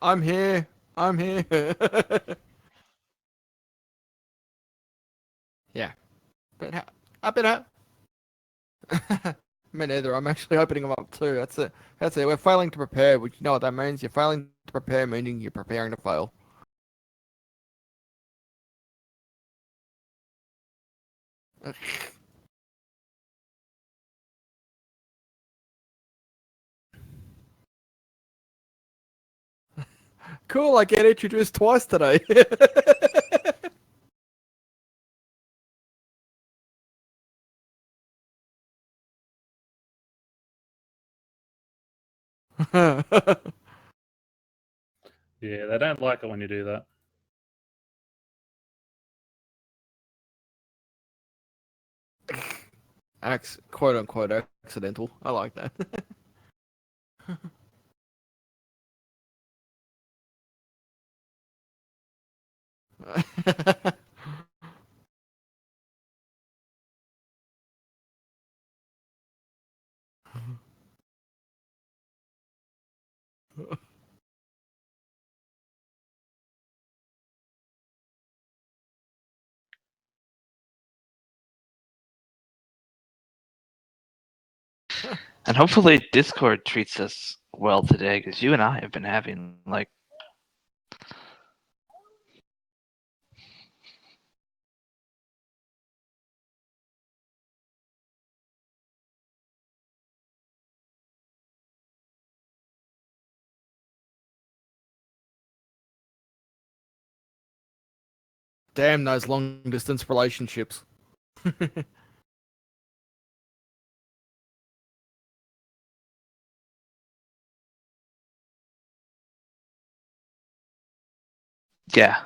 I'm here. I'm here. Yeah, but I bet me neither. I'm actually opening them up too. That's it. That's it. We're failing to prepare. Which you know what that means? You're failing to prepare, meaning you're preparing to fail. Cool. I get introduced twice today. Yeah, they don't like it when you do that. Quote unquote accidental. I like that. And hopefully Discord treats us well today, because you and I have been having like Damn those long distance relationships. yeah.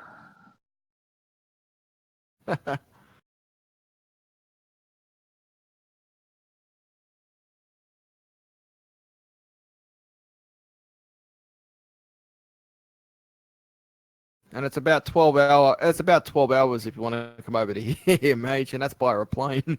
And it's about 12 hour. It's about 12 hours if you want to come over to here, mate, and that's by a plane.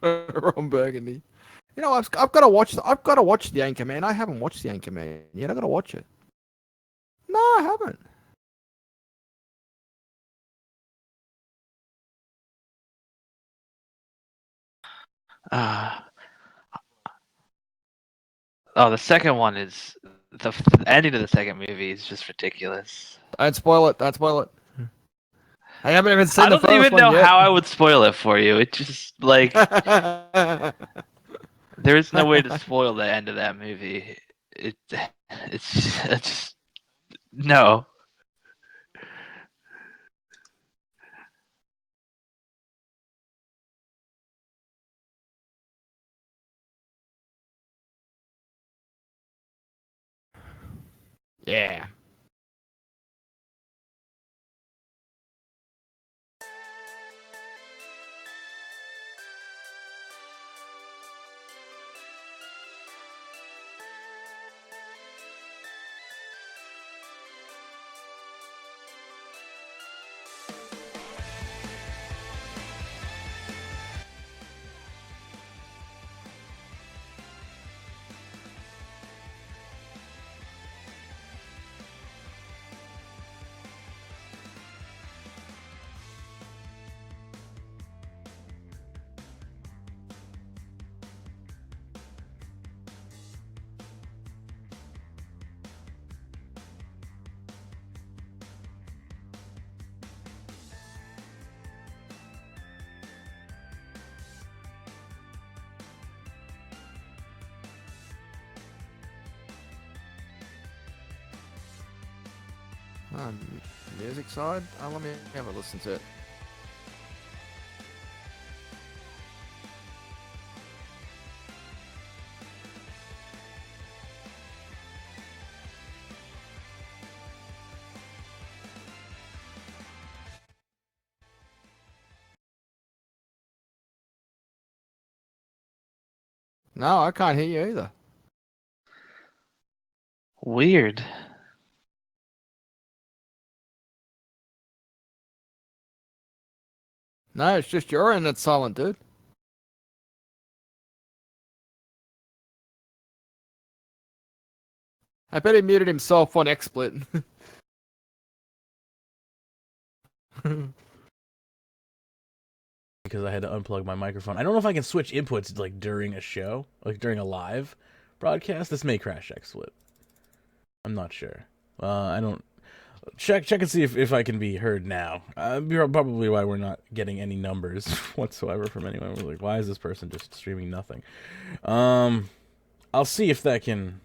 Ron Burgundy. You know, I've got to watch. I've got to watch the Anchorman. I haven't watched the Anchorman yet. I got to watch it. No, I haven't. Uh, oh, the second one is the ending of the second movie is just ridiculous. Don't spoil it. Don't spoil it. I haven't even I seen the don't first even one know yet. how I would spoil it for you. It just like there is no way to spoil the end of that movie. It's just no. Yeah. Music side. Let me have a listen to it. No, I can't hear you either. Weird. No, it's just your end that's silent, dude. I bet he muted himself on XSplit. Because I had to unplug my microphone. I don't know if I can switch inputs like during a show, like during a live broadcast. This may crash XSplit. I'm not sure. I don't check and see if I can be heard now. Probably why we're not getting any numbers whatsoever from anyone. We're like, why is this person just streaming nothing? I'll see if that can.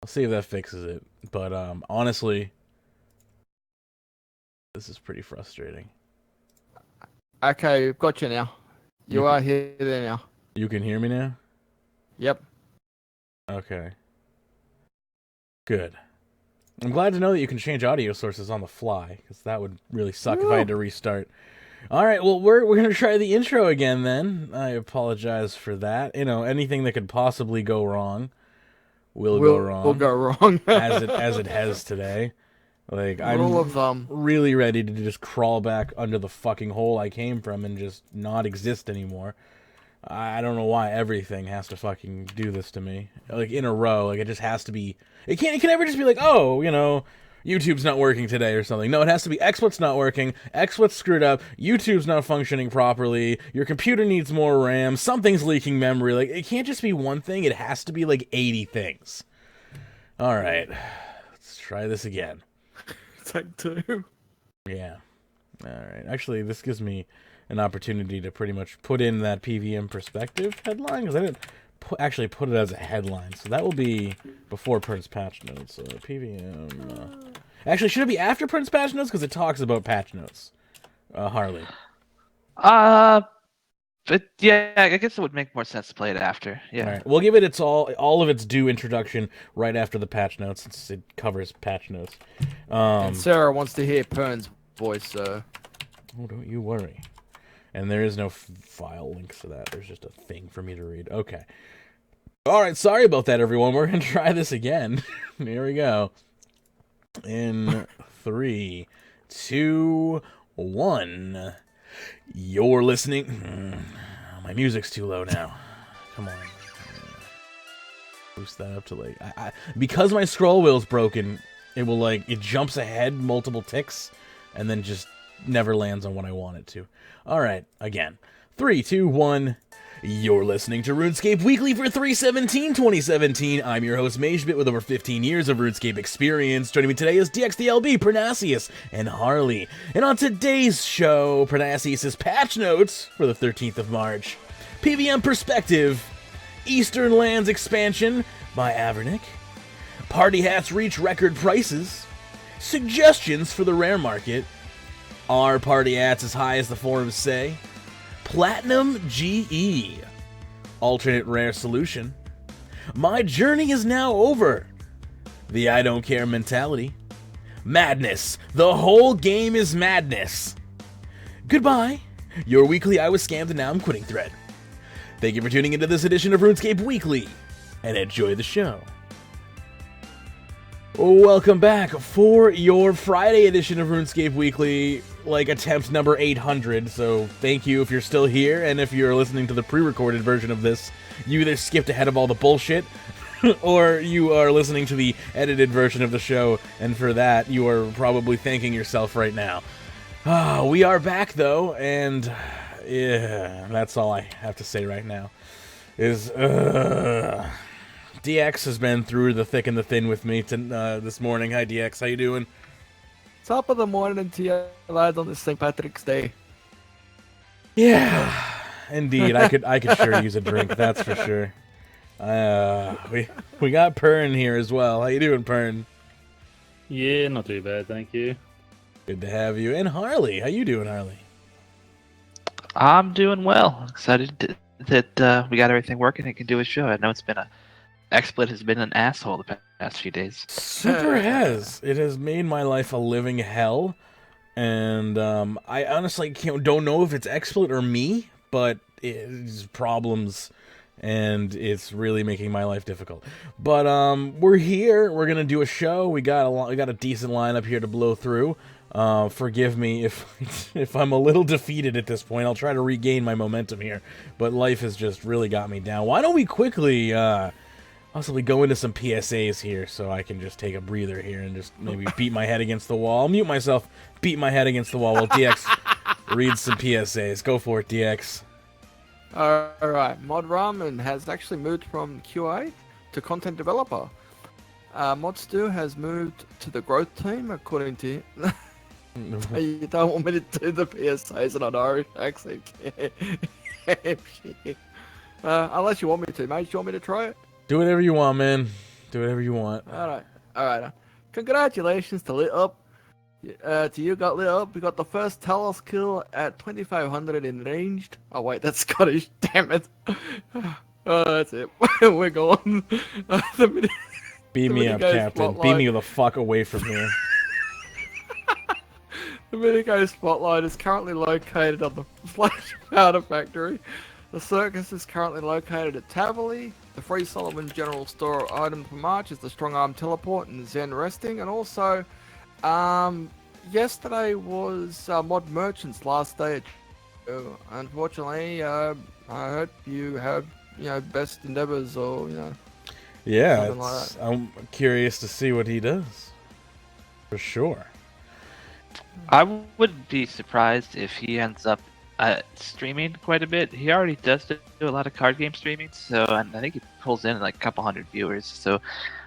I'll see if that fixes it. But honestly, this is pretty frustrating. Okay, we've got you now. You are here there now. You can hear me now? Yep. Okay. Good. I'm glad to know that you can change audio sources on the fly, because that would really suck if I had to restart. All right, well, we're going to try the intro again then. I apologize for that. You know, anything that could possibly go wrong will go wrong. Will go wrong. as it has today. Like, Rule of thumb. really ready to just crawl back under the fucking hole I came from and just not exist anymore. I don't know why everything has to fucking do this to me. Like, in a row. Like, it just has to be... It can never just be like, oh, you know, YouTube's not working today or something. No, it has to be XSplit's not working, XSplit's screwed up, YouTube's not functioning properly, your computer needs more RAM, something's leaking memory. Like, it can't just be one thing. It has to be, like, 80 things. All right. Let's try this again. Take two. Yeah. All right. Actually, this gives me an opportunity to pretty much put in that PVM perspective headline, because I didn't actually put it as a headline. So that will be before Prince patch notes. So PVM. Actually, should it be after Prince patch notes? Because it talks about patch notes. Harley. But yeah, I guess it would make more sense to play it after. Yeah. All right. We'll give it all of its due introduction right after the patch notes, since it covers patch notes. And Sarah wants to hear Pern's voice, so... Oh, don't you worry. And there is no file links to that. There's just a thing for me to read. Okay. All right, sorry about that, everyone. We're going to try this again. Here we go. In 3, 2, 1... You're listening. My music's too low now. Come on. Boost that up to like... because my scroll wheel's broken, it will like... It jumps ahead multiple ticks and then just never lands on what I want it to. Alright, again. 3, 2, 1... You're listening to RuneScape Weekly for 3/17/2017. I'm your host, Magebit, with over 15 years of RuneScape experience. Joining me today is Dxthelb, Pernasius, and Harley. And on today's show, Pernasius' patch notes for the 13th of March, PVM Perspective, Eastern Lands Expansion by Avernic, Party Hats reach record prices, suggestions for the rare market, are party hats as high as the forums say, Platinum GE, alternate rare solution, my journey is now over, the I don't care mentality, madness, the whole game is madness, goodbye, your weekly I was scammed and now I'm quitting thread. Thank you for tuning into this edition of RuneScape Weekly, and enjoy the show. Welcome back for your Friday edition of RuneScape Weekly, like attempt number 800, so thank you if you're still here, and if you're listening to the pre-recorded version of this, you either skipped ahead of all the bullshit, or you are listening to the edited version of the show, and for that, you are probably thanking yourself right now. We are back, though, and yeah, that's all I have to say right now, is, DX has been through the thick and the thin with me this morning. Hi, DX. How you doing? Top of the morning to you lads on this St. Patrick's Day. Yeah, indeed. I could sure use a drink. That's for sure. We got Pern here as well. How you doing, Pern? Yeah, not too bad, thank you. Good to have you. And Harley. How you doing, Harley? I'm doing well. Excited that we got everything working and can do a show. I know it's been XSplit has been an asshole the past few days. Super has. It has made my life a living hell. And I honestly don't know if it's XSplit or me, but it's problems and it's really making my life difficult. But we're here. We're gonna do a show. We got a decent lineup here to blow through. Forgive me if I'm a little defeated at this point. I'll try to regain my momentum here, but life has just really got me down. Why don't we quickly possibly go into some PSAs here so I can just take a breather here and just maybe beat my head against the wall. I'll mute myself, beat my head against the wall while DX reads some PSAs. Go for it, DX. Alright, Mod Ramen has actually moved from QA to content developer. Mod Stu has moved to the growth team, according to you. You don't want me to do the PSAs in an Irish accent. Unless you want me to, mate. Do you want me to try it? Do whatever you want, man. Do whatever you want. Alright. Congratulations to Lit Up. To you got Lit Up. We got the first Talos kill at 2500 in ranged. Oh wait, that's Scottish. Damn it. That's it. We're gone. Beat me up, Captain. Beat me the fuck away from here. The Minigame Spotlight is currently located on the Flash Powder Factory. The Circus is currently located at Catherby. The Free Solomon General Store item for March is the Strongarm Teleport and Zen Resting. And also, yesterday was Mod Merchant's last day at unfortunately, I hope you have, best endeavors or, yeah, something like that. I'm curious to see what he does. For sure. I wouldn't be surprised if he ends up streaming quite a bit. He already does do a lot of card game streaming, so and I think he pulls in like a couple hundred viewers. So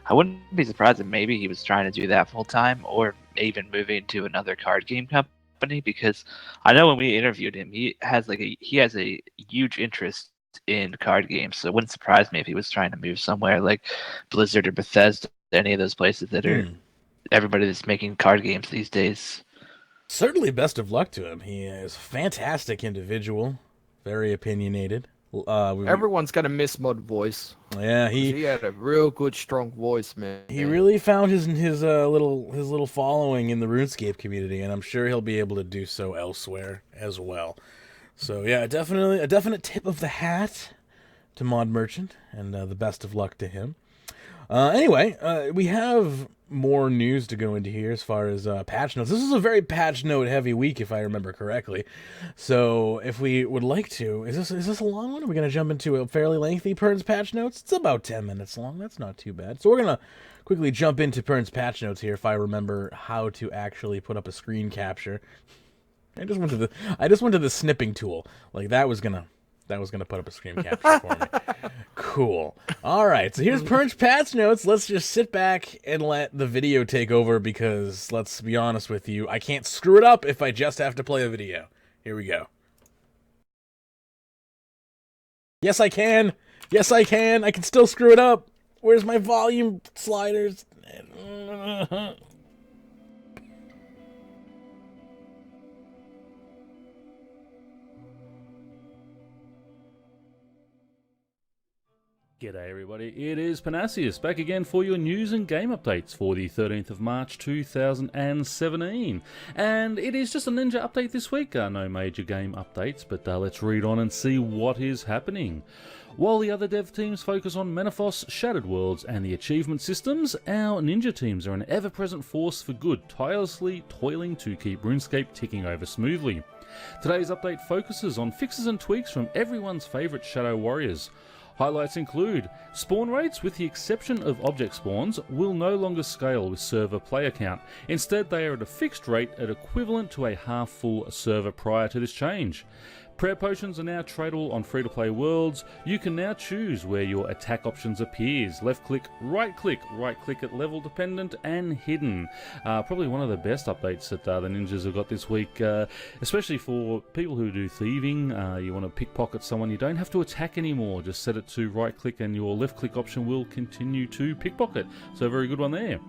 I wouldn't be surprised if maybe he was trying to do that full time, or even moving to another card game company. Because I know when we interviewed him, he has a huge interest in card games. So it wouldn't surprise me if he was trying to move somewhere like Blizzard or Bethesda, any of those places that are everybody that's making card games these days. Certainly best of luck to him. He is a fantastic individual, very opinionated. Everyone's gonna miss Mod voice. Yeah, he had a real good, strong voice, man. He really found his little following in the RuneScape community, and I'm sure he'll be able to do so elsewhere as well. So yeah, definitely a definite tip of the hat to Mod Merchant, and the best of luck to him. Anyway, we have more news to go into here as far as patch notes. This is a very patch note heavy week, if I remember correctly. So if we would like to, is this a long one? Are we going to jump into a fairly lengthy Pern's patch notes? It's about 10 minutes long. That's not too bad. So we're going to quickly jump into Pern's patch notes here, if I remember how to actually put up a screen capture. I just went to the snipping tool. Like that was gonna put up a screen capture for me. Cool. All right, so here's Pern's patch notes. Let's just sit back and let the video take over, because let's be honest with you, I can't screw it up if I just have to play a video. Here we go. Yes, I can. Yes, I can. I can still screw it up. Where's my volume sliders? G'day everybody, it is Panasius back again for your news and game updates for the 13th of March 2017. And it is just a Ninja update this week, no major game updates, but let's read on and see what is happening. While the other dev teams focus on Menethos, Shattered Worlds and the achievement systems, our Ninja teams are an ever-present force for good, tirelessly toiling to keep RuneScape ticking over smoothly. Today's update focuses on fixes and tweaks from everyone's favourite Shadow Warriors. Highlights include spawn rates, with the exception of object spawns, will no longer scale with server player count. Instead, they are at a fixed rate at equivalent to a half-full server prior to this change. Prayer potions are now tradable on free-to-play worlds. You can now choose where your attack options appears. Left-click, right-click at level dependent and hidden. Probably one of the best updates that the ninjas have got this week, especially for people who do thieving. You want to pickpocket someone, you don't have to attack anymore. Just set it to right-click and your left-click option will continue to pickpocket. So a very good one there.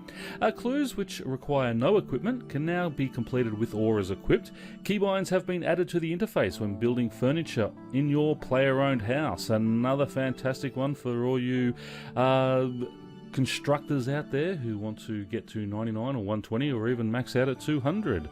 Clues, which require no equipment, can now be completed with auras equipped. Keybinds have been added to the interface when building furniture in your player-owned house. Another fantastic one for all you constructors out there who want to get to 99 or 120 or even max out at 200.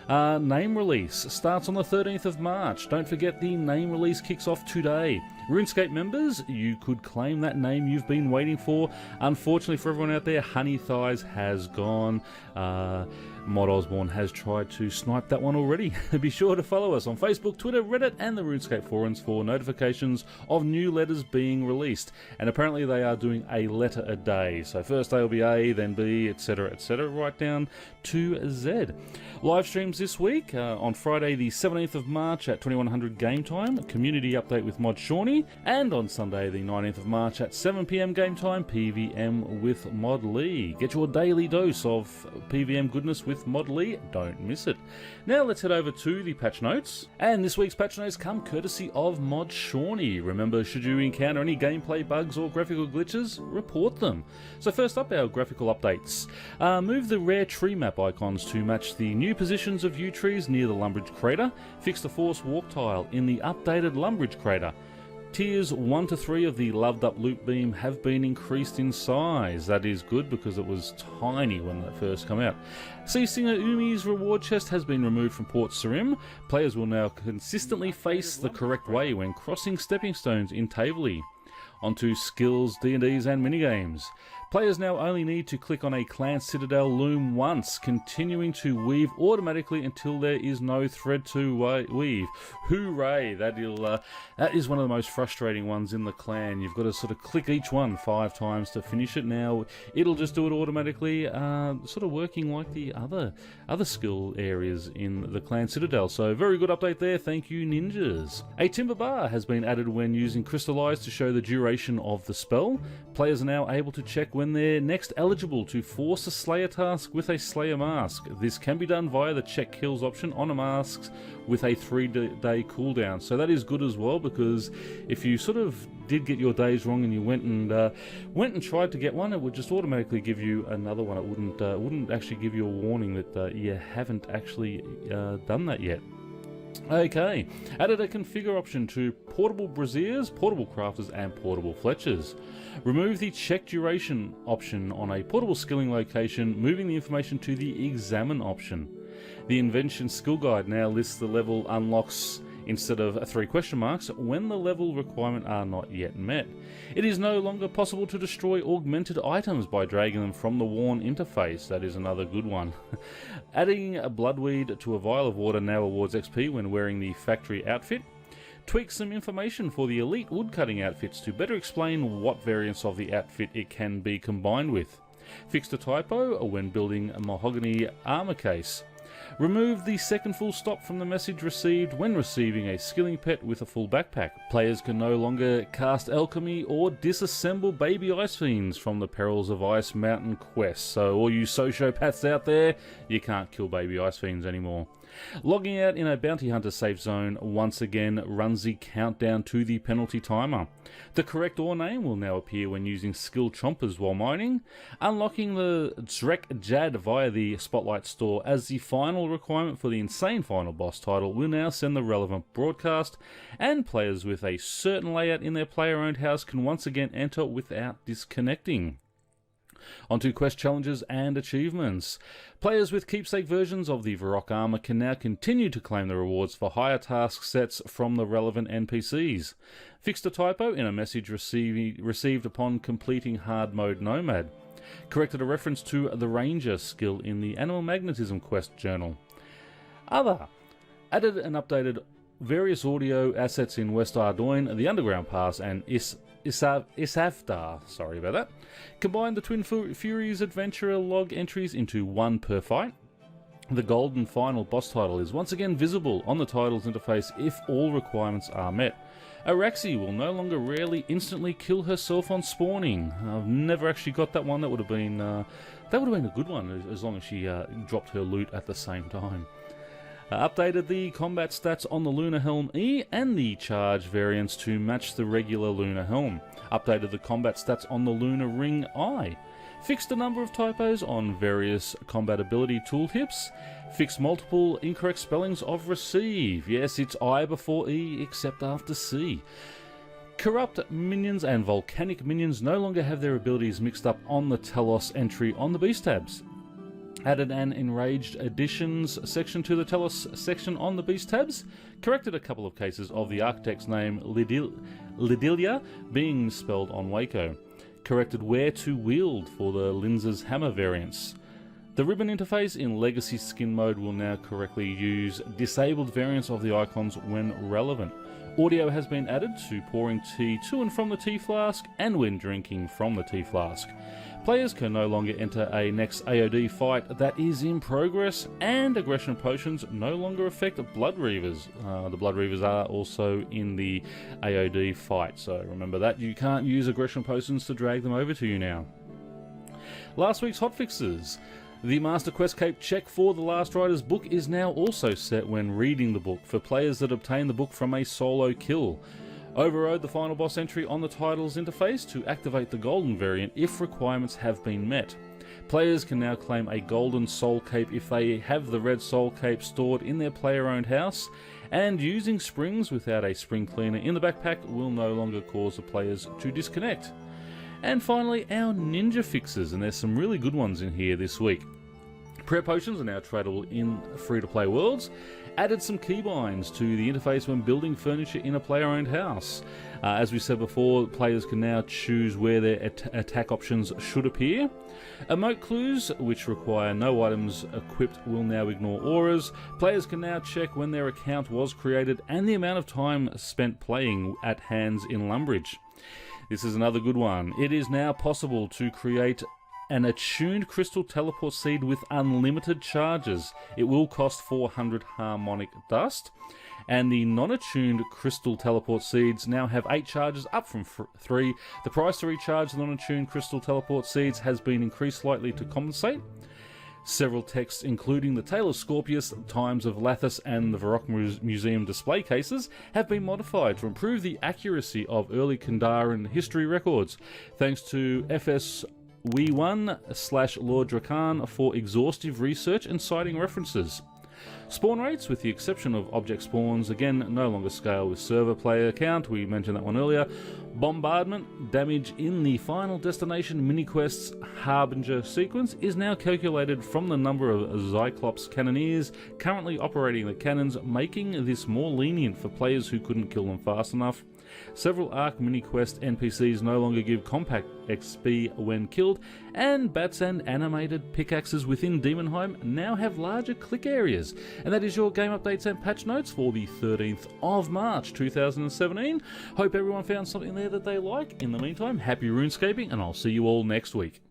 Name release starts on the 13th of March. Don't forget the name release kicks off today. RuneScape members, you could claim that name you've been waiting for. Unfortunately for everyone out there, Honey Thighs has gone. Mod Osborne has tried to snipe that one already. Be sure to follow us on Facebook, Twitter, Reddit and the RuneScape forums for notifications of new letters being released. And apparently they are doing a letter a day. So first day will be A, then B, etc, right down to Z. Live streams this week on Friday the 17th of March at 2100 GameTime, a community update with Mod Shauny, and on Sunday the 19th of March at 7pm GameTime, PVM with Mod Lee. Get your daily dose of PVM goodness with Mod Lee, don't miss it. Now let's head over to the patch notes, and this week's patch notes come courtesy of Mod Shauny. Remember, should you encounter any gameplay bugs or graphical glitches, report them. So first up, our graphical updates. Move the rare tree map icons to match the new positions of yew trees near the Lumbridge crater. Fix the force walk tile in the updated Lumbridge crater. Tiers 1 to 3 of the loved up loop beam have been increased in size. That is good because it was tiny when that first came out. Sea Singer Umi's reward chest has been removed from Port Sarim. Players will now consistently face the correct way when crossing stepping stones in Taverley. Onto skills, D&Ds and minigames. Players now only need to click on a Clan Citadel loom once, continuing to weave automatically until there is no thread to weave. Hooray! That is one of the most frustrating ones in the clan. You've got to sort of click each one 5 times to finish it. Now it'll just do it automatically, sort of working like the other skill areas in the Clan Citadel. So very good update there. Thank you, ninjas. A timber bar has been added when using Crystallize to show the duration of the spell. Players are now able to check when they're next eligible to force a Slayer task with a Slayer mask. This can be done via the check kills option on a mask with a 3-day cooldown. So that is good as well, because if you sort of did get your days wrong and you went and tried to get one, it would just automatically give you another one. It wouldn't actually give you a warning that you haven't actually done that yet. Okay, added a configure option to portable braziers, portable crafters and portable fletchers. Remove the check duration option on a portable skilling location, moving the information to the examine option. The invention skill guide now lists the level unlocks instead of 3 question marks when the level requirement are not yet met. It is no longer possible to destroy augmented items by dragging them from the worn interface. That is another good one. Adding a bloodweed to a vial of water now awards XP when wearing the factory outfit. Tweak some information for the elite woodcutting outfits to better explain what variants of the outfit it can be combined with. Fixed a typo when building a mahogany armor case. Remove the second full stop from the message received when receiving a skilling pet with a full backpack. Players can no longer cast alchemy or disassemble baby ice fiends from the Perils of Ice Mountain quest. So all you sociopaths out there, you can't kill baby ice fiends anymore. Logging out in a bounty hunter safe zone once again runs the countdown to the penalty timer. The correct ore name will now appear when using skill chompers while mining. Unlocking the Drek Jad via the Spotlight store as the final requirement for the insane final boss title will now send the relevant broadcast, and players with a certain layout in their player-owned house can once again enter without disconnecting. Onto quest challenges and achievements. Players with keepsake versions of the Varrock armor can now continue to claim the rewards for higher task sets from the relevant NPCs. Fixed a typo in a message received upon completing hard mode Nomad. Corrected a reference to the Ranger skill in the Animal Magnetism quest journal. Other. Added and updated various audio assets in West Ardoin, the Underground Pass and Isavdar, sorry about that. Combined the Twin Furies Adventurer log entries into one per fight. The golden final boss title is once again visible on the titles interface if all requirements are met. Araxi will no longer rarely instantly kill herself on spawning. I've never actually got that one. That would have been a good one as long as she dropped her loot at the same time. Updated the combat stats on the Lunar Helm E and the charge variants to match the regular Lunar Helm. Updated the combat stats on the Lunar Ring I. Fixed a number of typos on various combat ability tooltips. Fixed multiple incorrect spellings of receive. Yes, it's I before E except after C. Corrupt minions and volcanic minions no longer have their abilities mixed up on the Telos entry on the beast tabs. added an Enraged Editions section to the Tell Us section on the Beast tabs, corrected a couple of cases of the architect's name Lidilia being spelled on Waco, corrected where to wield for the Linz's hammer variants. The ribbon interface in Legacy Skin mode will now correctly use disabled variants of the icons when relevant. Audio has been added to pouring tea to and from the tea flask and when drinking from the tea flask. Players can no longer enter a next AOD fight that is in progress, and aggression potions no longer affect Blood Reavers. The Blood Reavers are also in the AOD fight, so remember that. You can't use aggression potions to drag them over to you now. Last week's hotfixes. The Master Quest Cape check for The Last Rider's book is now also set when reading the book for players that obtain the book from a solo kill. Overrode the final boss entry on the titles interface to activate the golden variant if requirements have been met. Players can now claim a golden soul cape if they have the red soul cape stored in their player-owned house, and using springs without a spring cleaner in the backpack will no longer cause the players to disconnect. And finally, our ninja fixes, and there's some really good ones in here this week. Prayer potions are now tradable in free-to-play worlds. Added some keybinds to the interface when building furniture in a player-owned house. As we said before, players can now choose where their attack options should appear. Emote clues, which require no items equipped, will now ignore auras. Players can now check when their account was created and the amount of time spent playing at hands in Lumbridge. This is another good one. It is now possible to create an attuned crystal teleport seed with unlimited charges. It will cost 400 harmonic dust. And the non-attuned crystal teleport seeds now have 8 charges, up from 3. The price to recharge the non-attuned crystal teleport seeds has been increased slightly to compensate. Several texts, including the Tale of Scorpius, Times of Lathis, and the Varrock Museum display cases, have been modified to improve the accuracy of early Kandaren history records, thanks to FS We1/Lord Drakan for exhaustive research and citing references. Spawn rates, with the exception of object spawns, again no longer scale with server player count, we mentioned that one earlier. Bombardment damage in the Final Destination mini-quest's Harbinger sequence is now calculated from the number of Cyclops cannoneers currently operating the cannons, making this more lenient for players who couldn't kill them fast enough. Several Arc mini-quest NPCs no longer give compact XP when killed, and bats and animated pickaxes within Demonheim now have larger click areas. And that is your game updates and patch notes for the 13th of March 2017. Hope everyone found something there that they like. In the meantime, happy RuneScaping, and I'll see you all next week.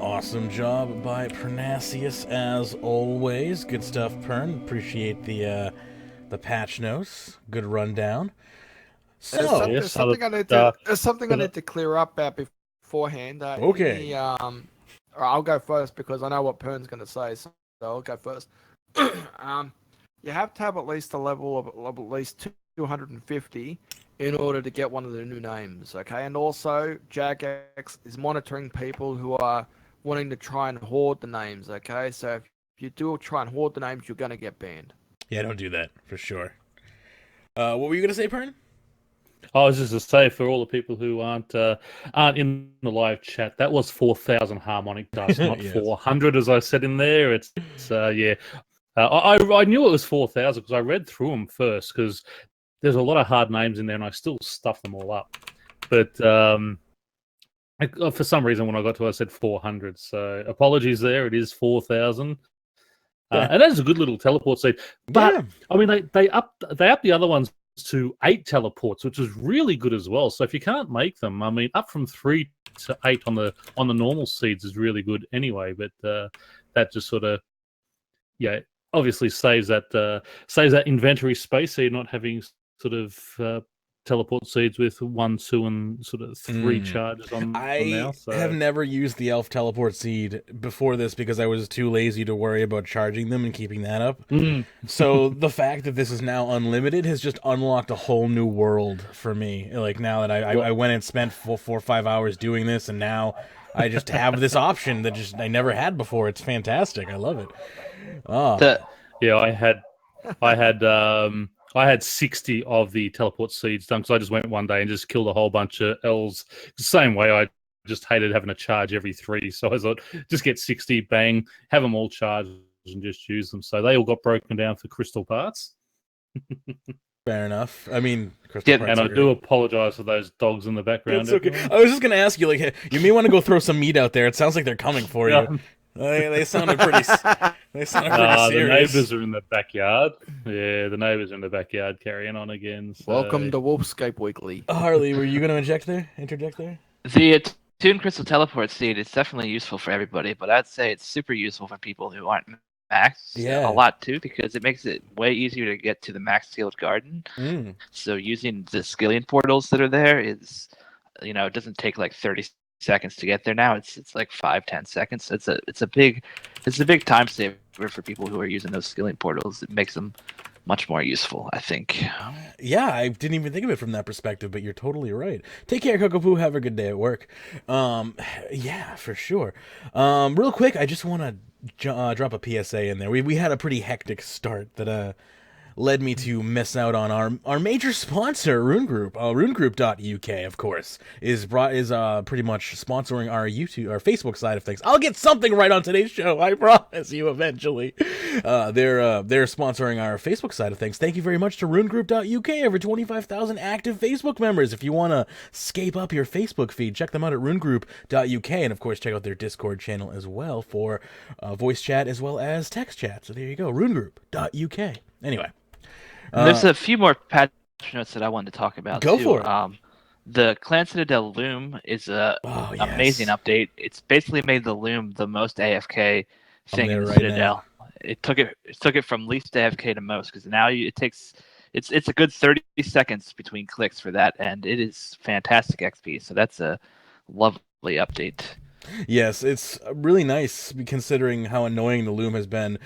Awesome job by Pernasius, as always. Good stuff, Pern. Appreciate the patch notes. Good rundown. So, there's something I need to clear up beforehand. Okay. I'll go first because I know what Pern's going to say, so I'll go first. You have to have at least a level of at least 250 in order to get one of the new names, okay? And also, Jagex is monitoring people who are wanting to try and hoard the names, okay? So if you do try and hoard the names, you're going to get banned. Yeah, don't do that, for sure. What were you going to say, Pern? I was just to say, for all the people who aren't in the live chat, that was 4,000 harmonic dust, not Yes. 400, as I said in there. It's yeah. I knew it was 4,000 because I read through them first, because there's a lot of hard names in there, and I still stuff them all up. But for some reason, when I got to it, I said 400. So apologies there. It is 4,000. And that is a good little teleport seed. But Yeah. I mean, they upped the other ones to 8 teleports, which is really good as well. So if you can't make them, I mean, up from 3 to 8 on the normal seeds is really good anyway. But that just sort of, yeah, obviously saves that inventory space, so you're not having sort of teleport seeds with 1, 2, and sort of 3 charges on now. So. I have never used the elf teleport seed before this because I was too lazy to worry about charging them and keeping that up. So the fact that this is now unlimited has just unlocked a whole new world for me. Like, now that I went and spent 4 or 5 hours doing this, and now I just have this option that I never had before. It's fantastic. I love it. Oh. Yeah, I had 60 of the teleport seeds done because I just went one day and just killed a whole bunch of elves. The same way I just hated having to charge every 3. So I thought, just get 60, bang, have them all charged and just use them. So they all got broken down for crystal parts. Fair enough. I mean, crystal parts and I are do great. apologize for those dogs in the background. It's okay. I was just gonna ask you, like, hey, you may want to go throw some meat out there. It sounds like they're coming for you. They sounded pretty. They sounded pretty serious. The neighbours are in the backyard. Yeah, the neighbours are in the backyard carrying on again. So. Welcome to Runescape Weekly. Harley, were you gonna interject there? The Toon Crystal Teleport seed is definitely useful for everybody, but I'd say it's super useful for people who aren't maxed a lot too, because it makes it way easier to get to the max skilled garden. So using the skilling portals that are there is, it doesn't take like 30 seconds to get there now. It's like 5-10 seconds. It's a big time saver for people who are using those skilling portals. It makes them much more useful, I think. Yeah, I didn't even think of it from that perspective, but you're totally right. Take care, Kokopoo. Have a good day at work. Yeah, for sure. Real quick, I just want to drop a PSA in there. We had a pretty hectic start that led me to miss out on our major sponsor, Rune Group. RuneGroup.uk, of course, is pretty much sponsoring our Facebook side of things. I'll get something right on today's show, I promise you. Eventually, they're sponsoring our Facebook side of things. Thank you very much to RuneGroup.uk. Over 25,000 active Facebook members. If you want to scape up your Facebook feed, check them out at RuneGroup.uk, and of course, check out their Discord channel as well for voice chat as well as text chat. So there you go, RuneGroup.uk. Anyway. There's a few more patch notes that I wanted to talk about. Go for it. The Clan Citadel Loom is a amazing update. It's basically made the Loom the most AFK thing in the Citadel. It took it from least AFK to most, because now it's a good 30 seconds between clicks for that, and it is fantastic XP. So that's a lovely update. Yes, it's really nice considering how annoying the Loom has been.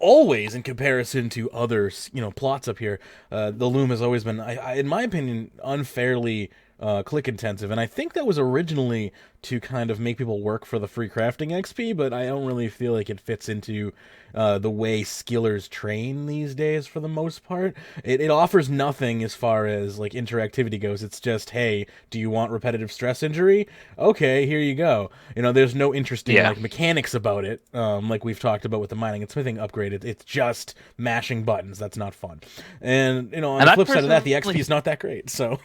Always in comparison to other, plots up here, the Loom has always been, in my opinion, unfairly click intensive, and I think that was originally to kind of make people work for the free crafting XP, but I don't really feel like it fits into the way skillers train these days for the most part. It offers nothing as far as like interactivity goes. It's just, hey, do you want repetitive stress injury? Okay, here you go. There's no interesting like mechanics about it, like we've talked about with the mining and smithing upgrade. It's just mashing buttons. That's not fun. And on the flip side of that, the XP is not that great. So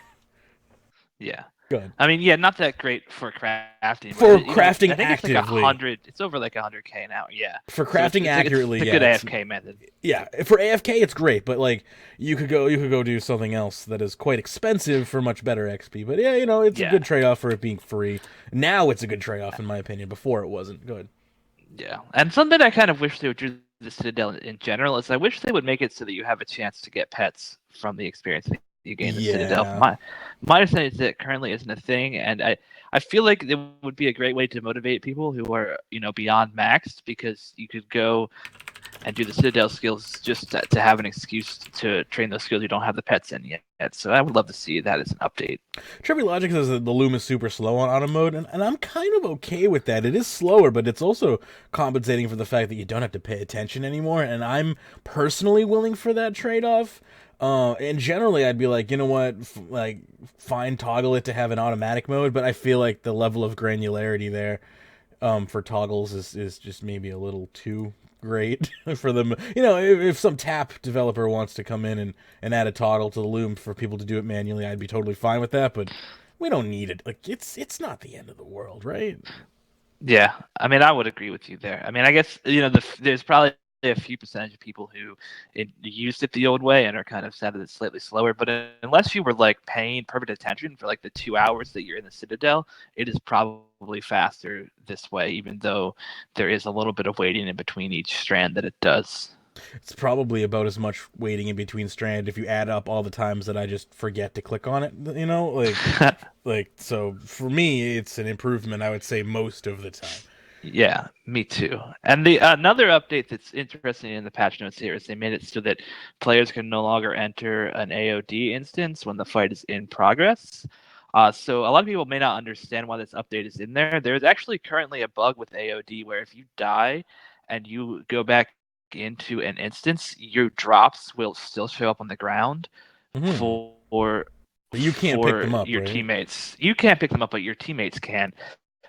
yeah. Good. I mean, not that great for crafting. Crafting I think actively. It's like 100. It's over like 100k now. Yeah. For crafting accurately, it's a good AFK method. Yeah, for AFK it's great, but like you could go do something else that is quite expensive for much better XP. But it's a good trade-off for it being free. Now it's a good trade-off in my opinion. Before it wasn't. Good. Yeah, and something I kind of wish they would do the Citadel in general is I wish they would make it so that you have a chance to get pets from the experience that you gain the Citadel. My understanding is that currently isn't a thing, and I feel like it would be a great way to motivate people who are beyond maxed, because you could go and do the Citadel skills just to have an excuse to train those skills you don't have the pets in yet. So I would love to see that as an update. Trevi Logic says that the Loom is super slow on auto mode, and I'm kind of okay with that. It is slower, but it's also compensating for the fact that you don't have to pay attention anymore, and I'm personally willing for that trade-off. And generally I'd be like, you know what, fine, toggle it to have an automatic mode, but I feel like the level of granularity there for toggles is just maybe a little too great for them. If some tap developer wants to come in and add a toggle to the Loom for people to do it manually, I'd be totally fine with that, but we don't need it. Like, it's not the end of the world, right? Yeah, I mean, I would agree with you there. I mean, I guess, there's probably a few percentage of people who used it the old way and are kind of sad that it's slightly slower, but unless you were like paying perfect attention for like the 2 hours that you're in the Citadel, it is probably faster this way, even though there is a little bit of waiting in between each strand that it does. It's probably about as much waiting in between strand if you add up all the times that I just forget to click on it, like so for me it's an improvement, I would say, most of the time. Yeah, me too. And the another update that's interesting in the patch notes here is they made it so that players can no longer enter an AOD instance when the fight is in progress. So a lot of people may not understand why this update is in there. There's actually currently a bug with AOD where if you die and you go back into an instance, your drops will still show up on the ground for you can't pick them up, your right? teammates. You can't pick them up, but your teammates can.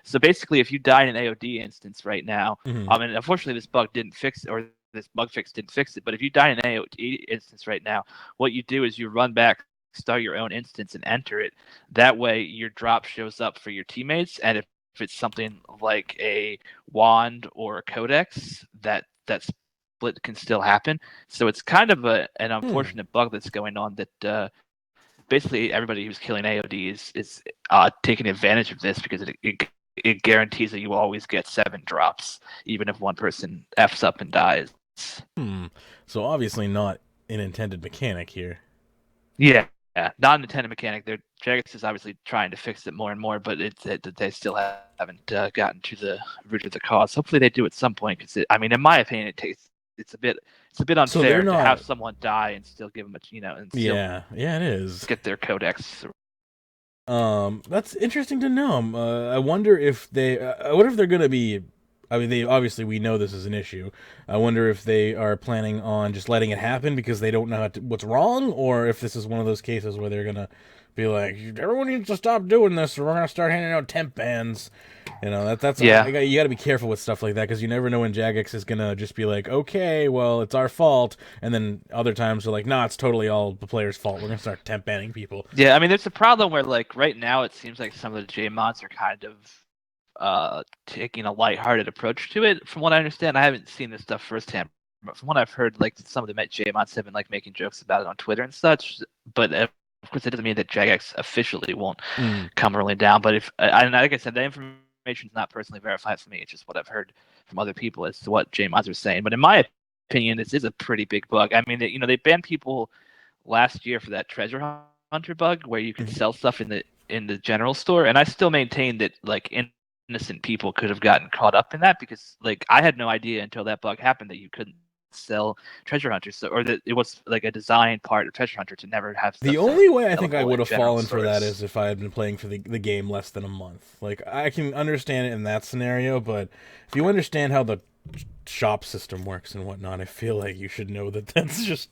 So basically, if you die in an AOD instance right now, Mhm. and unfortunately this bug didn't fix it, or this bug fix didn't fix it, but if you die in an AOD instance right now, what you do is you run back, start your own instance, and enter it. That way, your drop shows up for your teammates, and if it's something like a wand or a codex, that split can still happen. So it's kind of an unfortunate bug that's going on that basically everybody who's killing AOD is taking advantage of this because it guarantees that you will always get 7 drops, even if one person Fs up and dies. So obviously not an intended mechanic here. Yeah, not an intended mechanic. Jagex is obviously trying to fix it more and more, but they still haven't gotten to the root of the cause. Hopefully they do at some point, because I mean, in my opinion, it's a bit So they're unfair to not- have someone die and still give them and still Yeah, it is. get their codex. That's interesting to know. I wonder if they're gonna be. I mean, we know this is an issue. I wonder if they are planning on just letting it happen because they don't know what's wrong, or if this is one of those cases where they're gonna be like, everyone needs to stop doing this, or we're gonna start handing out temp bans. You know, that's Yeah. you got to be careful with stuff like that because you never know when Jagex is gonna just be like, okay, well, it's our fault, and then other times they're like, nah, it's totally all the player's fault. We're gonna start temp banning people. Yeah, I mean, there's a problem where, like, right now it seems like some of the J mods are kind of taking a lighthearted approach to it. From what I understand, I haven't seen this stuff firsthand, but from what I've heard, like, some of the J mods have been like making jokes about it on Twitter and such. But of course, it doesn't mean that Jagex officially won't come rolling down. But if and like I said, the information is not personally verified for me. It's just what I've heard from other people as to what J mods are saying. But in my opinion, this is a pretty big bug. I mean, they banned people last year for that treasure hunter bug where you could sell stuff in the general store, and I still maintain that, like, innocent people could have gotten caught up in that, because, like, I had no idea until that bug happened that you couldn't sell treasure hunters, or that it was like a design part of treasure hunter to never have stuff The only way I think I sellable would in have general fallen for that stores. is if I had been playing for the game less than a month. Like, I can understand it in that scenario, but if you understand how the shop system works and whatnot, I feel like you should know that that's just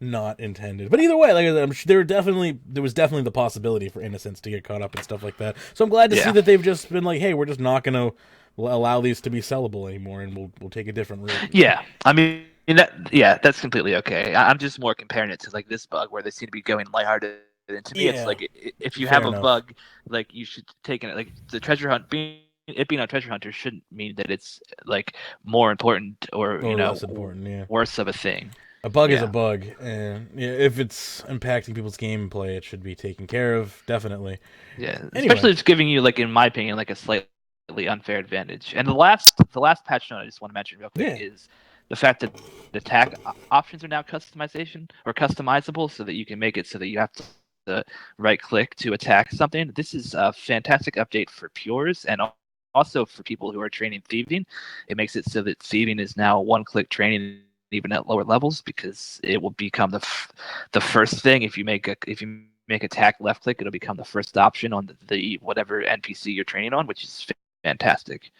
not intended. But either way, like I said, I'm sure there was definitely the possibility for innocents to get caught up and stuff like that. So I'm glad to see that they've just been like, hey, we're just not going to allow these to be sellable anymore, and we'll take a different route. Yeah, I mean, that's completely okay. I'm just more comparing it to, like, this bug where they seem to be going lighthearted. And to me, it's like, if you Fair have a enough. bug, like, you should take it. Like, the treasure hunt being a treasure hunter shouldn't mean that it's, like, more important or less important. Yeah, worse of a thing. a bug is a bug, and if it's impacting people's gameplay, it should be taken care of. Definitely. Yeah, Anyway. especially if it's giving you, like, in my opinion, like, a slightly unfair advantage. And the last patch note I just want to mention real quick is the fact that the attack options are now customizable, so that you can make it so that you have to right click to attack something. This is a fantastic update for pures and also for people who are training thieving. It makes it so that thieving is now one-click training even at lower levels, because it will become the first thing. If you make attack left click, it'll become the first option on the whatever NPC you're training on, which is fantastic.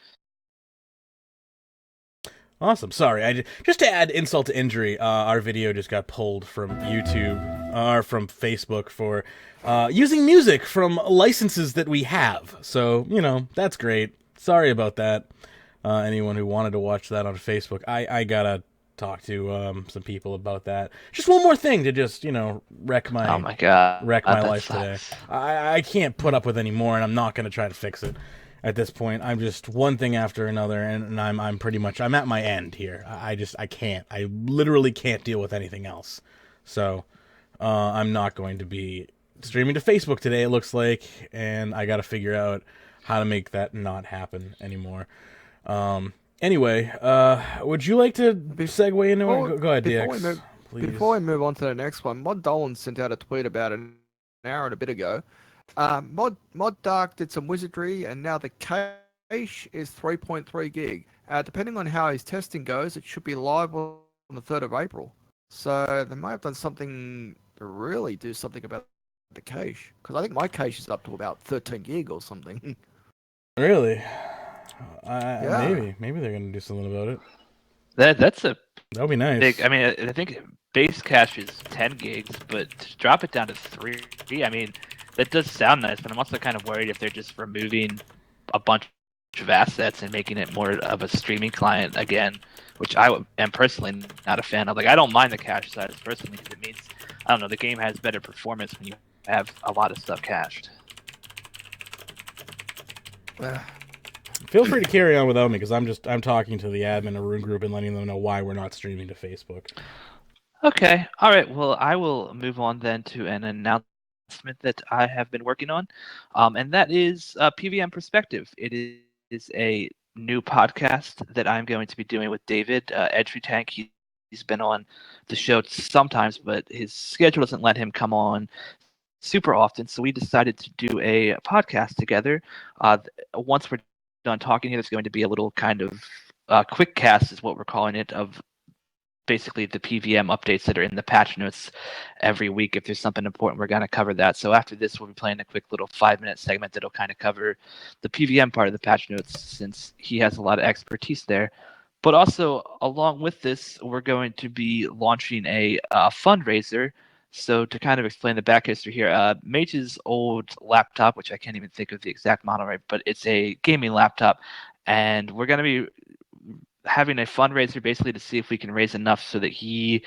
Awesome. Sorry, just to add insult to injury, our video just got pulled from YouTube or from Facebook for using music from licenses that we have. So, that's great. Sorry about that. Anyone who wanted to watch that on Facebook, I gotta talk to some people about that. Just one more thing to just, wreck my life today. I can't put up with any more, and I'm not gonna try to fix it. At this point, I'm just one thing after another, and I'm pretty much I'm at my end here. I literally can't deal with anything else. So I'm not going to be streaming to Facebook today, it looks like, and I got to figure out how to make that not happen anymore. Anyway, would you like to segue into it? Go ahead, DX. Please. Before we move on to the next one, Mod Dolan sent out a tweet about an hour and a bit ago. Mod Dark did some wizardry, and now the cache is 3.3 gig. Depending on how his testing goes, it should be live on the 3rd of April. So they might have done something to really do something about the cache, because I think my cache is up to about 13 gig or something. Really? Maybe they're gonna do something about it. That'll be nice. Big, I mean, I think base cache is 10 gigs, but to drop it down to 3, I mean, that does sound nice, but I'm also kind of worried if they're just removing a bunch of assets and making it more of a streaming client again, which I am personally not a fan of. Like, I don't mind the cache size personally because it means, I don't know, the game has better performance when you have a lot of stuff cached. Feel free to carry on without me because I'm talking to the admin of Rune Group and letting them know why we're not streaming to Facebook. Okay, all right. Well, I will move on then to an announcement that I have been working on, and that is PVM Perspective. It is a new podcast that I'm going to be doing with David Edry Tank. He's been on the show sometimes, but his schedule doesn't let him come on super often. So we decided to do a podcast together. Once we're done talking here, there's going to be a little kind of quick cast, is what we're calling it, of basically the PVM updates that are in the patch notes every week. If there's something important, we're going to cover that. So after this, we'll be playing a quick little 5-minute segment that'll kind of cover the PVM part of the patch notes, since he has a lot of expertise there. But also, along with this, we're going to be launching a fundraiser. So to kind of explain the back history here, Mage's old laptop, which I can't even think of the exact model right, but it's a gaming laptop, and we're going to be having a fundraiser basically to see if we can raise enough so that he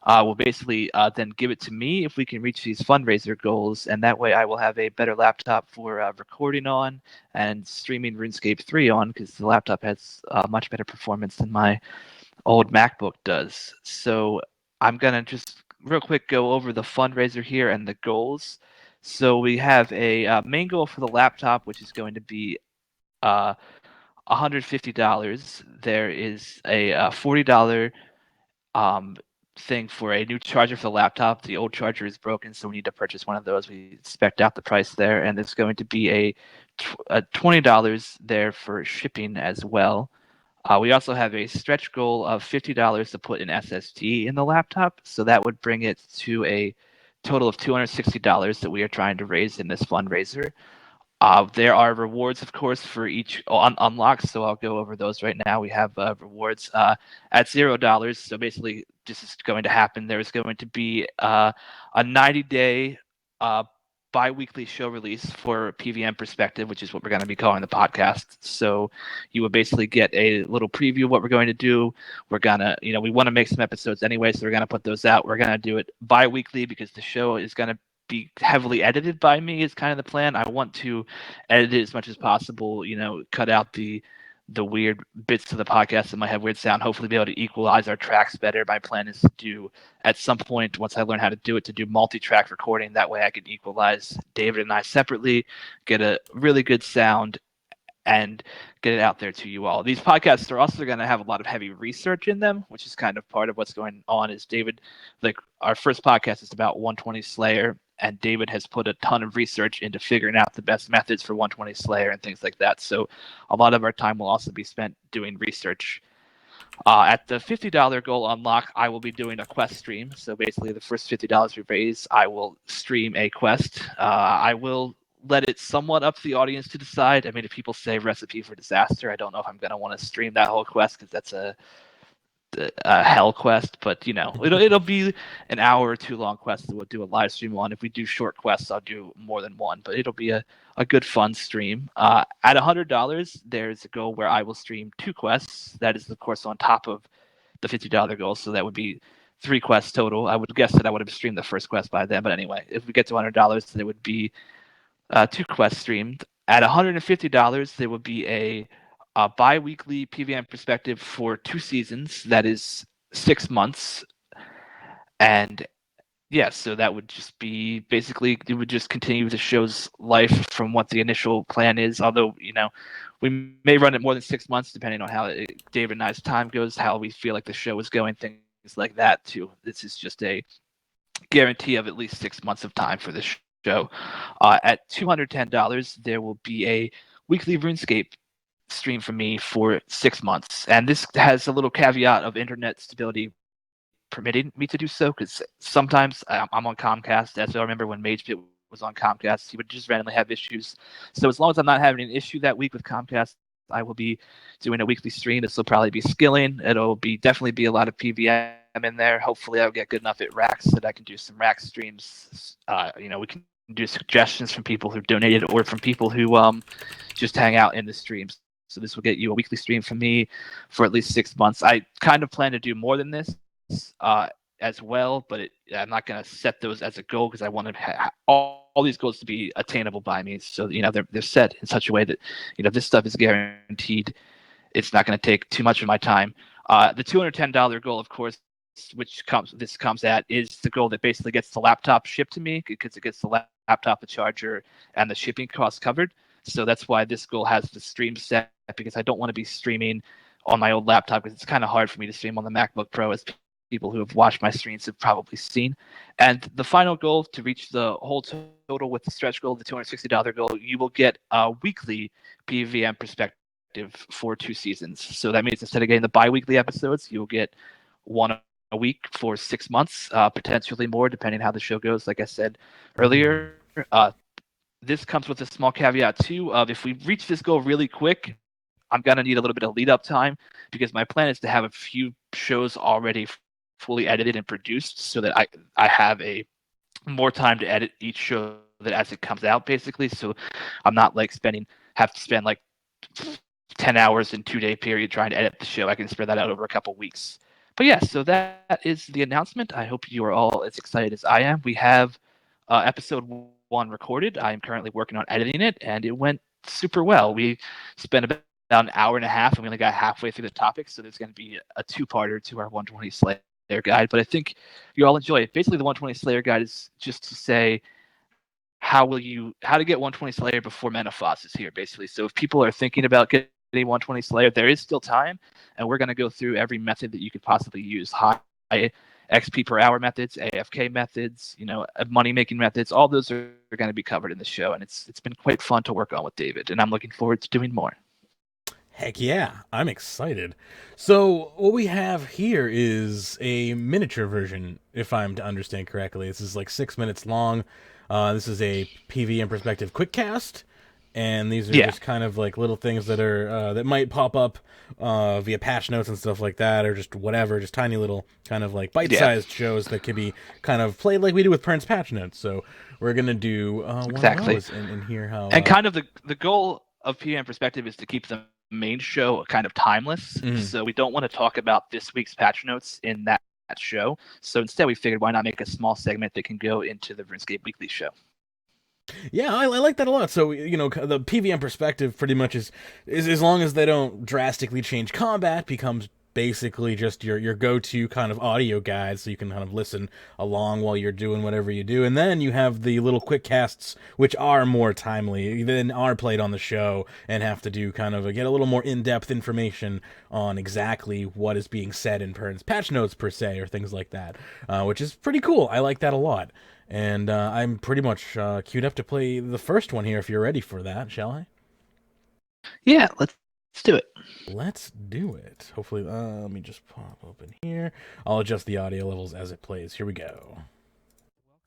will basically then give it to me if we can reach these fundraiser goals, and that way I will have a better laptop for recording on and streaming RuneScape 3 on, because the laptop has much better performance than my old MacBook does. So I'm going to just real quick go over the fundraiser here and the goals. So we have a main goal for the laptop, which is going to be $150. There is a $40 thing for a new charger for the laptop. The old charger is broken, so we need to purchase one of those. We spec'd out the price there, and there's going to be a $20 there for shipping as well. We also have a stretch goal of $50 to put an SSD in the laptop, so that would bring it to a total of $260 that we are trying to raise in this fundraiser. There are rewards, of course, for each unlock, so I'll go over those right now. We have rewards at $0. So basically, this is going to happen. There's going to be a 90-day bi-weekly show release for PVM Perspective, which is what we're going to be calling the podcast. So you will basically get a little preview of what we're going to do. We're going to, we want to make some episodes anyway, so we're going to put those out. We're going to do it bi-weekly because the show is going to be heavily edited by me, is kind of the plan. I want to edit it as much as possible, cut out the weird bits of the podcast that might have weird sound, hopefully be able to equalize our tracks better. My plan is to do, at some point, once I learn how to do it, to do multi-track recording. That way I can equalize David and I separately, get a really good sound, and get it out there to you all. These podcasts are also going to have a lot of heavy research in them, which is kind of part of what's going on. Is David, like, our first podcast is about 120 Slayer, and David has put a ton of research into figuring out the best methods for 120 Slayer and things like that. So a lot of our time will also be spent doing research. At the $50 goal unlock, I will be doing a quest stream. So basically, the first $50 we raise, I will stream a quest. I will let it somewhat up to the audience to decide. I mean, if people say Recipe for Disaster, I don't know if I'm going to want to stream that whole quest, because that's a hell quest, but it'll be an hour or two long quest that we'll do a live stream on. If we do short quests, I'll do more than one, but it'll be a good fun stream. At $100, there's a goal where I will stream 2 quests. That is, of course, on top of the $50 goal, so that would be 3 quests total. I would guess that I would have streamed the first quest by then, but anyway, if we get to $100, there would be 2 quests streamed. At $150, there would be a bi-weekly PVM Perspective for 2 seasons. That is 6 months. And so that would just be, basically, it would just continue the show's life from what the initial plan is. Although, we may run it more than 6 months, depending on how David and I's time goes, how we feel like the show is going, things like that, too. This is just a guarantee of at least 6 months of time for this show. At $210, there will be a weekly RuneScape stream from me for 6 months, and this has a little caveat of internet stability permitting me to do so, because sometimes I'm on Comcast. As I remember when Magebit was on Comcast, he would just randomly have issues. So as long as I'm not having an issue that week with Comcast, I will be doing a weekly stream. This will probably be skilling. It'll definitely be a lot of PVM in there. Hopefully I'll get good enough at racks that I can do some rack streams. We can do suggestions from people who donated, or from people who just hang out in the streams. So this will get you a weekly stream from me for at least 6 months. I kind of plan to do more than this as well, but I'm not going to set those as a goal because I want to all these goals to be attainable by me. So, they're set in such a way that, this stuff is guaranteed. It's not going to take too much of my time. The $210 goal, of course, which comes at, is the goal that basically gets the laptop shipped to me because it gets the laptop, the charger, and the shipping costs covered. So that's why this goal has the stream set, because I don't want to be streaming on my old laptop because it's kind of hard for me to stream on the MacBook Pro, as people who have watched my streams have probably seen. And the final goal, to reach the whole total with the stretch goal, the $260 goal, you will get a weekly PVM perspective for 2 seasons. So that means instead of getting the bi-weekly episodes, you'll get one a week for 6 months, potentially more, depending how the show goes. Like I said earlier, this comes with a small caveat too of if we reach this goal really quick, I'm going to need a little bit of lead up time, because my plan is to have a few shows already fully edited and produced so that I have more time to edit each show that as it comes out, basically. So I'm not have to spend 10 hours in 2-day period trying to edit the show. I can spread that out over a couple weeks. But yeah, so that is the announcement. I hope you are all as excited as I am. We have episode 1 recorded. I am currently working on editing it, and it went super well. We spent about an hour and a half, and we only got halfway through the topic, so there's going to be a 2-parter to our 120 Slayer guide. But I think you all enjoy it. Basically, the 120 Slayer guide is just to say how to get 120 Slayer before Menopause is here, basically. So if people are thinking about getting 120 Slayer, there is still time, and we're going to go through every method that you could possibly use. High XP per hour methods, AFK methods, money making methods. All those are going to be covered in the show, and it's been quite fun to work on with David, and I'm looking forward to doing more. Heck yeah, I'm excited. So what we have here is a miniature version, if I'm to understand correctly. This is 6 minutes long. This is a PvM perspective quick cast. And these are just kind of little things that are that might pop up via patch notes and stuff like that, or just whatever, just tiny little kind of bite-sized shows that can be kind of played like we do with Pern's patch notes. So we're gonna do one of those and hear how. And kind of the goal of PvM Perspective is to keep the main show kind of timeless. Mm-hmm. So we don't want to talk about this week's patch notes in that show. So instead, we figured why not make a small segment that can go into the Runescape Weekly show. Yeah, I like that a lot. So, the PvM perspective pretty much is as long as they don't drastically change combat, becomes basically just your go-to kind of audio guide, so you can kind of listen along while you're doing whatever you do. And then you have the little quick casts, which are more timely, then are played on the show and have to do kind of get a little more in-depth information on exactly what is being said in Pern's patch notes per se, or things like that, which is pretty cool. I like that a lot. And I'm pretty much queued up to play the first one here, if you're ready for that, shall I? Yeah, let's do it. Let's do it. Hopefully, let me just pop open here. I'll adjust the audio levels as it plays. Here we go.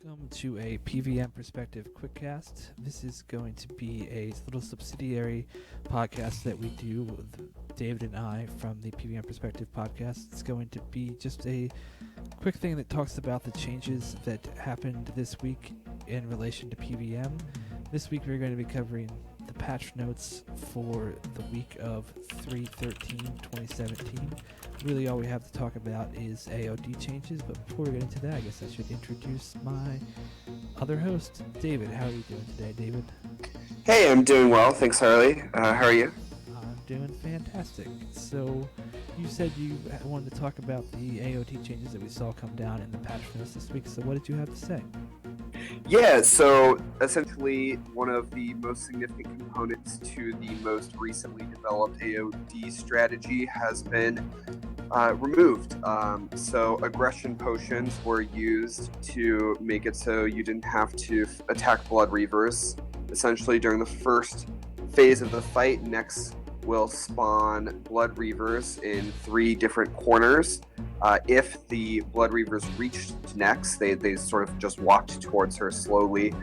Welcome to a PvM Perspective Quickcast. This is going to be a little subsidiary podcast that we do with David and I from the PvM Perspective podcast. It's going to be just a quick thing that talks about the changes that happened this week in relation to PvM. This week we're going to be covering the patch notes for the week of 3/13/2017. Really all we have to talk about is AOD changes, but before we get into that, I guess I should introduce my other host, David. How are you doing today, David? Hey, I'm doing well, thanks, Harley. How are you? I'm doing fantastic. So, you said you wanted to talk about the AOD changes that we saw come down in the patch notes this week, so what did you have to say? Yeah, so essentially one of the most significant components to the most recently developed AOD strategy has been removed. So aggression potions were used to make it so you didn't have to attack Blood Reavers. Essentially during the first phase of the fight, next will spawn Blood Reavers in 3 different corners. If the Blood Reavers reached next, they sort of just walked towards her slowly.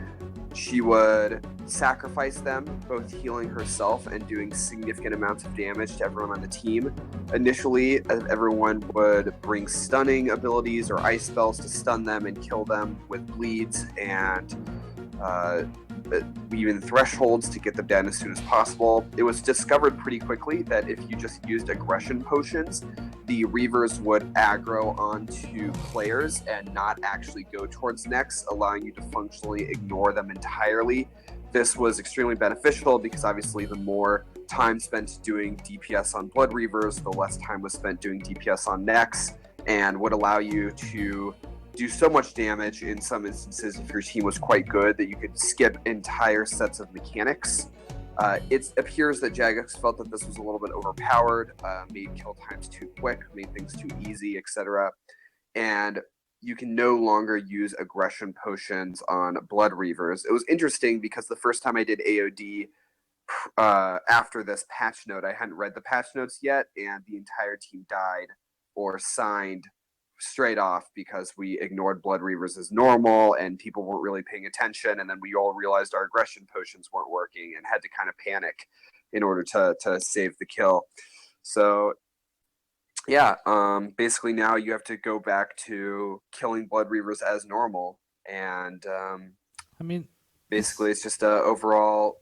She would sacrifice them, both healing herself and doing significant amounts of damage to everyone on the team. Initially, everyone would bring stunning abilities or ice spells to stun them and kill them with bleeds, and even thresholds to get them down as soon as possible. It was discovered pretty quickly that if you just used aggression potions, the Reavers would aggro onto players and not actually go towards necks, allowing you to functionally ignore them entirely. This was extremely beneficial because obviously the more time spent doing DPS on Blood Reavers, the less time was spent doing DPS on necks, and would allow you to do so much damage in some instances if your team was quite good that you could skip entire sets of mechanics. It appears that Jagex felt that this was a little bit overpowered, made kill times too quick, made things too easy, etc. And you can no longer use aggression potions on Blood Reavers. It was interesting because the first time I did AOD after this patch note, I hadn't read the patch notes yet, and the entire team died or signed straight off because we ignored Blood Reavers as normal and people weren't really paying attention, and then we all realized our aggression potions weren't working and had to kind of panic in order to save the kill. So yeah, basically now you have to go back to killing Blood Reavers as normal, and I mean, basically it's just a overall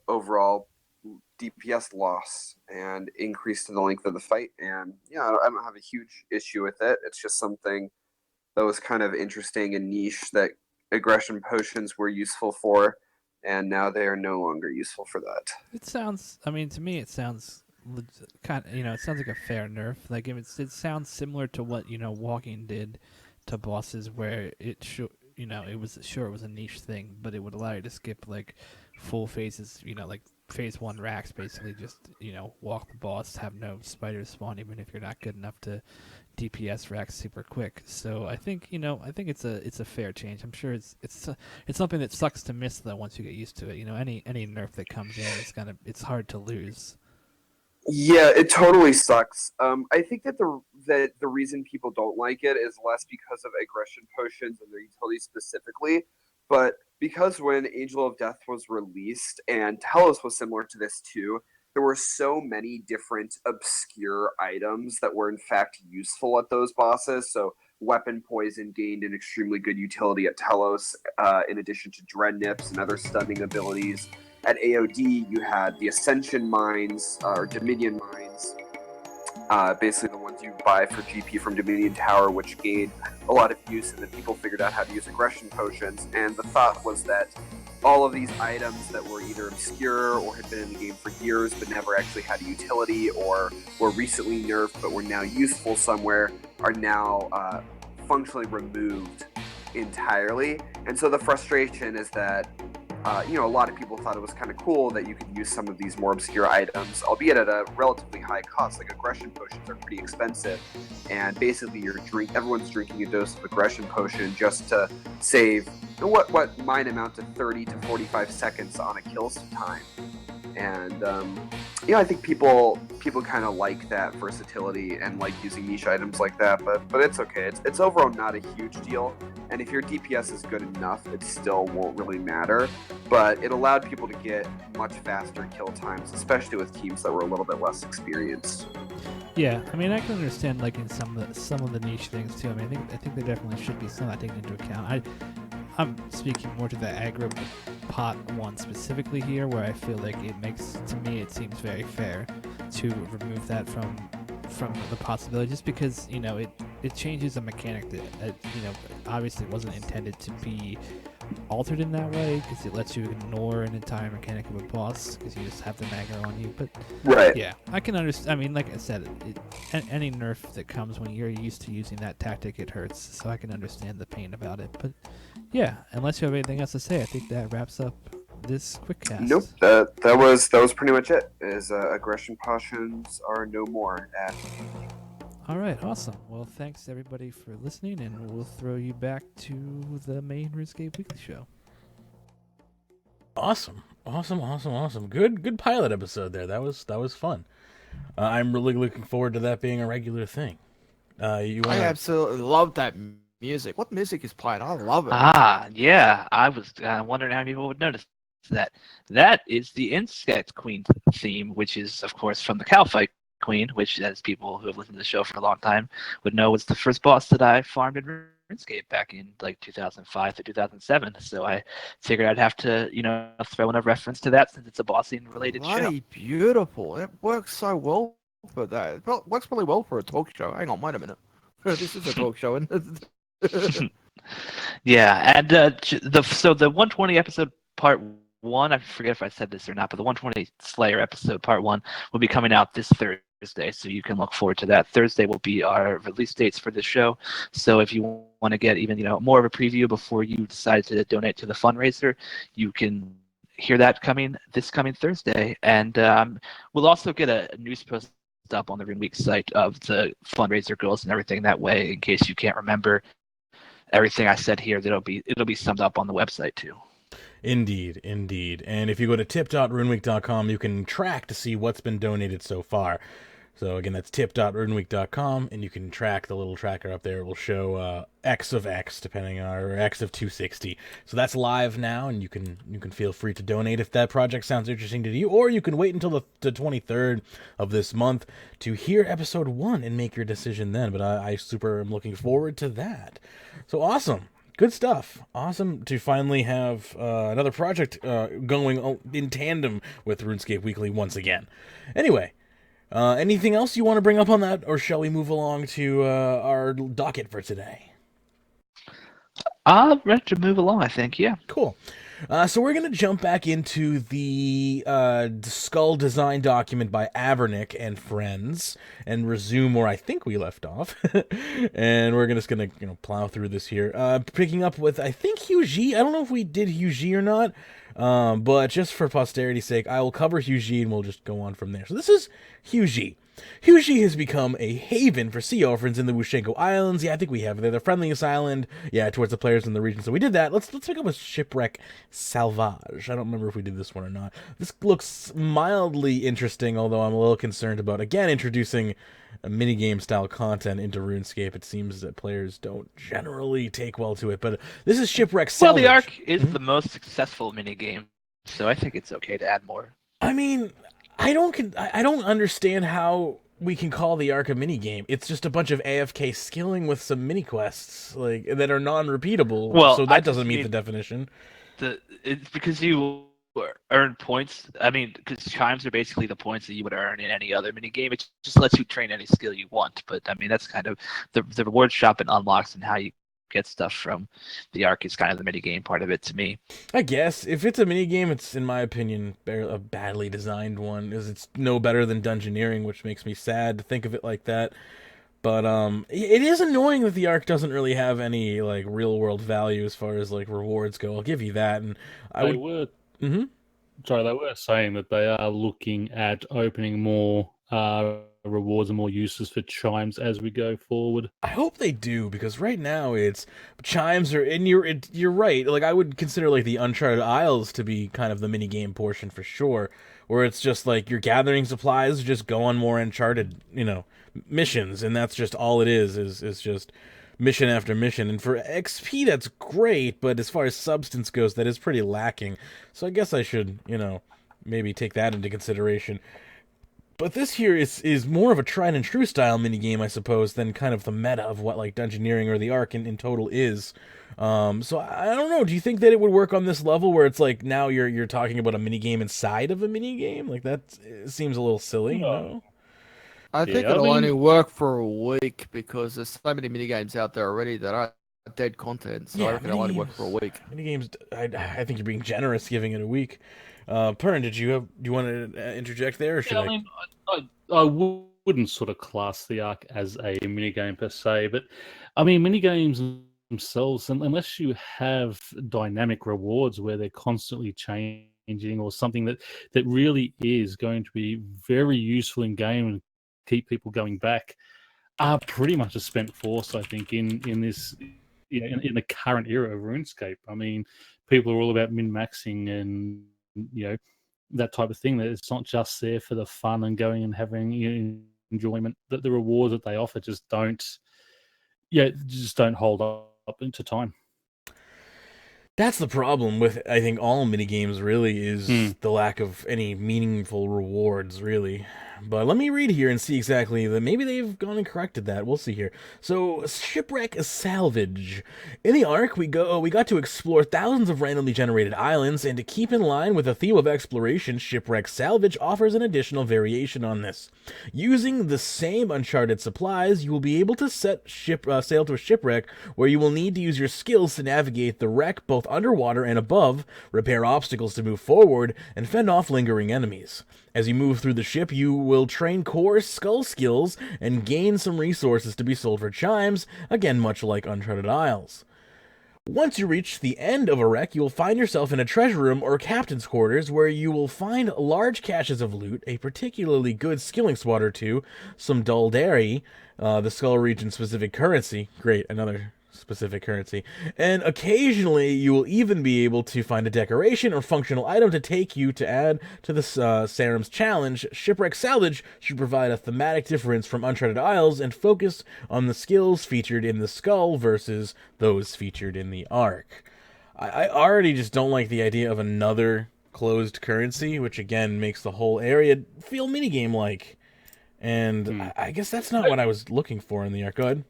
DPS loss and increase to the length of the fight. And yeah, I don't have a huge issue with it. It's just something that was kind of interesting and niche that aggression potions were useful for, and now they are no longer useful for that. it sounds. I mean, to me, it sounds kind of. It sounds like a fair nerf. Like it sounds similar to what Walking did to bosses, where it it was a niche thing, but it would allow you to skip like full phases. Like phase 1 racks, basically just walk the boss, have no spiders spawn, even if you're not good enough to DPS racks super quick. So I think it's a fair change. I'm sure it's something that sucks to miss though once you get used to it. Any nerf that comes in, it's hard to lose. Yeah, it totally sucks. I think that the reason people don't like it is less because of aggression potions and their utility specifically, but because when Angel of Death was released, and Telos was similar to this too, there were so many different obscure items that were in fact useful at those bosses. So weapon poison gained an extremely good utility at Telos, in addition to Dread Nips and other stunning abilities. At AOD, you had the Ascension Mines, or Dominion Mines, basically the ones you buy for GP from Dominion Tower, which gained a lot of use, and then people figured out how to use aggression potions. And the thought was that all of these items that were either obscure or had been in the game for years but never actually had a utility, or were recently nerfed but were now useful somewhere, are now functionally removed entirely. And so the frustration is that a lot of people thought it was kind of cool that you could use some of these more obscure items, albeit at a relatively high cost. Like aggression potions are pretty expensive, and basically everyone's drinking a dose of aggression potion just to save what might amount to 30 to 45 seconds on a kill time. And I think people kind of like that versatility and like using niche items like that, but it's okay. It's overall not a huge deal, and if your DPS is good enough, it still won't really matter. But it allowed people to get much faster kill times, especially with teams that were a little bit less experienced. Yeah, I mean, I can understand like in some of the niche things too. I mean, I think there definitely should be some that taken into account. I'm speaking more to the aggro pot one specifically here, where I feel like it seems very fair to remove that from the possibility, just because it changes a mechanic that obviously wasn't intended to be altered in that way, because it lets you ignore an entire mechanic of a boss because you just have the aggro on you. But right, yeah, I can understand. I mean, like I said, any nerf that comes when you're used to using that tactic, it hurts. So I can understand the pain about it. But yeah, unless you have anything else to say, I think that wraps up this quick cast. Nope, that was pretty much it. Aggression potions are no more at. All right, awesome. Well, thanks everybody for listening, and we'll throw you back to the main Runescape Weekly show. Awesome. Good pilot episode there. That was fun. I'm really looking forward to that being a regular thing. I absolutely love that music. What music is playing? I love it. Yeah. I was wondering how people would notice that. That is the Insect Queen theme, which is, of course, from the Cow Fight Queen, which, as people who have listened to the show for a long time would know, was the first boss that I farmed in RuneScape back in like 2005 to 2007. So I figured I'd have to, throw in a reference to that since it's a bossing related show. Bloody beautiful. It works so well for that. It works really well for a talk show. Hang on, wait a minute. This is a talk show. Yeah, and the 120 episode part 1, I forget if I said this or not, but the 120 Slayer episode part 1 will be coming out this Thursday, so you can look forward to that. Thursday will be our release dates for the show, so if you want to get even more of a preview before you decide to donate to the fundraiser, you can hear that this coming Thursday. And we'll also get a news post up on the Rune Week site of the fundraiser goals and everything that way, in case you can't remember everything I said here. It'll be summed up on the website too. Indeed. And if you go to tip.runeweek.com, you can track to see what's been donated so far. So again, that's tip.runeweek.com, and you can track the little tracker up there. It will show X of X, depending on, or X of 260. So that's live now, and you can feel free to donate if that project sounds interesting to you, or you can wait until the 23rd of this month to hear episode 1 and make your decision then. But I super am looking forward to that. So awesome. Good stuff. Awesome to finally have another project going in tandem with RuneScape Weekly once again. Anyway, anything else you want to bring up on that, or shall we move along to our docket for today? Ready to move along, I think, yeah. Cool. So we're going to jump back into the skull design document by Avernic and friends and resume where I think we left off. And we're just going to plow through this here. Picking up with, I think, Hugh G. I don't know if we did Hugh G or not, but just for posterity's sake, I will cover Hugh G and we'll just go on from there. So this is Hugh G. Hugh G has become a haven for sea orphans in the Wushenko Islands. Yeah, I think we have. They're the friendliest island, towards the players in the region. So we did that. Let's pick up with Shipwreck Salvage. I don't remember if we did this one or not. This looks mildly interesting, although I'm a little concerned about, again, introducing a minigame-style content into RuneScape. It seems that players don't generally take well to it. But this is Shipwreck Salvage. Well, the Ark is the most successful minigame, so I think it's okay to add more. I mean, I don't understand how we can call the Ark a minigame. It's just a bunch of AFK skilling with some mini quests that are non-repeatable. Well, so that doesn't meet the definition. It's because you earn points. I mean, because chimes are basically the points that you would earn in any other minigame. It just lets you train any skill you want. But I mean, that's kind of the reward shop and unlocks and how you get stuff from the Ark is kind of the minigame part of it to me. I guess if it's a minigame, it's, in my opinion, a badly designed one, because it's no better than dungeoneering, which makes me sad to think of it like that. But it is annoying that the Ark doesn't really have any real world value as far as rewards go. I'll give you that. And they were saying that they are looking at opening more rewards and more uses for chimes as we go forward. I hope they do, because right now it's chimes are, and you're right. I would consider the Uncharted Isles to be kind of the mini game portion for sure, where it's just you're gathering supplies, just go on more Uncharted, missions, and that's just all it is just mission after mission. And for XP, that's great, but as far as substance goes, that is pretty lacking. So I guess I should, maybe take that into consideration. But this here is more of a tried and true style minigame, I suppose, than kind of the meta of what Dungeoneering or the Ark in total is. So I don't know. Do you think that it would work on this level where it's now you're talking about a minigame inside of a minigame? That seems a little silly. No. I think it'll only work for a week because there's so many minigames out there already that are dead content. So I reckon it'll only work for a week. Minigames, I think you're being generous giving it a week. Perrin, do you want to interject there, or should I? Mean, I wouldn't sort of class the Ark as a minigame per se, but I mean, minigames themselves, unless you have dynamic rewards where they're constantly changing, or something that really is going to be very useful in game and keep people going back, are pretty much a spent force, I think, in this, in the current era of RuneScape. I mean, people are all about min-maxing and that type of thing. That it's not just there for the fun and going and having enjoyment. That the rewards that they offer just don't hold up into time. That's the problem with, I think, all minigames really is the lack of any meaningful rewards, really. But let me read here and see exactly that. Maybe they've gone and corrected that. We'll see here. So, shipwreck salvage. In the Ark, we got to explore thousands of randomly generated islands, and to keep in line with the theme of exploration, shipwreck salvage offers an additional variation on this. Using the same Uncharted supplies, you will be able to set sail to a shipwreck where you will need to use your skills to navigate the wreck both underwater and above, repair obstacles to move forward, and fend off lingering enemies. As you move through the ship, you will train core skull skills and gain some resources to be sold for chimes, again much like Uncharted Isles. Once you reach the end of a wreck, you will find yourself in a treasure room or captain's quarters where you will find large caches of loot, a particularly good skilling spot or two, some Daldari, the skull region specific currency, great, another specific currency, and occasionally you will even be able to find a decoration or functional item to take you to add to the Sarum's challenge. Shipwreck Salvage should provide a thematic difference from Uncharted Isles and focus on the skills featured in the skull versus those featured in the Ark. I already just don't like the idea of another closed currency, which again makes the whole area feel minigame-like, and I guess that's not what I was looking for in the Ark. Go ahead.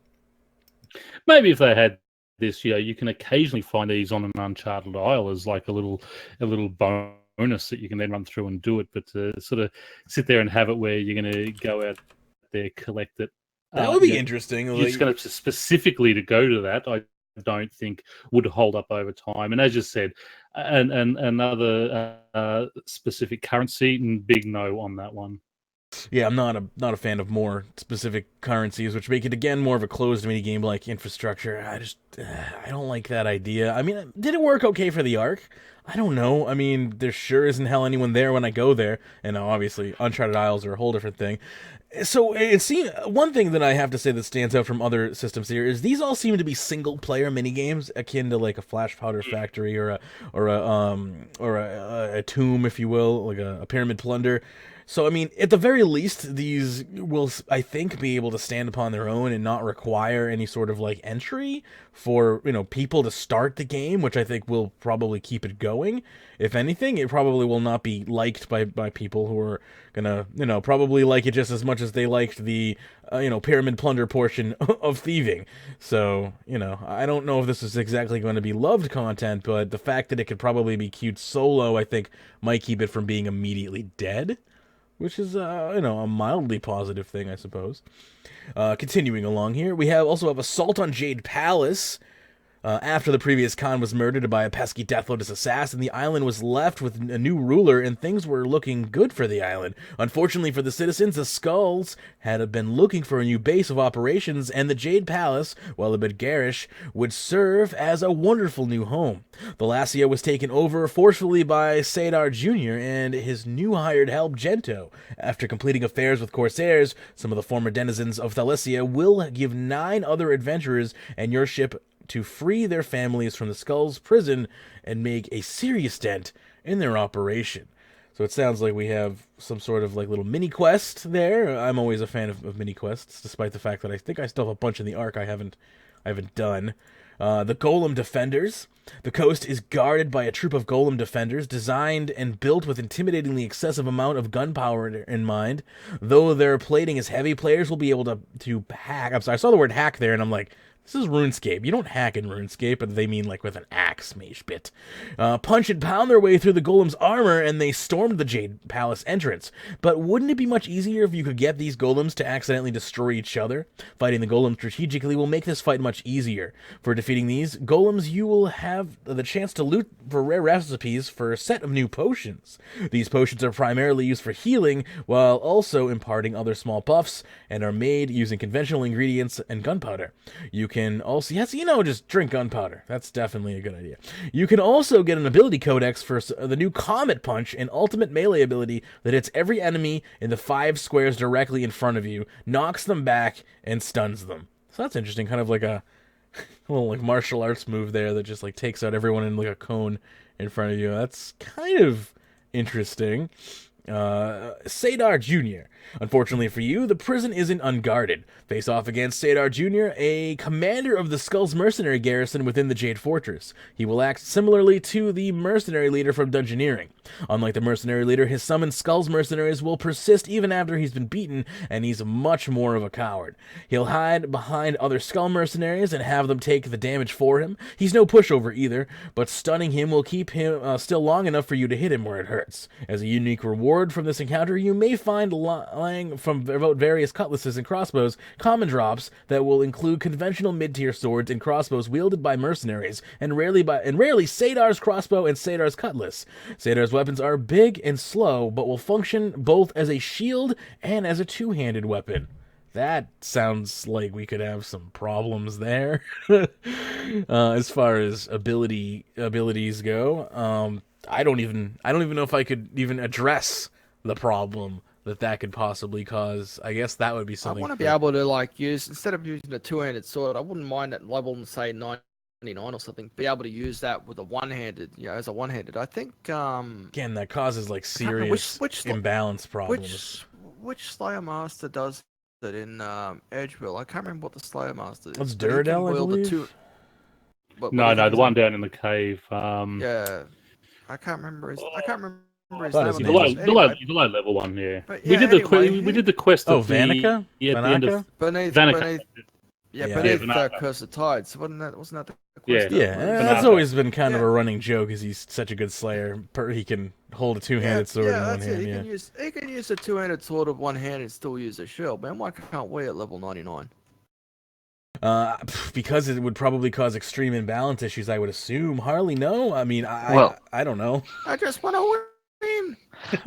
Maybe if they had this, you can occasionally find these on an Uncharted Isle as like a little bonus that you can then run through and do it. But to sort of sit there and have it where you're going to go out there, collect it. That would be interesting. You're just going to specifically to go to that, I don't think would hold up over time. And as you said, and another specific currency, big no on that one. Yeah, I'm not a fan of more specific currencies, which make it again more of a closed minigame like infrastructure. I don't like that idea. I mean, did it work okay for the Ark? I don't know. I mean, there sure isn't hell anyone there when I go there, and obviously Uncharted Isles are a whole different thing. So it seems one thing that I have to say that stands out from other systems here is these all seem to be single player minigames akin to like a Flash Powder Factory or a tomb, if you will, like a pyramid plunder. So, I mean, at the very least, these will, I think, be able to stand upon their own and not require any sort of, like, entry for, people to start the game, which I think will probably keep it going. If anything, it probably will not be liked by people who are gonna, probably like it just as much as they liked the, pyramid plunder portion of thieving. So, I don't know if this is exactly going to be loved content, but the fact that it could probably be queued solo, I think, might keep it from being immediately dead. Which is, a mildly positive thing, I suppose. Continuing along here, we also have Assault on Jade Palace. After the previous Khan was murdered by a pesky Death Lotus assassin, the island was left with a new ruler, and things were looking good for the island. Unfortunately for the citizens, the Skulls had been looking for a new base of operations, and the Jade Palace, while a bit garish, would serve as a wonderful new home. Thalasia was taken over forcefully by Sadar Jr. and his new hired help, Gento. After completing affairs with Corsairs, some of the former denizens of Thalasia will give 9 other adventurers and your ship to free their families from the Skull's prison and make a serious dent in their operation. So it sounds like we have some sort of like little mini quest there. I'm always a fan of mini quests, despite the fact that I think I still have a bunch in the Ark I haven't done. The Golem Defenders. The coast is guarded by a troop of Golem Defenders designed and built with intimidatingly excessive amount of gunpowder in mind. Though their plating is heavy, players will be able to hack. I'm sorry, I saw the word hack there and I'm like, this is RuneScape. You don't hack in RuneScape, but they mean like with an axe, Magebit. Punch and pound their way through the Golem's armor, and they stormed the Jade Palace entrance. But wouldn't it be much easier if you could get these Golems to accidentally destroy each other? Fighting the Golem strategically will make this fight much easier. For defeating these Golems, you will have the chance to loot for rare recipes for a set of new potions. These potions are primarily used for healing, while also imparting other small buffs, and are made using conventional ingredients and gunpowder. You can also, just drink gunpowder. That's definitely a good idea. You can also get an ability codex for the new Comet Punch, an ultimate melee ability that hits every enemy in the 5 squares directly in front of you, knocks them back, and stuns them. So that's interesting, kind of like a little like martial arts move there that just like takes out everyone in like a cone in front of you. That's kind of interesting. Sadar Jr. Unfortunately for you, the prison isn't unguarded. Face off against Sadar Jr., a commander of the Skull's mercenary garrison within the Jade Fortress. He will act similarly to the mercenary leader from Dungeoneering. Unlike the mercenary leader, his summoned Skull's mercenaries will persist even after he's been beaten, and he's much more of a coward. He'll hide behind other Skull mercenaries and have them take the damage for him. He's no pushover either, but stunning him will keep him still long enough for you to hit him where it hurts. As a unique reward from this encounter, you may find lying from about various cutlasses and crossbows common drops that will include conventional mid-tier swords and crossbows wielded by mercenaries, and rarely Sadar's crossbow and Sadar's cutlass. Sadar's weapons are big and slow, but will function both as a shield and as a two-handed weapon. That sounds like we could have some problems there. As far as abilities go. I don't even know if I could even address the problem that could possibly cause. I guess that would be something. I want to be able to like use, instead of using a two-handed sword, I wouldn't mind at level, say 99 or something, be able to use that with a one-handed, as a one-handed. I think again that causes like serious imbalance problems. Which Slayer Master does that in Edgeville? I can't remember what the Slayer Master is. That's Duradel, I believe. The one down in the cave. Yeah, I can't remember his name. The low level one, yeah. But we did the quest. Oh, of Vanica? At the end of beneath Cursed Tide. So wasn't that the quest? Yeah. That's always been kind of a running joke, is he's such a good slayer. He can hold a two-handed sword in one hand. He can use a two-handed sword with one hand and still use a shield. Man, why can't we at level 99? Because it would probably cause extreme imbalance issues, I would assume. Harley, no? I mean, I don't know. I just want to win.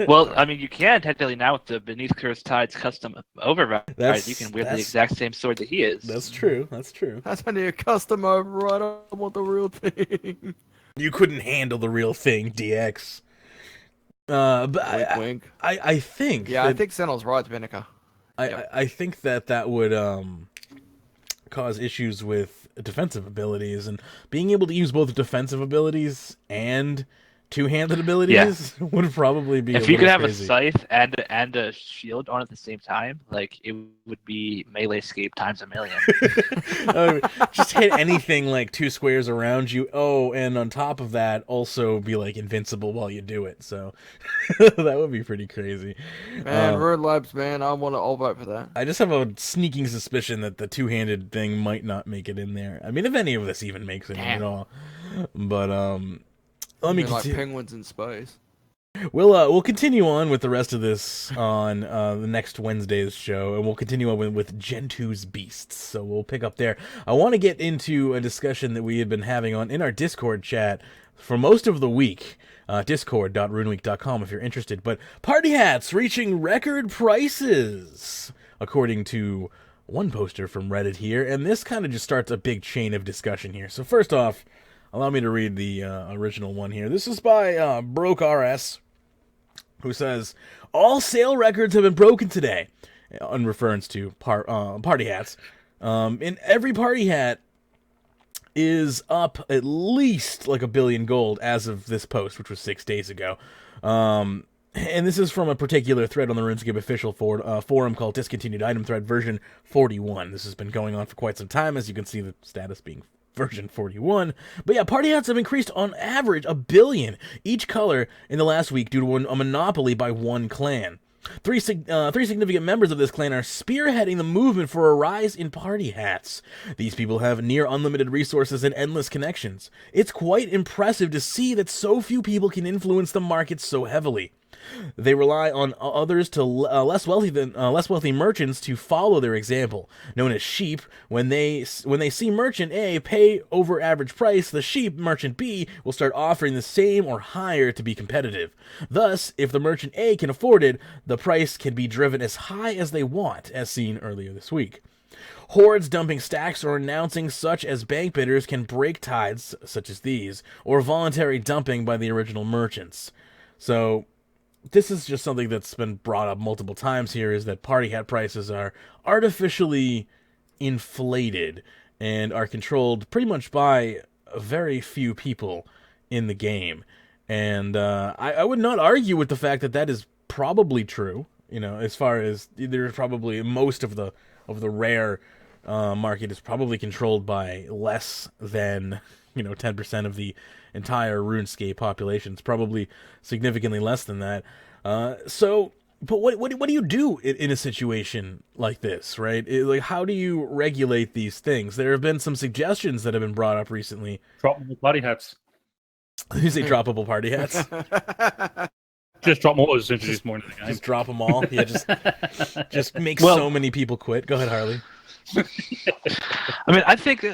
Well, I mean, you can technically now with the Beneath Cursed Tides custom override. You can wield the exact same sword that he is. That's true. That's I need a custom override. I want the real thing. You couldn't handle the real thing, DX. But wink. I think. Yeah, I think Senel's right, Venica. I think that would cause issues with defensive abilities, and being able to use both defensive abilities and two-handed abilities would probably be. If you could have crazy. a scythe and a shield on at the same time, like it would be melee escape times a million. Just hit anything like 2 squares around you. Oh, and on top of that, also be like invincible while you do it. So that would be pretty crazy. Man, Rune Labs, man, I'll vote for that. I just have a sneaking suspicion that the two-handed thing might not make it in there. I mean, if any of this even makes it in at all, but let me like penguins in space. We'll continue on with the rest of this on the next Wednesday's show, and we'll continue on with Gen 2's Beasts. So we'll pick up there. I want to get into a discussion that we had been having in our Discord chat for most of the week. Discord.runeweek.com if you're interested. But party hats reaching record prices, according to one poster from Reddit here, and this kind of just starts a big chain of discussion here. So first off, allow me to read the original one here. This is by BrokeRS, who says, all sale records have been broken today, in reference to party hats. And every party hat is up at least like 1 billion gold as of this post, which was 6 days ago. And this is from a particular thread on the RuneScape official forum called Discontinued Item Thread version 41. This has been going on for quite some time, as you can see the status being version 41. But yeah, party hats have increased on average 1 billion each color in the last week due to a monopoly by one clan. Three significant members of this clan are spearheading the movement for a rise in party hats. These people have near unlimited resources and endless connections. It's quite impressive to see that so few people can influence the market so heavily. They rely on others to less wealthy merchants to follow their example. Known as sheep, when they see merchant A pay over average price, the sheep merchant B will start offering the same or higher to be competitive. Thus, if the merchant A can afford it, the price can be driven as high as they want, as seen earlier this week. Hordes dumping stacks or announcing such as bank bidders can break tides, such as these, or voluntary dumping by the original merchants. So this is just something that's been brought up multiple times here, is that party hat prices are artificially inflated and are controlled pretty much by very few people in the game. And I would not argue with the fact that that is probably true. As far as there's probably most of the rare market is probably controlled by less than 10% of the entire RuneScape population. It's probably significantly less than that. But what do you do in a situation like this, right? How do you regulate these things? There have been some suggestions that have been brought up recently. Droppable party hats. You say droppable party hats? Just drop more was introduced more into the game. Just drop them all. Yeah, just make so many people quit. Go ahead, Harley. I mean, I think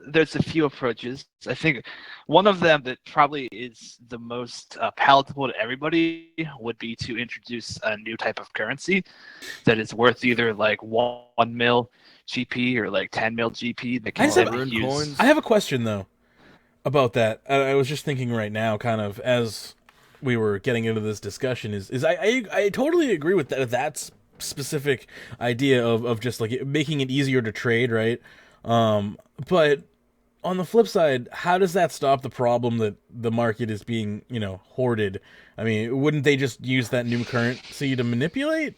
there's a few approaches. I think one of them that probably is the most palatable to everybody would be to introduce a new type of currency that is worth either like 1 mil GP or like 10 mil GP. That can be used. I have a question though about that. I was just thinking right now, kind of as we were getting into this discussion, is I totally agree with that. That's specific idea of just like making it easier to trade, right? But on the flip side, how does that stop the problem that the market is being, hoarded? I mean, wouldn't they just use that new currency to manipulate?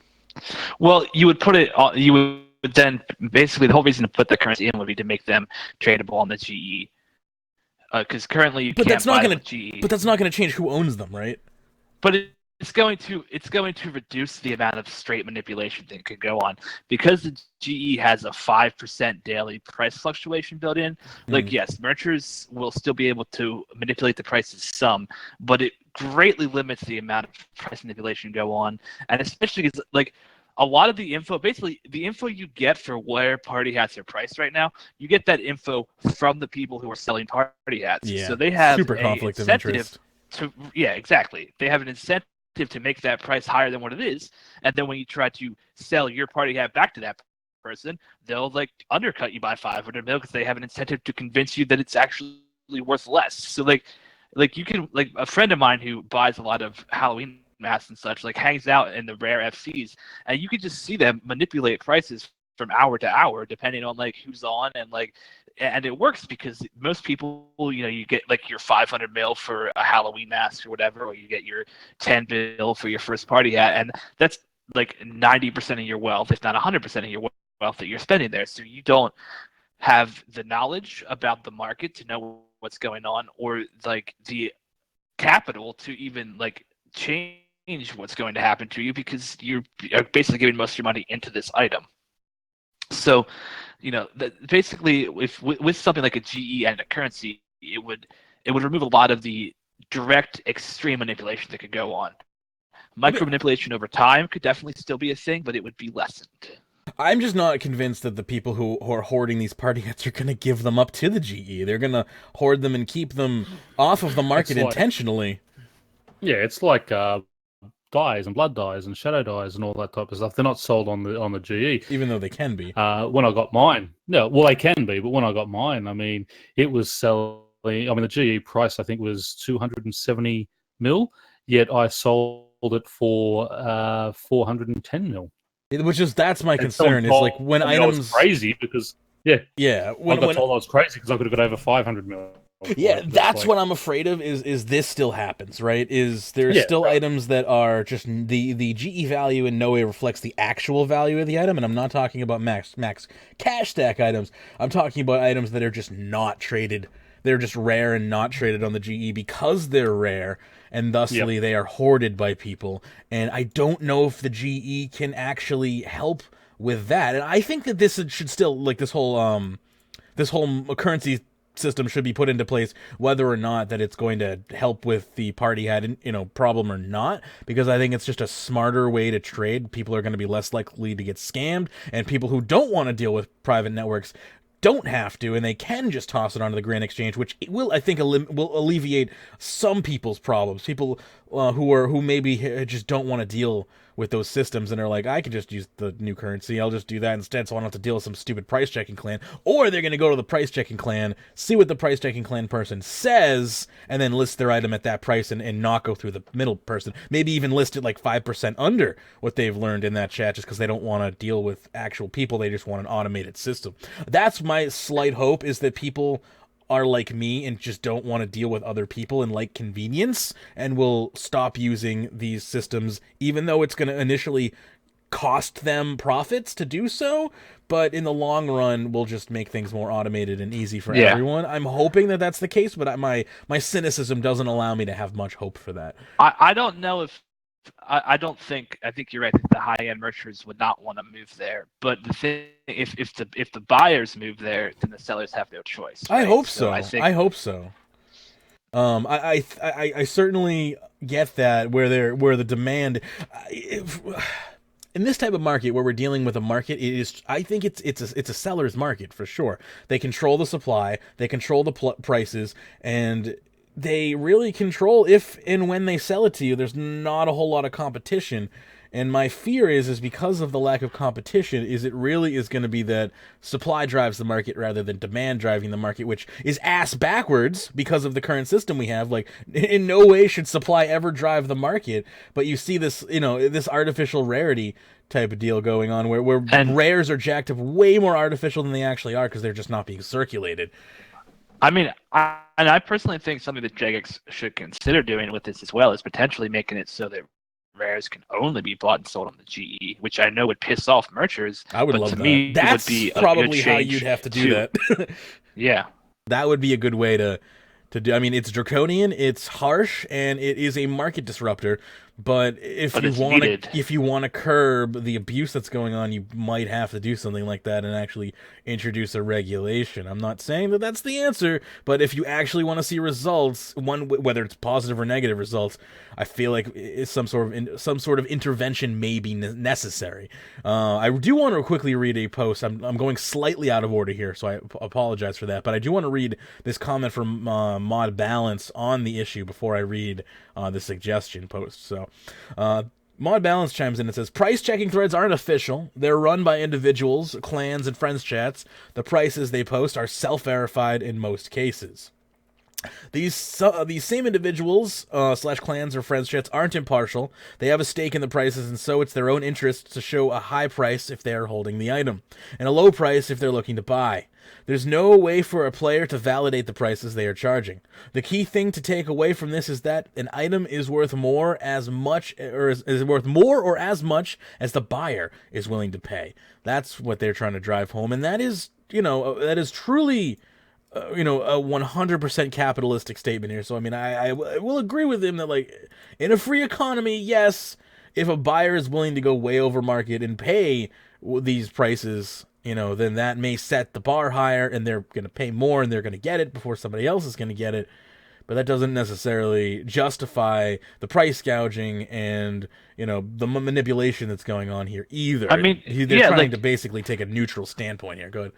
Well, you would put it on, you would then basically the whole reason to put the currency in would be to make them tradable on the GE. Because currently you can't buy them with GE. But that's not going to change who owns them, right? But it's going to reduce the amount of straight manipulation that could go on because the GE has a 5% daily price fluctuation built in. Like, yes, merchants will still be able to manipulate the prices some, but it greatly limits the amount of price manipulation go on, and especially because like a lot of the info, basically the info you get for where party hats are priced right now, you get that info from the people who are selling party hats. Yeah, so they have super conflict of interest. Exactly. They have an incentive to make that price higher than what it is, and then when you try to sell your party hat back to that person, they'll like undercut you by 500 mil because they have an incentive to convince you that it's actually worth less. So like you can, like a friend of mine who buys a lot of Halloween masks and such, like hangs out in the rare FCs, and you can just see them manipulate prices from hour to hour depending on like who's on, and it works because most people, you get like your 500 mil for a Halloween mask or whatever, or you get your 10 mil for your first party hat, and that's like 90% of your wealth, if not 100% of your wealth that you're spending there. So you don't have the knowledge about the market to know what's going on, or like the capital to even like change what's going to happen to you, because you're basically giving most of your money into this item. So, basically, with something like a GE and a currency, it would remove a lot of the direct extreme manipulation that could go on. Micro manipulation over time could definitely still be a thing, but it would be lessened. I'm just not convinced that the people who are hoarding these party hats are going to give them up to the GE. They're going to hoard them and keep them off of the market intentionally. Yeah, it's like dyes and blood dyes and shadow dyes and all that type of stuff. They're not sold on the GE, even though they can be. When I got mine, no, well they can be, but when I got mine, I mean, it was selling. I mean, the GE price I think was 270 mil, yet I sold it for 410 mil. That's my concern. Is like when items I was crazy because when I got told I was crazy because I could have got over 500 mil. Yeah, that's what I'm afraid of. Is this still happens, right? There's still items that are just the GE value in no way reflects the actual value of the item, and I'm not talking about max cash stack items. I'm talking about items that are just not traded. They're just rare and not traded on the GE because they're rare, and thusly they are hoarded by people. And I don't know if the GE can actually help with that. And I think that this should still, like, this whole currency system should be put into place, whether or not that it's going to help with the party hat problem or not, because I think it's just a smarter way to trade. People are going to be less likely to get scammed, and people who don't want to deal with private networks don't have to, and they can just toss it onto the Grand Exchange, which will, I think, will alleviate some people's problems. People who maybe just don't want to deal with those systems and are like, I can just use the new currency, I'll just do that instead, so I don't have to deal with some stupid price checking clan. Or they're going to go to the price checking clan, see what the price checking clan person says, and then list their item at that price and not go through the middle person. Maybe even list it like 5% under what they've learned in that chat, just because they don't want to deal with actual people, they just want an automated system. That's my slight hope, is that people are like me and just don't want to deal with other people and like convenience, and will stop using these systems, even though it's going to initially cost them profits to do so, but in the long run will just make things more automated and easy for everyone. I'm hoping that that's the case, but my cynicism doesn't allow me to have much hope for that. I don't know if I think you're right that the high-end merchants would not want to move there, but the thing, if the buyers move there, then the sellers have no choice, right? I hope so. I hope so. I certainly get that where the demand in this type of market where we're dealing with a market, I think it's a seller's market for sure. They control the supply, they control the prices, and they really control if and when they sell it to you. There's not a whole lot of competition. And my fear is because of the lack of competition, is it really is going to be that supply drives the market rather than demand driving the market, which is ass backwards because of the current system we have. Like, in no way should supply ever drive the market. But you see this, this artificial rarity type of deal going on where rares are jacked up way more artificial than they actually are because they're just not being circulated. I mean, I personally think something that Jagex should consider doing with this as well is potentially making it so that rares can only be bought and sold on the GE, which I know would piss off merchers. I would love that. That's probably how you'd have to do that. Yeah. That would be a good way to do. I mean, it's draconian, it's harsh, and it is a market disruptor. But if you want to curb the abuse that's going on, you might have to do something like that and actually introduce a regulation. I'm not saying that that's the answer, but if you actually want to see results, whether it's positive or negative results, I feel like some sort of intervention may be necessary. I do want to quickly read a post. I'm going slightly out of order here, so I apologize for that. But I do want to read this comment from Mod Balance on the issue before I read the suggestion post. So Mod Balance chimes in and says, price checking threads aren't official. They're run by individuals, clans, and friends chats. The prices they post are self-verified in most cases. These same individuals / clans or friends chats aren't impartial. They have a stake in the prices, and so it's their own interest to show a high price if they are holding the item, and a low price if they're looking to buy. There's no way for a player to validate the prices they are charging. The key thing to take away from this is that an item is worth more as much or is worth more or as much as the buyer is willing to pay. That's what they're trying to drive home, and that is truly a 100% capitalistic statement here. So I mean, I will agree with him that, like, in a free economy, yes, if a buyer is willing to go way over market and pay these prices, then that may set the bar higher, and they're going to pay more, and they're going to get it before somebody else is going to get it. But that doesn't necessarily justify the price gouging and, the manipulation that's going on here either. I mean, they're trying to basically take a neutral standpoint here. Go ahead.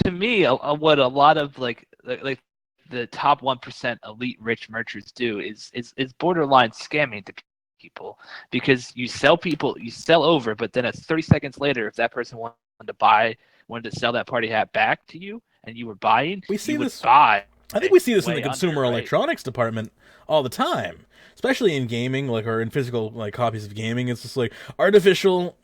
To me, what a lot of like the top 1% elite rich merchants do is borderline scamming to people, because you sell over, but then 30 seconds later, if that person wanted to sell that party hat back to you and you were buying, I think we see this in the consumer electronics department all the time, especially in gaming, or in physical copies of gaming. It's just like artificial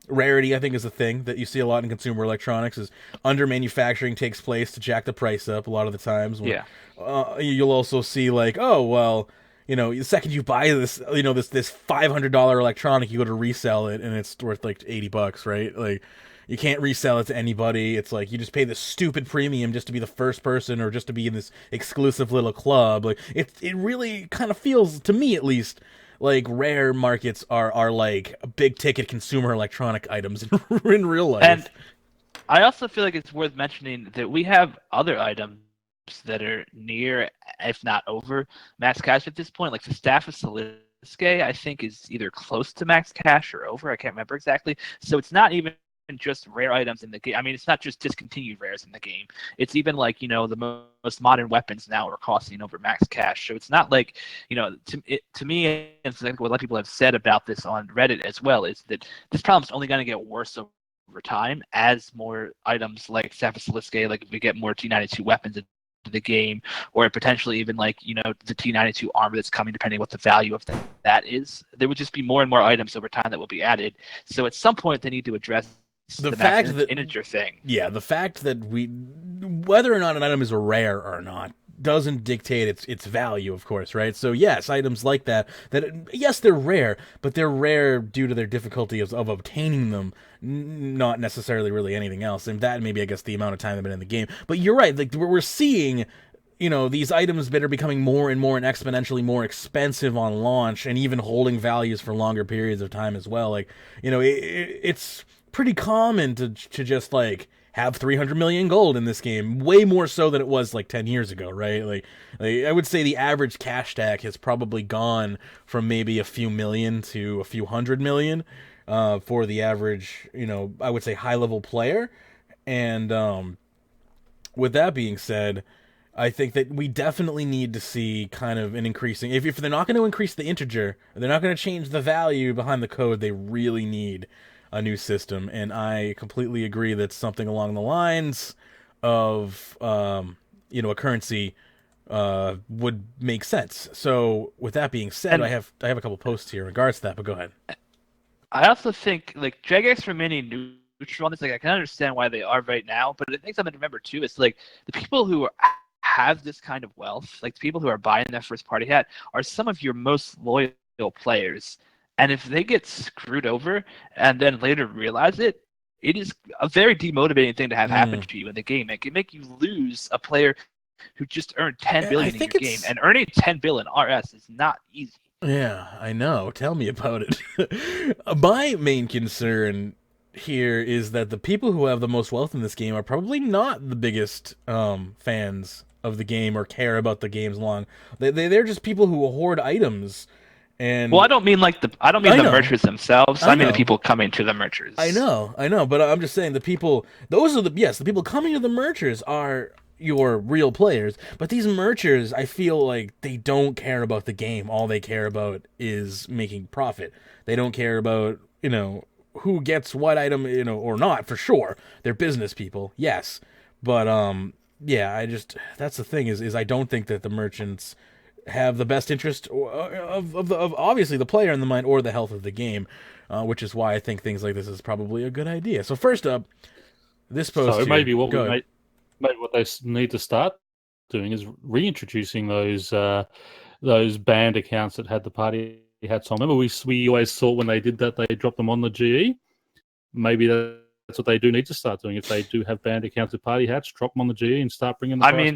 rarity, I think, is a thing that you see a lot in consumer electronics. Is under manufacturing takes place to jack the price up a lot of the times. You'll also see the second you buy this, this $500 electronic, you go to resell it and it's worth like $80, right? Like, you can't resell it to anybody. It's like you just pay this stupid premium just to be the first person or just to be in this exclusive little club. Like, it really kind of feels, to me at least, like rare markets are like big ticket consumer electronic items in real life. And I also feel like it's worth mentioning that we have other items that are near, if not over, max cash at this point. Like the Staff of Siliske, I think, is either close to max cash or over. I can't remember exactly. So it's not even just rare items in the game. I mean, it's not just discontinued rares in the game. It's even like, the most modern weapons now are costing over max cash. So it's not like, to me, and what a lot of people have said about this on Reddit as well, is that this problem's only going to get worse over time as more items like Staff of Siliske, like if we get more T92 weapons into the game, or potentially even the T92 armor that's coming, depending on what the value of that is. There would just be more and more items over time that will be added. So at some point they need to address the fact max that integer thing. Yeah, the fact that whether or not an item is a rare or not doesn't dictate its value, of course, right? So yes, items like that yes, they're rare, but they're rare due to their difficulty of obtaining them, not necessarily really anything else. And that maybe, I guess, the amount of time they've been in the game. But you're right, like we're seeing, these items that are becoming more and more and exponentially more expensive on launch, and even holding values for longer periods of time as well. Like, it's pretty common to just like have 300 million gold in this game, way more so than it was like 10 years ago, right? Like I would say the average cash stack has probably gone from maybe a few million to a few hundred million for the average, I would say high-level player. And with that being said, I think that we definitely need to see kind of an increasing... If they're not going to increase the integer, they're not going to change the value behind the code, they really need a new system. And I completely agree that something along the lines of, a currency would make sense. So with that being said, I have a couple posts here in regards to that, but go ahead. I also think, like, Jagex remaining neutral on this, like, I can understand why they are right now, but I think something to remember, too, is, like, the people who have this kind of wealth, like, the people who are buying that first-party hat, are some of your most loyal players. And if they get screwed over and then later realize it, it is a very demotivating thing to have happen to you in the game. It can make you lose a player who just earned 10 billion in your game. And earning 10 billion RS is not easy. Yeah, I know. Tell me about it. My main concern here is that the people who have the most wealth in this game are probably not the biggest fans of the game or care about the game's long. They're just people who hoard items. And well, I don't mean the merchants themselves. I mean the people coming to the merchants. I know, but I'm just saying the people coming to the merchants are your real players, but these merchants, I feel like they don't care about the game. All they care about is making profit. They don't care about, who gets what item, or not, for sure. They're business people, yes. But, yeah, that's the thing, is I don't think that the merchants have the best interest of obviously the player in the mind or the health of the game, which is why I think things like this is probably a good idea. So first up, this post. So maybe what they need to start doing is reintroducing those banned accounts that had the party hats on. Remember, we always thought when they did that they dropped them on the GE. Maybe that's what they do need to start doing. If they do have banned accounts with party hats, drop them on the GE and start bringing the price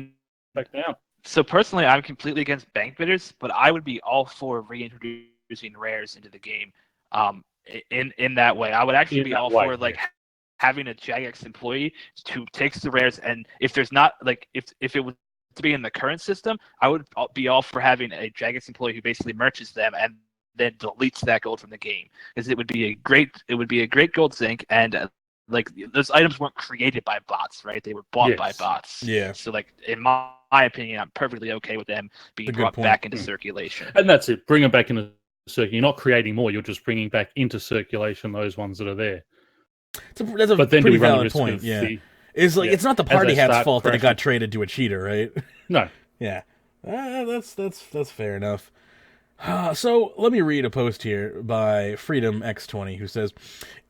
back down. So personally, I'm completely against bank bidders, but I would be all for reintroducing rares into the game. In that way, I would actually be all for like having a Jagex employee who takes the rares, and if there's not like if it was to be in the current system, I would be all for having a Jagex employee who basically merches them and then deletes that gold from the game, because it would be a great gold sink, and like those items weren't created by bots, right? They were bought by bots. Yeah. So like in my opinion, I'm perfectly okay with them being brought back into circulation. And that's it. Bring them back into circulation. You're not creating more. You're just bringing back into circulation those ones that are there. That's a pretty valid point. Yeah. It's not the party hat's fault that it got traded to a cheater, right? No. Yeah. That's fair enough. So let me read a post here by Freedom X20 who says,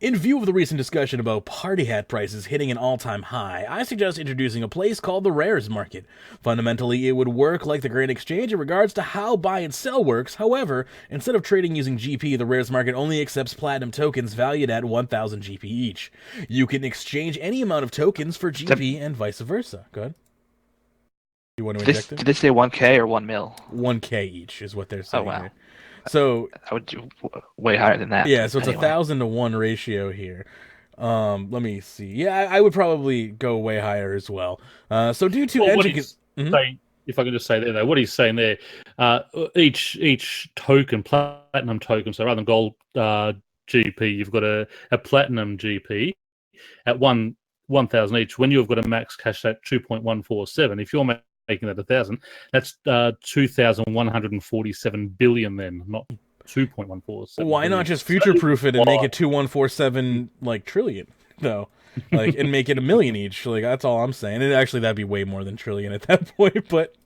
in view of the recent discussion about party hat prices hitting an all-time high, I suggest introducing a place called the Rares Market. Fundamentally, it would work like the Grand Exchange in regards to how buy and sell works. However, instead of trading using GP, the Rares Market only accepts platinum tokens valued at 1,000 GP each. You can exchange any amount of tokens for GP and vice versa. Go ahead. You want to inject it? Did they say 1K or 1 mil? 1K each is what they're saying. Oh, wow. Here. So I would do way higher than that. Yeah, so it's 1,000 to 1 ratio here. Let me see. Yeah, I would probably go way higher as well. So due to if I can just say there, though, what he's saying there, each token, platinum token, so rather than gold GP, you've got a platinum GP at 1,000 each. When you've got a max cash at 2.147, if you're making that 1,000, that's 2,147 billion then, not 2.147. Why not just future-proof it and make it 2,147 trillion though, and make it 1 million each? That's all I'm saying. And actually, that'd be way more than trillion at that point. But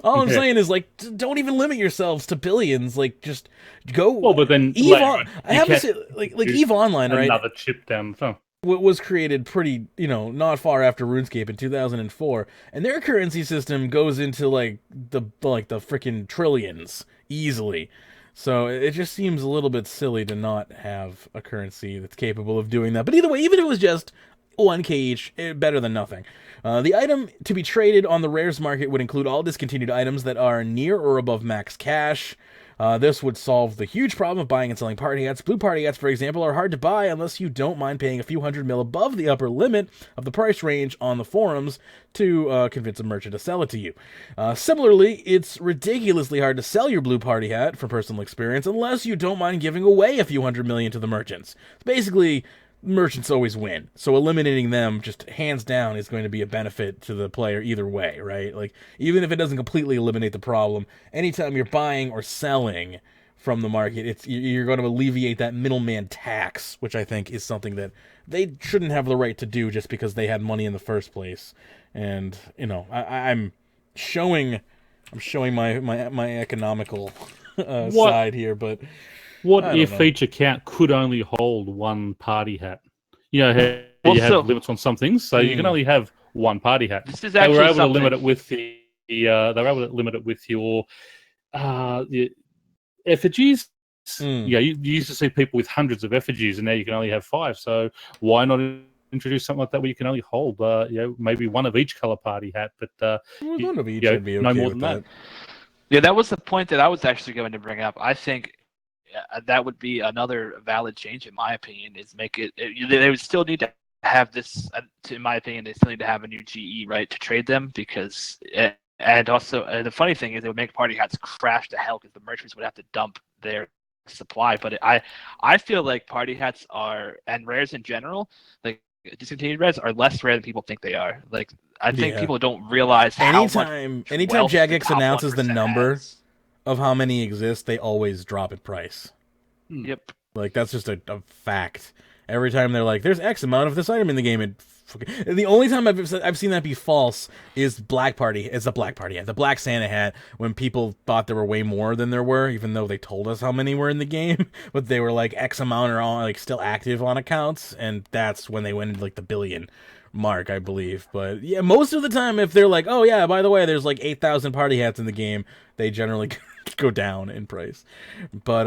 all I'm saying is don't even limit yourselves to billions. Just go. Well, but then EVE I have to say, EVE Online, right? Another chip down. was created pretty, not far after RuneScape in 2004, and their currency system goes into like the freaking trillions easily. So it just seems a little bit silly to not have a currency that's capable of doing that. But either way, even if it was just 1k each, better than nothing. The item to be traded on the rares market would include all discontinued items that are near or above max cash. This would solve the huge problem of buying and selling party hats. Blue party hats, for example, are hard to buy unless you don't mind paying a few hundred mil above the upper limit of the price range on the forums to convince a merchant to sell it to you. Similarly, it's ridiculously hard to sell your blue party hat from personal experience unless you don't mind giving away a few hundred million to the merchants. Basically, merchants always win, so eliminating them just hands down is going to be a benefit to the player either way, right? Like, even if it doesn't completely eliminate the problem, anytime you're buying or selling from the market, you're going to alleviate that middleman tax, which I think is something that they shouldn't have the right to do just because they had money in the first place. And I'm showing my economical side here, but what if each account could only hold one party hat? You know how you have limits on some things, so you can only have one party hat. This is they actually were able something... to limit it with they were able to limit it with your effigies. Yeah, you used to see people with hundreds of effigies, and now you can only have 5. So why not introduce something like that where you can only hold maybe one of each color party hat, but one of each would be okay no more with than that. Yeah, that was the point that I was actually going to bring up. I think that would be another valid change, in my opinion, is make it. They would still need to have this, in my opinion, they still need to have a new GE, right, to trade them, because, and also, the funny thing is it would make party hats crash to hell because the merchants would have to dump their supply. But I feel like party hats are, and rares in general, like discontinued rares, are less rare than people think they are. Like, I think people don't realize anytime Jagex announces the number has. of how many exist, they always drop in price. Yep. Like, that's just a fact. Every time they're like, there's X amount of this item in the game, the only time I've seen that be false is Black Party. It's the Black Party hat, the Black Santa hat, when people thought there were way more than there were, even though they told us how many were in the game, but they were like X amount are all like still active on accounts, and that's when they went into like the billion mark, I believe. But yeah, most of the time, if they're like, oh yeah, by the way, there's like 8,000 party hats in the game, they generally go down in price. But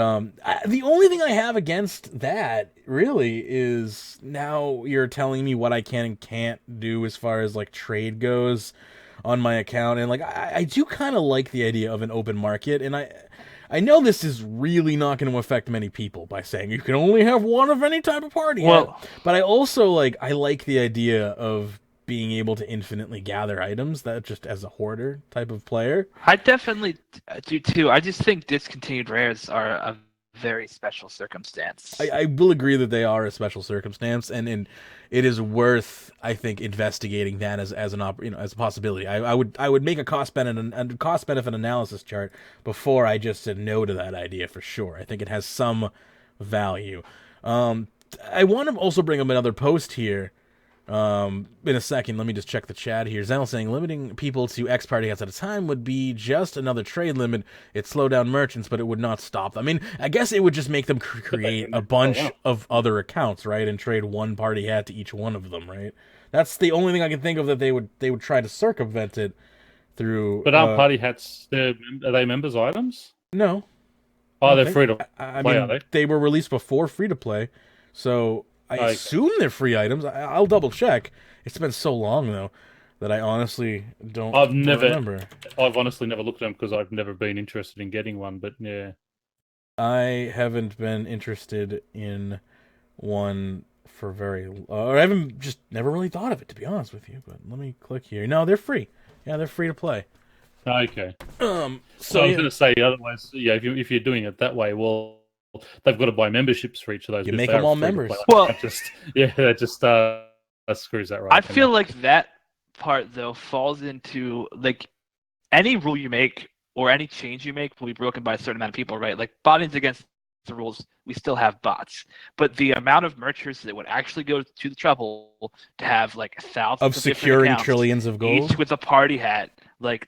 the only thing I have against that really is now you're telling me what I can and can't do as far as like trade goes on my account. And like I do kind of like the idea of an open market, and I know this is really not going to affect many people by saying you can only have one of any type of party hat, but I also I like the idea of being able to infinitely gather items, that just as a hoarder type of player. I definitely do too. I just think discontinued rares are a very special circumstance. I will agree that they are a special circumstance, and it is worth, I think, investigating that as as a possibility. I would make a cost benefit analysis chart before I just said no to that idea for sure. I think it has some value. I want to also bring up another post here. In a second, let me just check the chat here. Zenel saying limiting people to X party hats at a time would be just another trade limit. It'd slow down merchants, but it would not stop them. I mean, I guess it would just make them create a bunch of other accounts, right, and trade one party hat to each one of them, right? That's the only thing I can think of that they would try to circumvent it through. But aren't party hats? Are they members' items? No. Oh, they're free to play. I mean, are they? They were released before free to play, so I assume they're free items. I'll double check. It's been so long though that I honestly don't remember. I've honestly never looked at them because I've never been interested in getting one. But yeah, I haven't been interested in one for or I haven't just never really thought of it, to be honest with you. But let me click here. No, they're free. Yeah, they're free to play. Okay. So I was going to say otherwise, yeah. If you're doing it that way, well, they've got to buy memberships for each of those. You make them all members. That just screws that right. I feel like that part though falls into like any rule you make or any change you make will be broken by a certain amount of people, right? Like botting's against the rules. We still have bots, but the amount of merchants that would actually go to the trouble to have like thousands of securing trillions of gold each with a party hat, like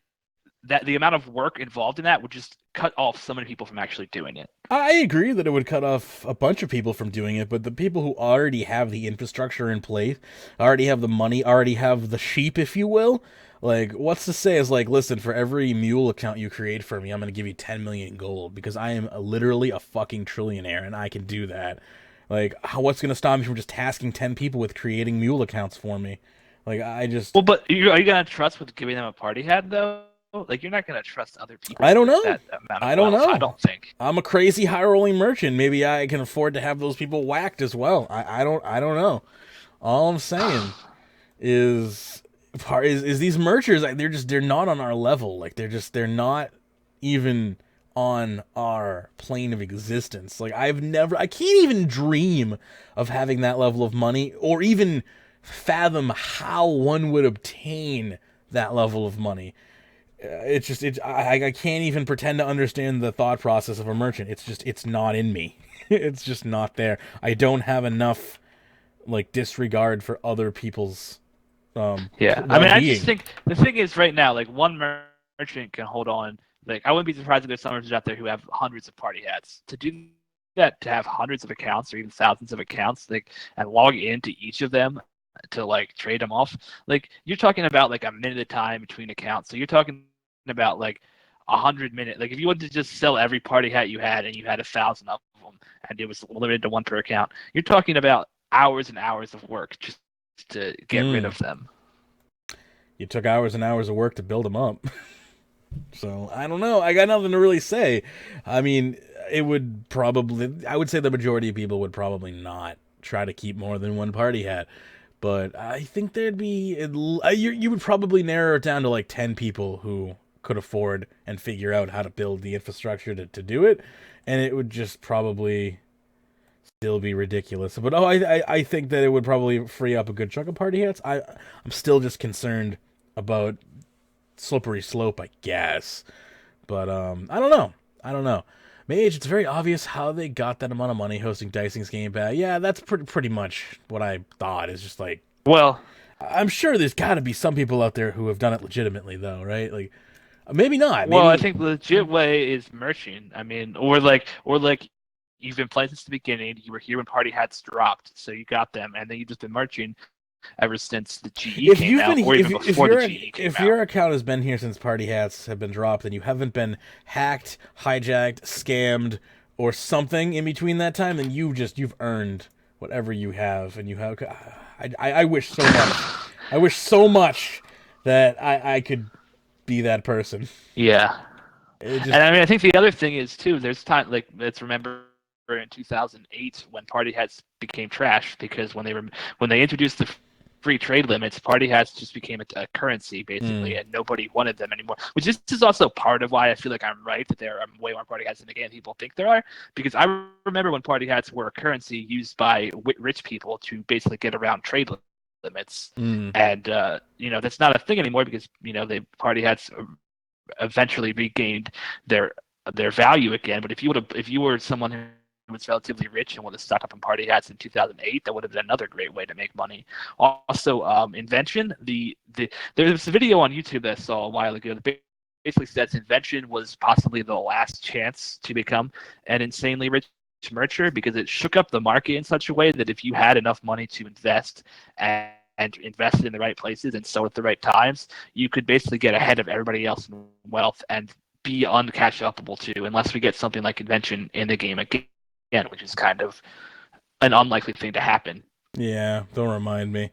that the amount of work involved in that would just cut off so many people from actually doing it. I agree that it would cut off a bunch of people from doing it, but the people who already have the infrastructure in place, already have the money, already have the sheep, if you will, like, what's to say is like, listen, for every mule account you create for me, I'm going to give you 10 million gold, because I am literally a fucking trillionaire, and I can do that. Like, what's going to stop me from just tasking 10 people with creating mule accounts for me? Like, I just... Well, but are you going to trust with giving them a party hat, though? Like, you're not going to trust other people. I don't with know. That amount of I don't wealth, know. I don't think. I'm a crazy high-rolling merchant. Maybe I can afford to have those people whacked as well. I don't know. All I'm saying is these merchers, like, they're not on our level. Like, they're not even on our plane of existence. Like, I can't even dream of having that level of money, or even fathom how one would obtain that level of money. I can't even pretend to understand the thought process of a merchant. It's not in me. It's just not there. I don't have enough, like, disregard for other people's Yeah, I mean, I just think the thing is right now, like, one merchant can hold on. Like, I wouldn't be surprised if there's some merchants out there who have hundreds of party hats. To do that, to have hundreds of accounts or even thousands of accounts, like, and log into each of them to, like, trade them off, like, you're talking about like a minute of time between accounts. So you're talking about like 100 minutes. Like, if you wanted to just sell every party hat you had and you had 1,000 of them and it was limited to one per account, you're talking about hours and hours of work just to get rid of them. You took hours and hours of work to build them up. So, I don't know. I got nothing to really say. I mean, I would say the majority of people would probably not try to keep more than one party hat. But I think there'd be... You would probably narrow it down to like 10 people who could afford and figure out how to build the infrastructure to do it. And it would just probably still be ridiculous. But I think that it would probably free up a good chunk of party hats. I'm still just concerned about slippery slope, I guess. But I don't know. Mage, it's very obvious how they got that amount of money hosting Dicing's Game Pass. Yeah, that's pretty much what I thought. It's just like, well, I'm sure there's got to be some people out there who have done it legitimately, though, right? Like, maybe not. Well, I think the legit way is merching. I mean, or like you've been playing since the beginning. You were here when party hats dropped, so you got them, and then you've just been merching ever since the GE came out, or even before the GE came out. If your account has been here since party hats have been dropped, then you haven't been hacked, hijacked, scammed, or something in between that time, then you've earned whatever you have, and you have. I wish so much. I wish so much that I could be that person. Yeah, and I mean, I think the other thing is too. There's time, like, let's remember in 2008 when party hats became trash, because when they introduced the free trade limits, party hats just became a currency basically, and nobody wanted them anymore. Which this is also part of why I feel like I'm right that there are way more party hats in the game than people think there are. Because I remember when party hats were a currency used by rich people to basically get around trade limits, and that's not a thing anymore, because the party hats eventually regained their value again. But if you were someone who was relatively rich and wanted to stock up on party hats in 2008, that would have been another great way to make money. Also, invention. There's a video on YouTube that I saw a while ago that basically says invention was possibly the last chance to become an insanely rich mercher, because it shook up the market in such a way that if you had enough money to invest and invested in the right places and sold at the right times, you could basically get ahead of everybody else in wealth and be uncatch-upable too, unless we get something like invention in the game again, which is kind of an unlikely thing to happen. Yeah, don't remind me.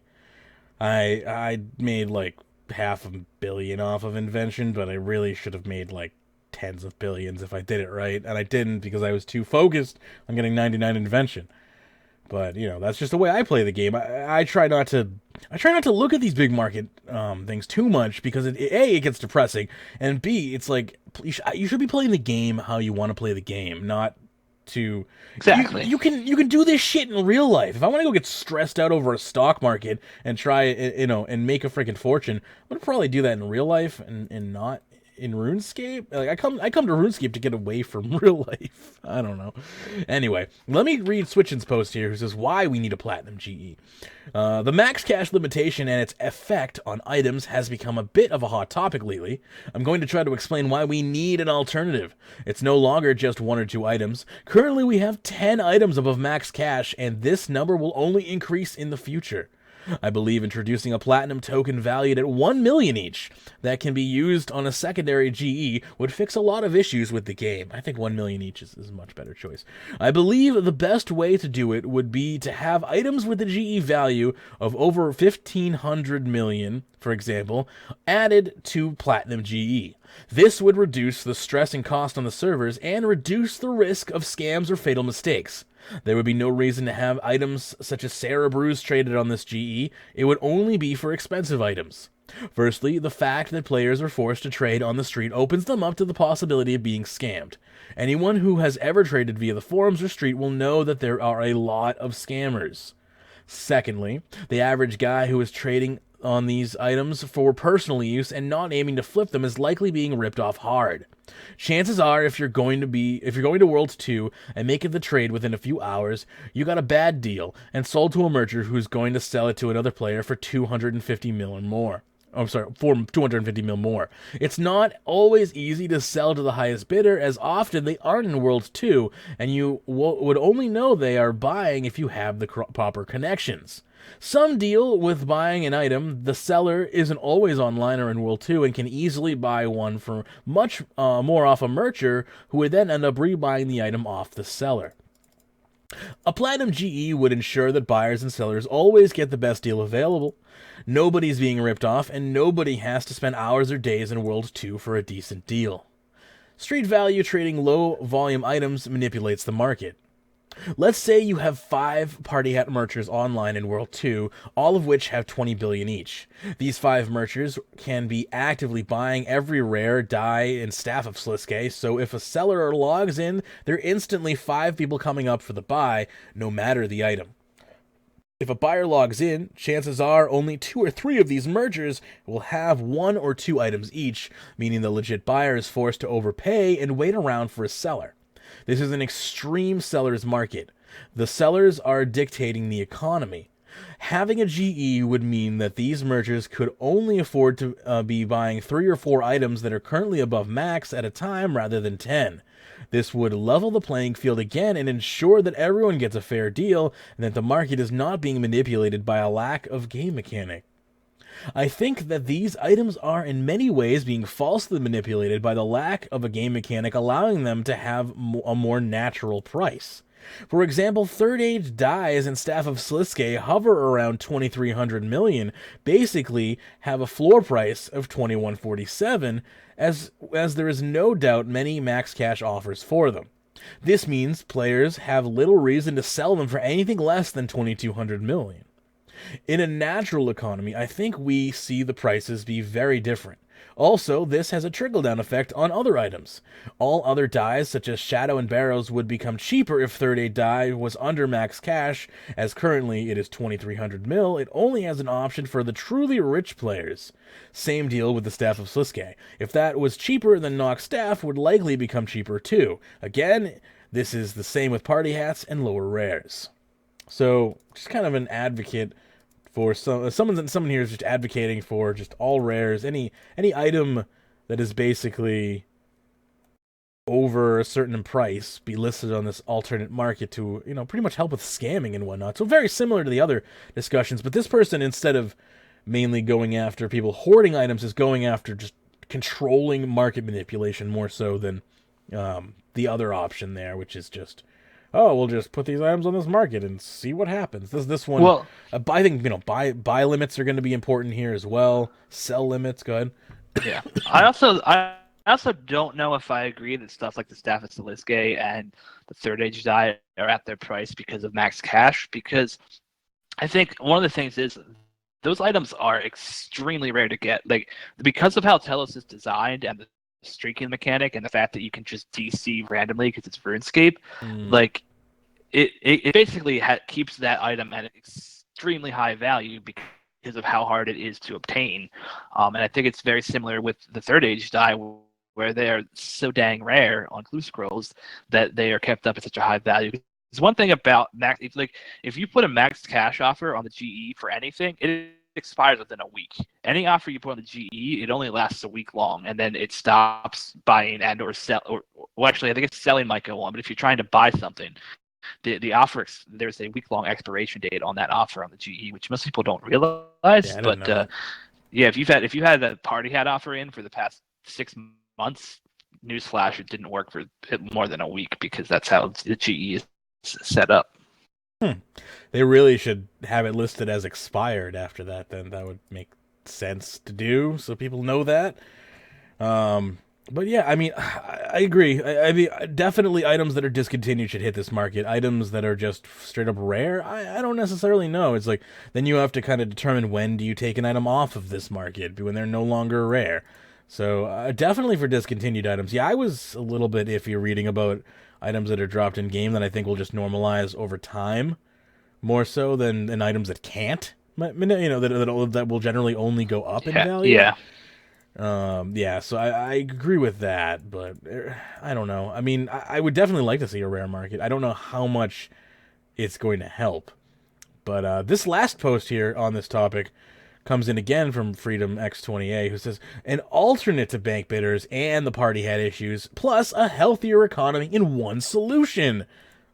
I made like $500 million off of invention, but I really should have made like tens of billions if I did it right, and I didn't because I was too focused on getting 99 invention. But that's just the way I play the game. I try not to look at these big market things too much, because it gets depressing, and B, it's like you should be playing the game how you want to play the game, not to exactly. You can do this shit in real life. If I want to go get stressed out over a stock market and try and make a freaking fortune, I'm gonna probably do that in real life and not in RuneScape. Like I come to RuneScape to get away from real life. I don't know. Anyway, let me read Switchin's post here, who says why we need a Platinum GE. The max cash limitation and its effect on items has become a bit of a hot topic lately. I'm going to try to explain why we need an alternative. It's no longer just 1 or 2 items. Currently, we have 10 items above max cash, and this number will only increase in the future. I believe introducing a platinum token valued at 1 million each that can be used on a secondary GE would fix a lot of issues with the game. I think 1 million each is a much better choice. I believe the best way to do it would be to have items with a GE value of over 1,500 million, for example, added to platinum GE. This would reduce the stress and cost on the servers and reduce the risk of scams or fatal mistakes. There would be no reason to have items such as Sarah Brews traded on this GE. It would only be for expensive items. Firstly, the fact that players are forced to trade on the street opens them up to the possibility of being scammed. Anyone who has ever traded via the forums or street will know that there are a lot of scammers. Secondly, the average guy who is trading on these items for personal use and not aiming to flip them is likely being ripped off hard. Chances are, if you're going to Worlds 2 and making the trade within a few hours, you got a bad deal and sold to a merchant who's going to sell it to another player for 250 mil or more. For 250 mil more. It's not always easy to sell to the highest bidder, as often they aren't in Worlds 2, and you would only know they are buying if you have the proper connections. Some deal with buying an item the seller isn't always online or in World 2 and can easily buy one for much more off a merchant who would then end up rebuying the item off the seller. A Platinum GE would ensure that buyers and sellers always get the best deal available. Nobody's being ripped off, and nobody has to spend hours or days in World 2 for a decent deal. Street value trading low-volume items manipulates the market. Let's say you have 5 party hat merchants online in World 2, all of which have 20 billion each. These 5 merchants can be actively buying every rare, die, and staff of Sliske, so if a seller logs in, there are instantly 5 people coming up for the buy, no matter the item. If a buyer logs in, chances are only 2 or 3 of these mergers will have 1 or 2 items each, meaning the legit buyer is forced to overpay and wait around for a seller. This is an extreme seller's market. The sellers are dictating the economy. Having a GE would mean that these merchants could only afford to be buying 3 or 4 items that are currently above max at a time rather than 10. This would level the playing field again and ensure that everyone gets a fair deal and that the market is not being manipulated by a lack of game mechanic. I think that these items are in many ways being falsely manipulated by the lack of a game mechanic allowing them to have a more natural price. For example, Third Age dies and Staff of Sliske hover around 2,300 million, basically have a floor price of 2,147, as there is no doubt many max cash offers for them. This means players have little reason to sell them for anything less than 2,200 million. In a natural economy, I think we see the prices be very different. Also, this has a trickle-down effect on other items. All other dies, such as Shadow and Barrows, would become cheaper if Third Aid die was under max cash, as currently it is 2,300 mil. It only has an option for the truly rich players. Same deal with the Staff of Sliske. If that was cheaper, then Nox Staff would likely become cheaper too. Again, this is the same with party hats and lower rares. So, just kind of an advocate for someone here is just advocating for just all rares, any item that is basically over a certain price be listed on this alternate market to, pretty much help with scamming and whatnot. So very similar to the other discussions, but this person, instead of mainly going after people hoarding items, is going after just controlling market manipulation more so than the other option there, which is just, oh, we'll just put these items on this market and see what happens. This one, well, I think buy limits are going to be important here as well. Sell limits, go ahead. Yeah, I also don't know if I agree that stuff like the Staff of Sliske and the Third Age die are at their price because of max cash. Because I think one of the things is those items are extremely rare to get. Like, because of how Telos is designed and the streaking mechanic and the fact that you can just DC randomly because it's RuneScape, like it basically keeps that item at an extremely high value because of how hard it is to obtain. And I think it's very similar with the Third Age die, where they are so dang rare on Clue Scrolls that they are kept up at such a high value. There's one thing about max, if you put a max cash offer on the GE for anything, it expires within a week. Any offer you put on the GE, it only lasts a week long, and then it stops buying and or sell. Well, actually, I think it's selling might go on, but if you're trying to buy something, the offer, there's a week long expiration date on that offer on the GE, which most people don't realize. Yeah, But if you had a party hat offer in for the past 6 months, newsflash, it didn't work for more than a week because that's how the GE is set up. They really should have it listed as expired after that. Then that would make sense to do, so people know that. But yeah, I mean, I agree. I mean, definitely items that are discontinued should hit this market. Items that are just straight up rare, I don't necessarily know. It's like, then you have to kind of determine when do you take an item off of this market, when they're no longer rare. So definitely for discontinued items. Yeah, I was a little bit iffy reading about items that are dropped in game that I think will just normalize over time, more so than items that can't. You know, that will generally only go up in value. Yeah. Yeah, so I agree with that, but I don't know. I mean, I would definitely like to see a rare market. I don't know how much it's going to help. But this last post here on this topic comes in again from Freedom X20A, who says, an alternate to bank bidders and the party hat issues, plus a healthier economy in one solution.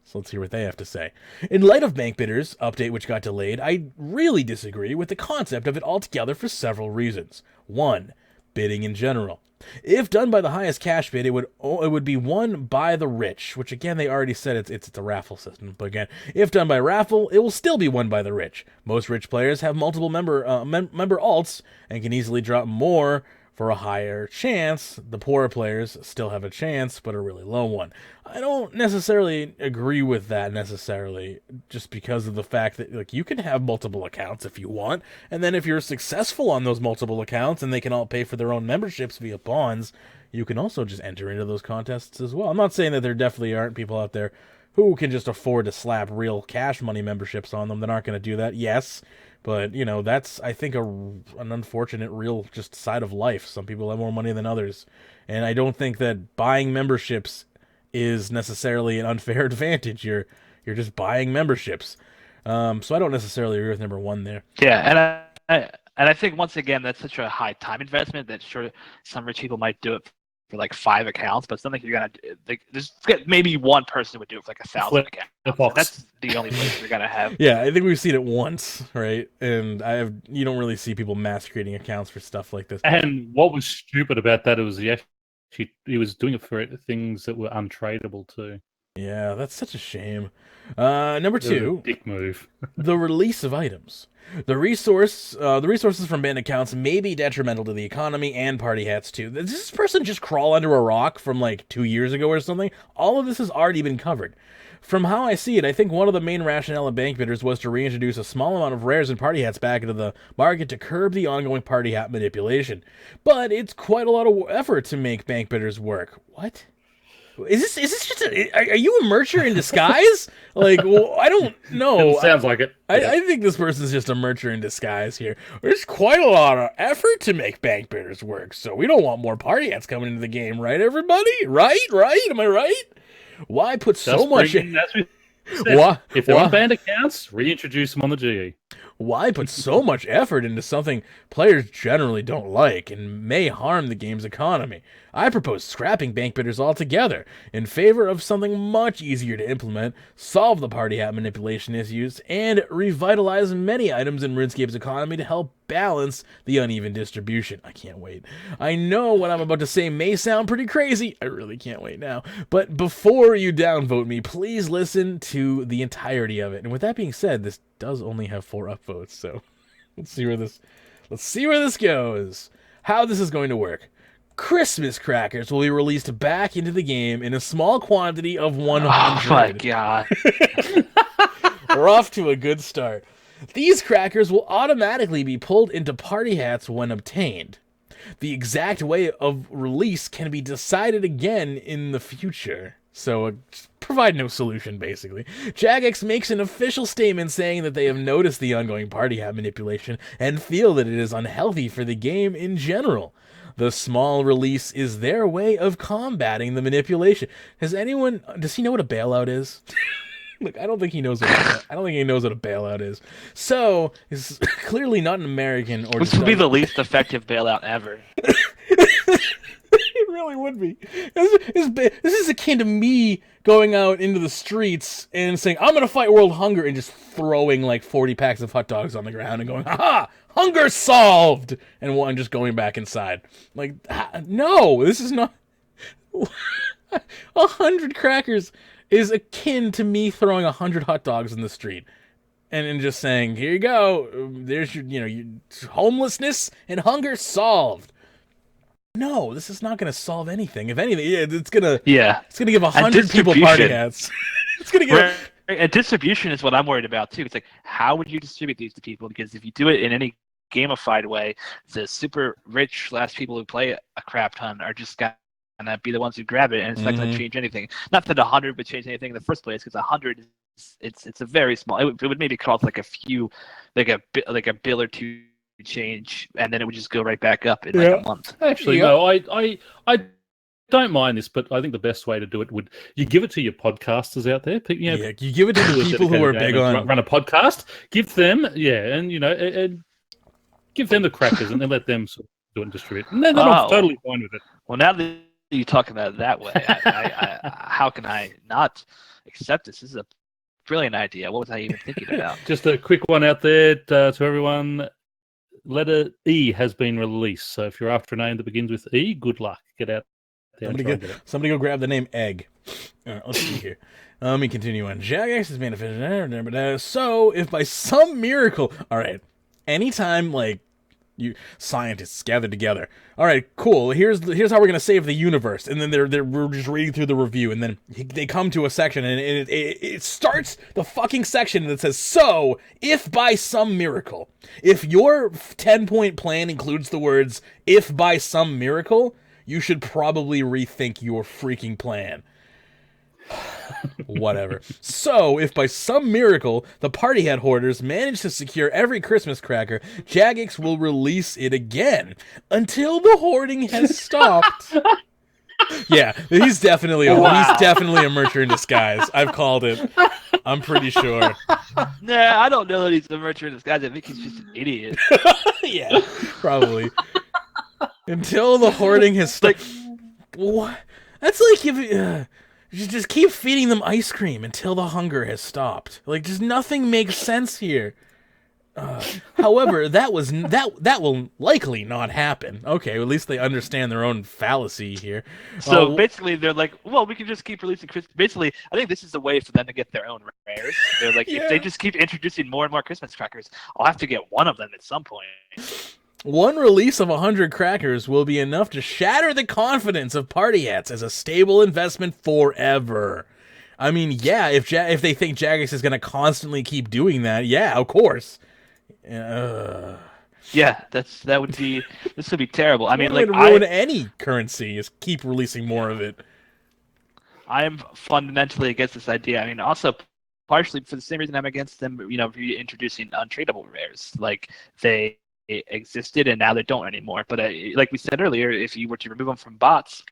So let's hear what they have to say. In light of Bank Bidders' update which got delayed, I really disagree with the concept of it altogether for several reasons. 1. Bidding in general. If done by the highest cash bid, it would be won by the rich, which again they already said it's a raffle system. But again, if done by raffle, it will still be won by the rich. Most rich players have multiple member alts and can easily drop more for a higher chance. The poorer players still have a chance, but a really low one. I don't necessarily agree with that necessarily, just because of the fact that like you can have multiple accounts if you want, and then if you're successful on those multiple accounts and they can all pay for their own memberships via pawns, you can also just enter into those contests as well. I'm not saying that there definitely aren't people out there who can just afford to slap real cash money memberships on them that aren't going to do that. Yes, but, you know, that's, I think, an unfortunate real just side of life. Some people have more money than others. And I don't think that buying memberships is necessarily an unfair advantage. You're just buying memberships. So I don't necessarily agree with number 1 there. Yeah, and I think, once again, that's such a high time investment that sure, some rich people might do it for like 5 accounts, but something you're gonna like, there's maybe one person would do it for like 1,000 accounts. That's the only place you're gonna have. Yeah, I think we've seen it once, right? And you don't really see people mass creating accounts for stuff like this. And what was stupid about that was he was doing it for things that were untradeable too. Yeah, that's such a shame. Number 2, dick move. The release of items. The resources from banned accounts may be detrimental to the economy and party hats too. Does this person just crawl under a rock from like 2 years ago or something? All of this has already been covered. From how I see it, I think one of the main rationale of bank bidders was to reintroduce a small amount of rares and party hats back into the market to curb the ongoing party hat manipulation. But it's quite a lot of effort to make bank bidders work. What? Is this just are you a mercher in disguise? Like, well, I don't know. It sounds like it. I think this person's just a mercher in disguise here. There's quite a lot of effort to make bank bidders work, so we don't want more party hats coming into the game, right, everybody? Right? Am I right? Why put so much? If they're on banned accounts, reintroduce them on the GE. Why put so much effort into something players generally don't like and may harm the game's economy? I propose scrapping bank bidders altogether in favor of something much easier to implement, solve the party hat manipulation issues, and revitalize many items in RuneScape's economy to help balance the uneven distribution. I can't wait. I know what I'm about to say may sound pretty crazy. I really can't wait now. But before you downvote me, please listen to the entirety of it. And with that being said, this does only have 4 upvotes, so let's see where this goes. How this is going to work. Christmas crackers will be released back into the game in a small quantity of 100. Oh my god. We're off to a good start. These crackers will automatically be pulled into party hats when obtained. The exact way of release can be decided again in the future. So provide no solution, basically. Jagex makes an official statement saying that they have noticed the ongoing party hat manipulation and feel that it is unhealthy for the game in general. The small release is their way of combating the manipulation. Does he know what a bailout is? Look, I don't think he knows what a bailout is. So, it's clearly not an American or This would be the least effective bailout ever. It really would be. This is akin to me going out into the streets and saying, I'm going to fight world hunger, and just throwing like 40 packs of hot dogs on the ground and going, ha! Hunger solved! And one just going back inside. Like, no, this is not... 100 crackers is akin to me throwing 100 hot dogs in the street. And just saying, here you go, there's your homelessness and hunger solved. No, this is not going to solve anything. If anything, it's going to give 100 people party hats. It's going to give... And distribution is what I'm worried about, too. It's like, how would you distribute these to people? Because if you do it in any gamified way, the super rich / people who play a crap ton are just going to be the ones who grab it, and it's not going to change anything. Not that 100 would change anything in the first place, because 100 it's a very small... It would maybe cost like a few, like a bill or two change, and then it would just go right back up in like a month. Actually, no, I don't mind this, but I think the best way to do it would you give it to your podcasters out there. You give it to the people who are big on run a podcast. Give them, and give them the crackers, and then let them sort of do it and distribute. And then I'm totally fine with it. Well, now that you talk about it that way, how can I not accept this? This is a brilliant idea. What was I even thinking about? Just a quick one out there to everyone. Letter E has been released, so if you're after a name that begins with E, good luck. Get out there. Somebody go grab the name Egg. Let's see here. Let me continue on. Jagex has manifested. So, if by some miracle... Alright, anytime, you scientists gather together. All right, cool. Here's how we're gonna save the universe. And then we're just reading through the review, and then they come to a section, and it starts the fucking section that says, so if by some miracle, if your 10-point plan includes the words "if by some miracle," you should probably rethink your freaking plan. Whatever. So, if by some miracle the Party Hat hoarders manage to secure every Christmas cracker, Jagex will release it again until the hoarding has stopped. Yeah, he's definitely a mercher in disguise. I've called it. I'm pretty sure. Nah, I don't know that he's a mercher in disguise. I think he's just an idiot. Yeah, probably. Until the hoarding has stopped. What? That's like if... Just keep feeding them ice cream until the hunger has stopped. Just nothing makes sense here. However, that will likely not happen. Okay, at least they understand their own fallacy here. So basically, they're like, well, we can just keep releasing Christmas. Basically, I think this is a way for them to get their own rares. They're like, if they just keep introducing more and more Christmas crackers, I'll have to get one of them at some point. One release of 100 crackers will be enough to shatter the confidence of Party Hats as a stable investment forever. I mean, yeah, if they think Jagex is going to constantly keep doing that, yeah, of course. Yeah, this would be terrible. I mean, it would ruin any currency is keep releasing more of it. I am fundamentally against this idea. I mean, also partially for the same reason I'm against them, introducing untradeable rares. Like they existed and now they don't anymore. But like we said earlier, if you were to remove them from bots,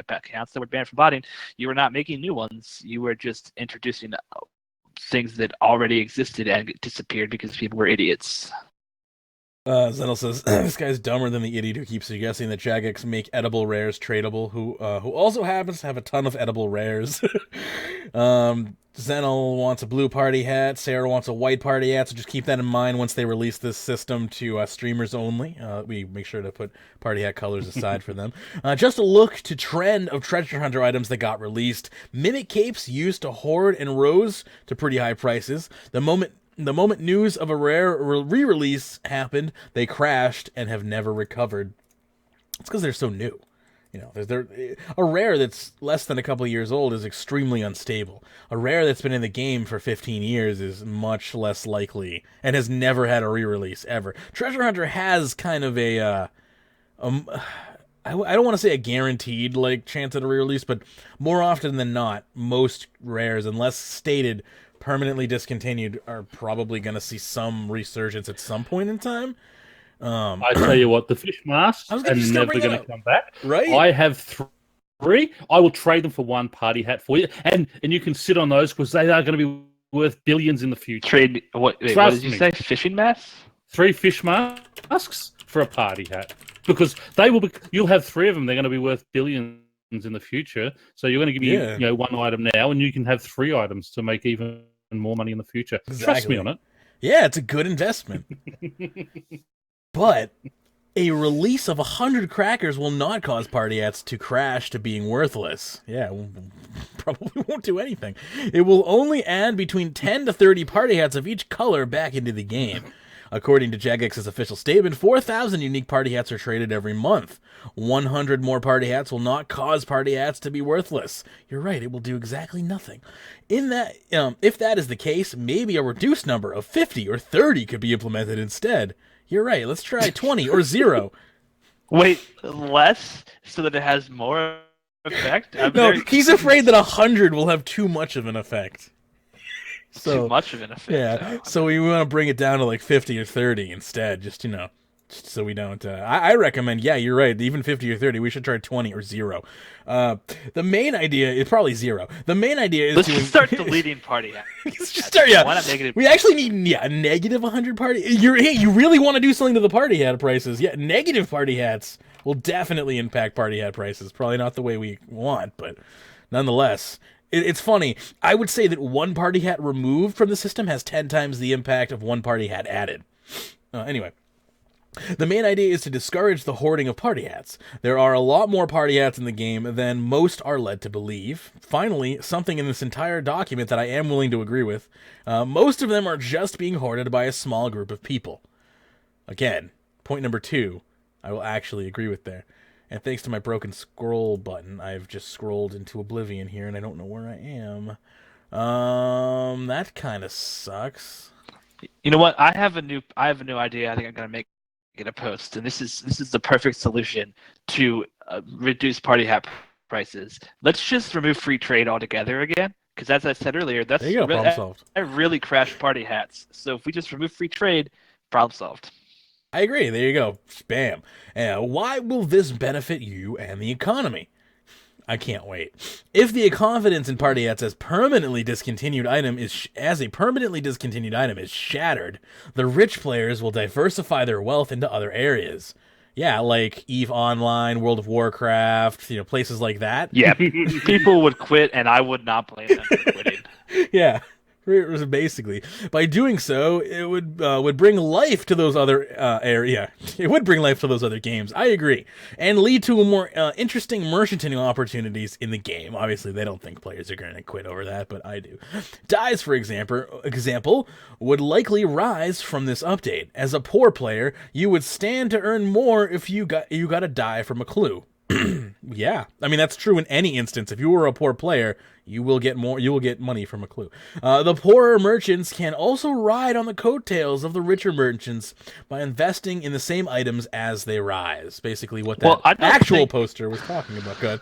accounts that were banned from botting, you were not making new ones. You were just introducing things that already existed and disappeared because people were idiots. Zenel says, this guy's dumber than the idiot who keeps suggesting that Jagex make edible rares tradable, who also happens to have a ton of edible rares. Zenel wants a blue party hat, Sarah wants a white party hat, so just keep that in mind once they release this system to streamers only. We make sure to put party hat colors aside for them. Just a look to trend of treasure hunter items that got released. Mimic capes used to hoard and rose to pretty high prices. The moment news of a rare re-release happened, they crashed and have never recovered. It's because they're so new. A rare that's less than a couple of years old is extremely unstable. A rare that's been in the game for 15 years is much less likely and has never had a re-release ever. Treasure Hunter has kind of I don't want to say a guaranteed chance at a re-release, but more often than not, most rares, unless stated permanently discontinued, are probably going to see some resurgence at some point in time. I tell you what, the fish masks I was are just gonna never bring that going to up. come back. Right? I have three. I will trade them for one party hat for you, and you can sit on those because they are going to be worth billions in the future. Trade what? Wait, what Trust did you me. say? Fishing masks? 3 fish masks for a party hat because they will be. You'll have 3 of them. They're going to be worth billions in the future. So you're going to give me one item now, and you can have 3 items to make even more money in the future. Exactly. Trust me on it. Yeah, it's a good investment. But a release of 100 crackers will not cause party hats to crash to being worthless. Yeah, probably won't do anything. It will only add between 10 to 30 party hats of each color back into the game. According to Jagex's official statement, 4,000 unique party hats are traded every month. 100 more party hats will not cause party hats to be worthless. You're right, it will do exactly nothing. If that is the case, maybe a reduced number of 50 or 30 could be implemented instead. You're right, let's try 20 or 0. Wait, less so that it has more effect? He's afraid that 100 will have too much of an effect. Too much of an effect. Yeah, so we want to bring it down to like 50 or 30 instead, just so we don't... I recommend, yeah, you're right, even 50 or 30, we should try 20 or 0. The main idea is probably 0. The main idea is Let's just start deleting party hats. Let's just start, yeah. Why not negative? We actually need, a negative 100 party... you really want to do something to the party hat prices. Yeah, negative party hats will definitely impact party hat prices. Probably not the way we want, but nonetheless... It's funny. I would say that 1 party hat removed from the system has 10 times the impact of 1 party hat added. Anyway. The main idea is to discourage the hoarding of party hats. There are a lot more party hats in the game than most are led to believe. Finally, something in this entire document that I am willing to agree with. Most of them are just being hoarded by a small group of people. Again, point number 2, I will actually agree with there. And thanks to my broken scroll button, I've just scrolled into oblivion here, and I don't know where I am. That kind of sucks. You know what? I have a new idea. I think I'm gonna make it a post, and this is the perfect solution to reduce party hat prices. Let's just remove free trade altogether again, because as I said earlier, that's there you go, problem solved. I really crashed party hats. So if we just remove free trade, problem solved. I agree. There you go. Bam. Why will this benefit you and the economy? I can't wait. If the confidence in party hats as a permanently discontinued item is shattered, the rich players will diversify their wealth into other areas. Yeah, like EVE Online, World of Warcraft, places like that. Yeah, people would quit, and I would not blame them for quitting. Yeah. Basically, by doing so, it would bring life to those other it would bring life to those other games. I agree, and lead to a more interesting merchanting opportunities in the game. Obviously, they don't think players are going to quit over that, but I do. Dies, for example, would likely rise from this update. As a poor player, you would stand to earn more if you got a die from a clue. Yeah, I mean that's true in any instance. If you were a poor player, you will get more. You will get money from a clue. The poorer merchants can also ride on the coattails of the richer merchants by investing in the same items as they rise. Basically, what that actual poster was talking about. Good.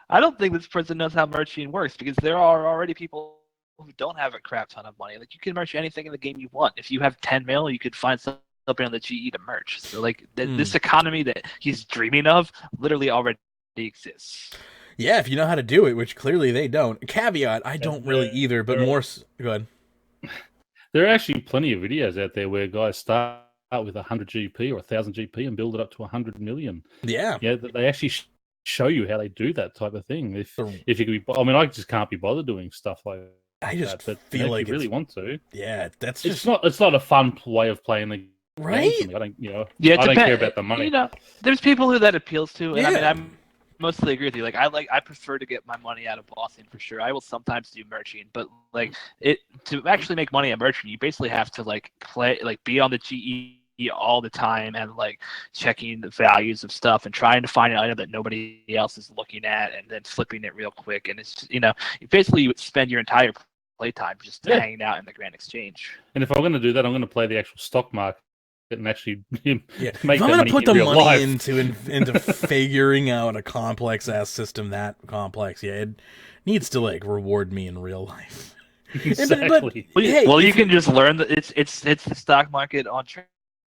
I don't think this person knows how merching works, because there are already people who don't have a crap ton of money. Like, you can merch anything in the game you want. If you have 10 mil, you could find something on the GE to merch. So like this economy that he's dreaming of literally already exists. Yeah, if you know how to do it, which clearly they don't. Caveat, I don't really either, but more... Go ahead. There are actually plenty of videos out there where guys start with 100 GP or 1,000 GP and build it up to 100 million. Yeah. Yeah, they actually show you how they do that type of thing. If you could be... I mean, I just can't be bothered doing stuff like that. I just feel if like you really want to. Yeah, that's just... It's not a fun way of playing the right? I don't, yeah, I don't care about the money. There's people who that appeals to, and I mean, I'm mostly agree with you. Like, I prefer to get my money out of bossing for sure. I will sometimes do merching, but like to actually make money at merching, you basically have to be on the GE all the time and like checking the values of stuff and trying to find an item that nobody else is looking at and then flipping it real quick. And it's just, you basically would spend your entire playtime just hanging out in the Grand Exchange. And if I'm going to do that, I'm going to play the actual stock market and actually make if I'm going to put the money into figuring out a complex ass system that complex, it needs to like reward me in real life. Exactly. You can just learn that it's the stock market on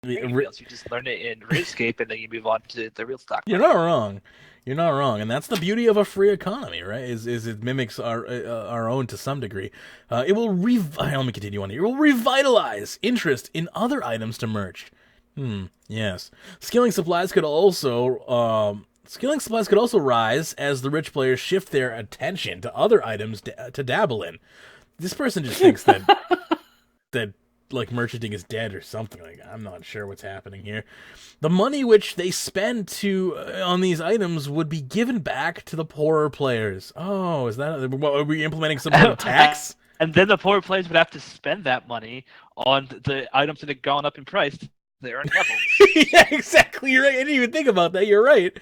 else. You just learn it in Runescape, and then you move on to the real stock. You're not wrong. You're not wrong, and that's the beauty of a free economy, right? Is it mimics our own to some degree. It will let me continue on here. It will revitalize interest in other items to merch. Yes. Skilling supplies could also rise as the rich players shift their attention to other items to dabble in. This person just thinks that like merchanting is dead or something. Like, I'm not sure what's happening here. The money which they spend on these items would be given back to the poorer players. Oh, is that what, are we implementing some sort of tax? And then the poorer players would have to spend that money on the items that have gone up in price. They earn levels. Yeah, exactly. You're right. I didn't even think about that. You're right.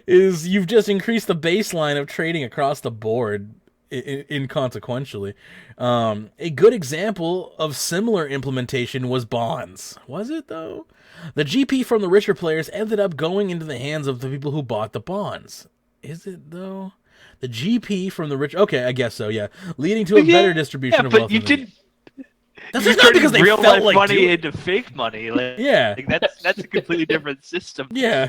You've just increased the baseline of trading across the board inconsequentially. A good example of similar implementation was bonds. Was it, though? The GP from the richer players ended up going into the hands of the people who bought the bonds. Is it, though? The GP from the rich... Okay, I guess so, yeah. Leading to a better distribution of wealth. But you didn't... That's just not because they real felt life like money into fake money. Yeah. That's a completely different system. Yeah.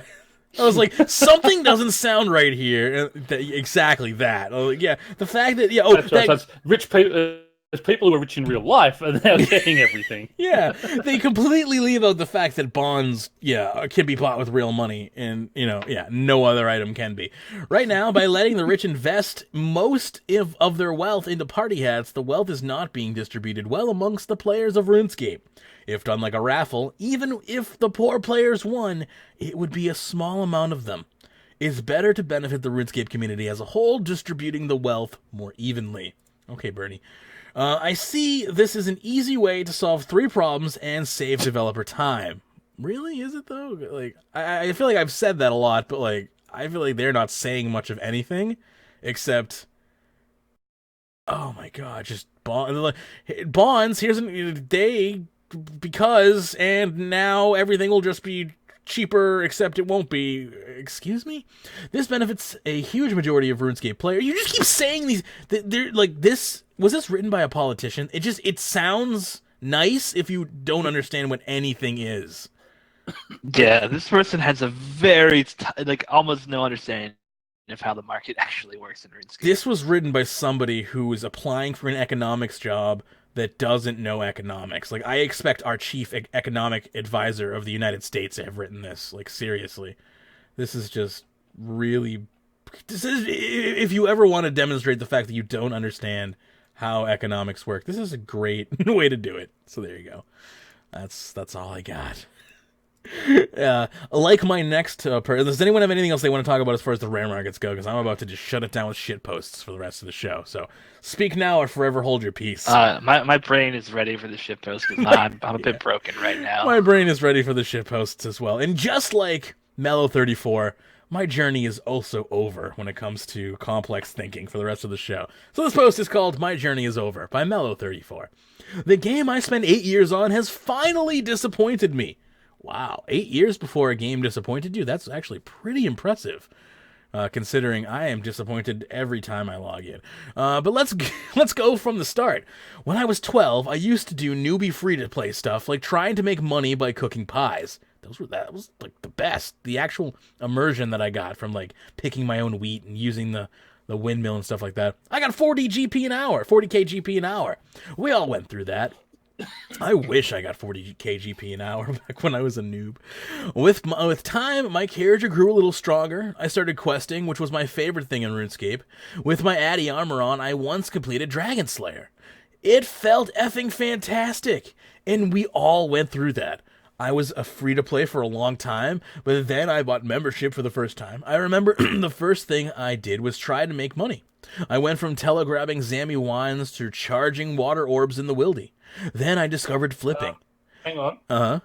I was like, something doesn't sound right here. Exactly that. Yeah, the fact that that's rich people. There's people who are rich in real life and they're getting everything. Yeah, they completely leave out the fact that bonds, can be bought with real money, and no other item can be. Right now, by letting the rich invest most of their wealth into party hats, the wealth is not being distributed well amongst the players of RuneScape. If done like a raffle, even if the poor players won, it would be a small amount of them. It's better to benefit the RuneScape community as a whole, distributing the wealth more evenly. Okay, Bernie. I see this is an easy way to solve 3 problems and save developer time. Really? Is it, though? Like, I feel like I've said that a lot, but, like, I feel like they're not saying much of anything, except... Oh, my God, just bonds, here's because, and now everything will just be cheaper, except it won't be. Excuse me? This benefits a huge majority of RuneScape players. You just keep saying these. They're like this. Was this written by a politician? It sounds nice if you don't understand what anything is. Yeah, this person has a very almost no understanding of how the market actually works in RuneScape. This was written by somebody who is applying for an economics job that doesn't know economics. Like, I expect our chief economic advisor of the United States to have written this. Like, seriously. This is just really... if you ever want to demonstrate the fact that you don't understand how economics work, this is a great way to do it. So there you go. That's all I got. Like my next does anyone have anything else they want to talk about as far as the rare markets go? Because I'm about to just shut it down with shit posts for the rest of the show. So speak now or forever hold your peace. My brain is ready for the shit posts because I'm a bit broken right now. My brain is ready for the shit posts as well. And just like Mellow34, my journey is also over when it comes to complex thinking for the rest of the show. So this post is called My Journey is Over by Mellow34. The game I spent 8 years on has finally disappointed me. Wow, 8 years before a game disappointed you? That's actually pretty impressive, considering I am disappointed every time I log in. But let's go from the start. When I was 12, I used to do newbie free-to-play stuff, like trying to make money by cooking pies. That was like the best. The actual immersion that I got from like picking my own wheat and using the windmill and stuff like that. I got 40k GP an hour. We all went through that. I wish I got 40k GP an hour back when I was a noob. With time, my character grew a little stronger. I started questing, which was my favorite thing in RuneScape. With my Addy armor on, I once completed Dragon Slayer. It felt effing fantastic, and we all went through that. I was a free-to-play for a long time, but then I bought membership for the first time. I remember the first thing I did was try to make money. I went from telegrabbing Zammy wines to charging water orbs in the wildy. Then I discovered flipping. Hang on. Uh-huh.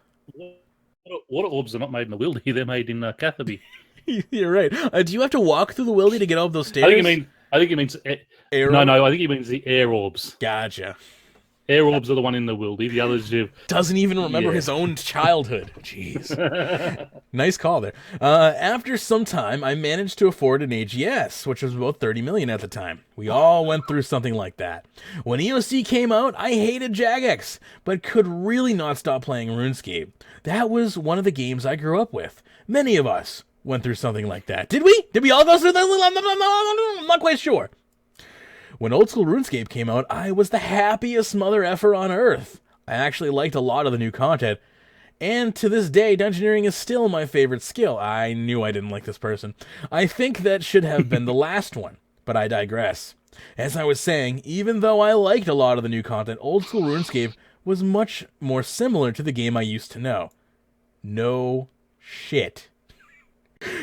Water orbs are not made in the wildy, they're made in Catherby. You're right. Do you have to walk through the wildy to get up those stairs? I think it means air no, I think it means the air orbs. Gotcha. Air Orbs are the one in the wildy. The others you Doesn't even remember his own childhood. Jeez. Nice call there. After some time, I managed to afford an AGS, which was about 30 million at the time. We all went through something like that. When EOC came out, I hated Jagex, but could really not stop playing RuneScape. That was one of the games I grew up with. Many of us went through something like that. Did we? Did we all go through that? I'm not quite sure. When old school RuneScape came out, I was the happiest mother effer on earth. I actually liked a lot of the new content, and to this day, dungeoneering is still my favorite skill. I knew I didn't like this person. I think that should have been the last one, but I digress. As I was saying, even though I liked a lot of the new content, old school RuneScape was much more similar to the game I used to know. No shit.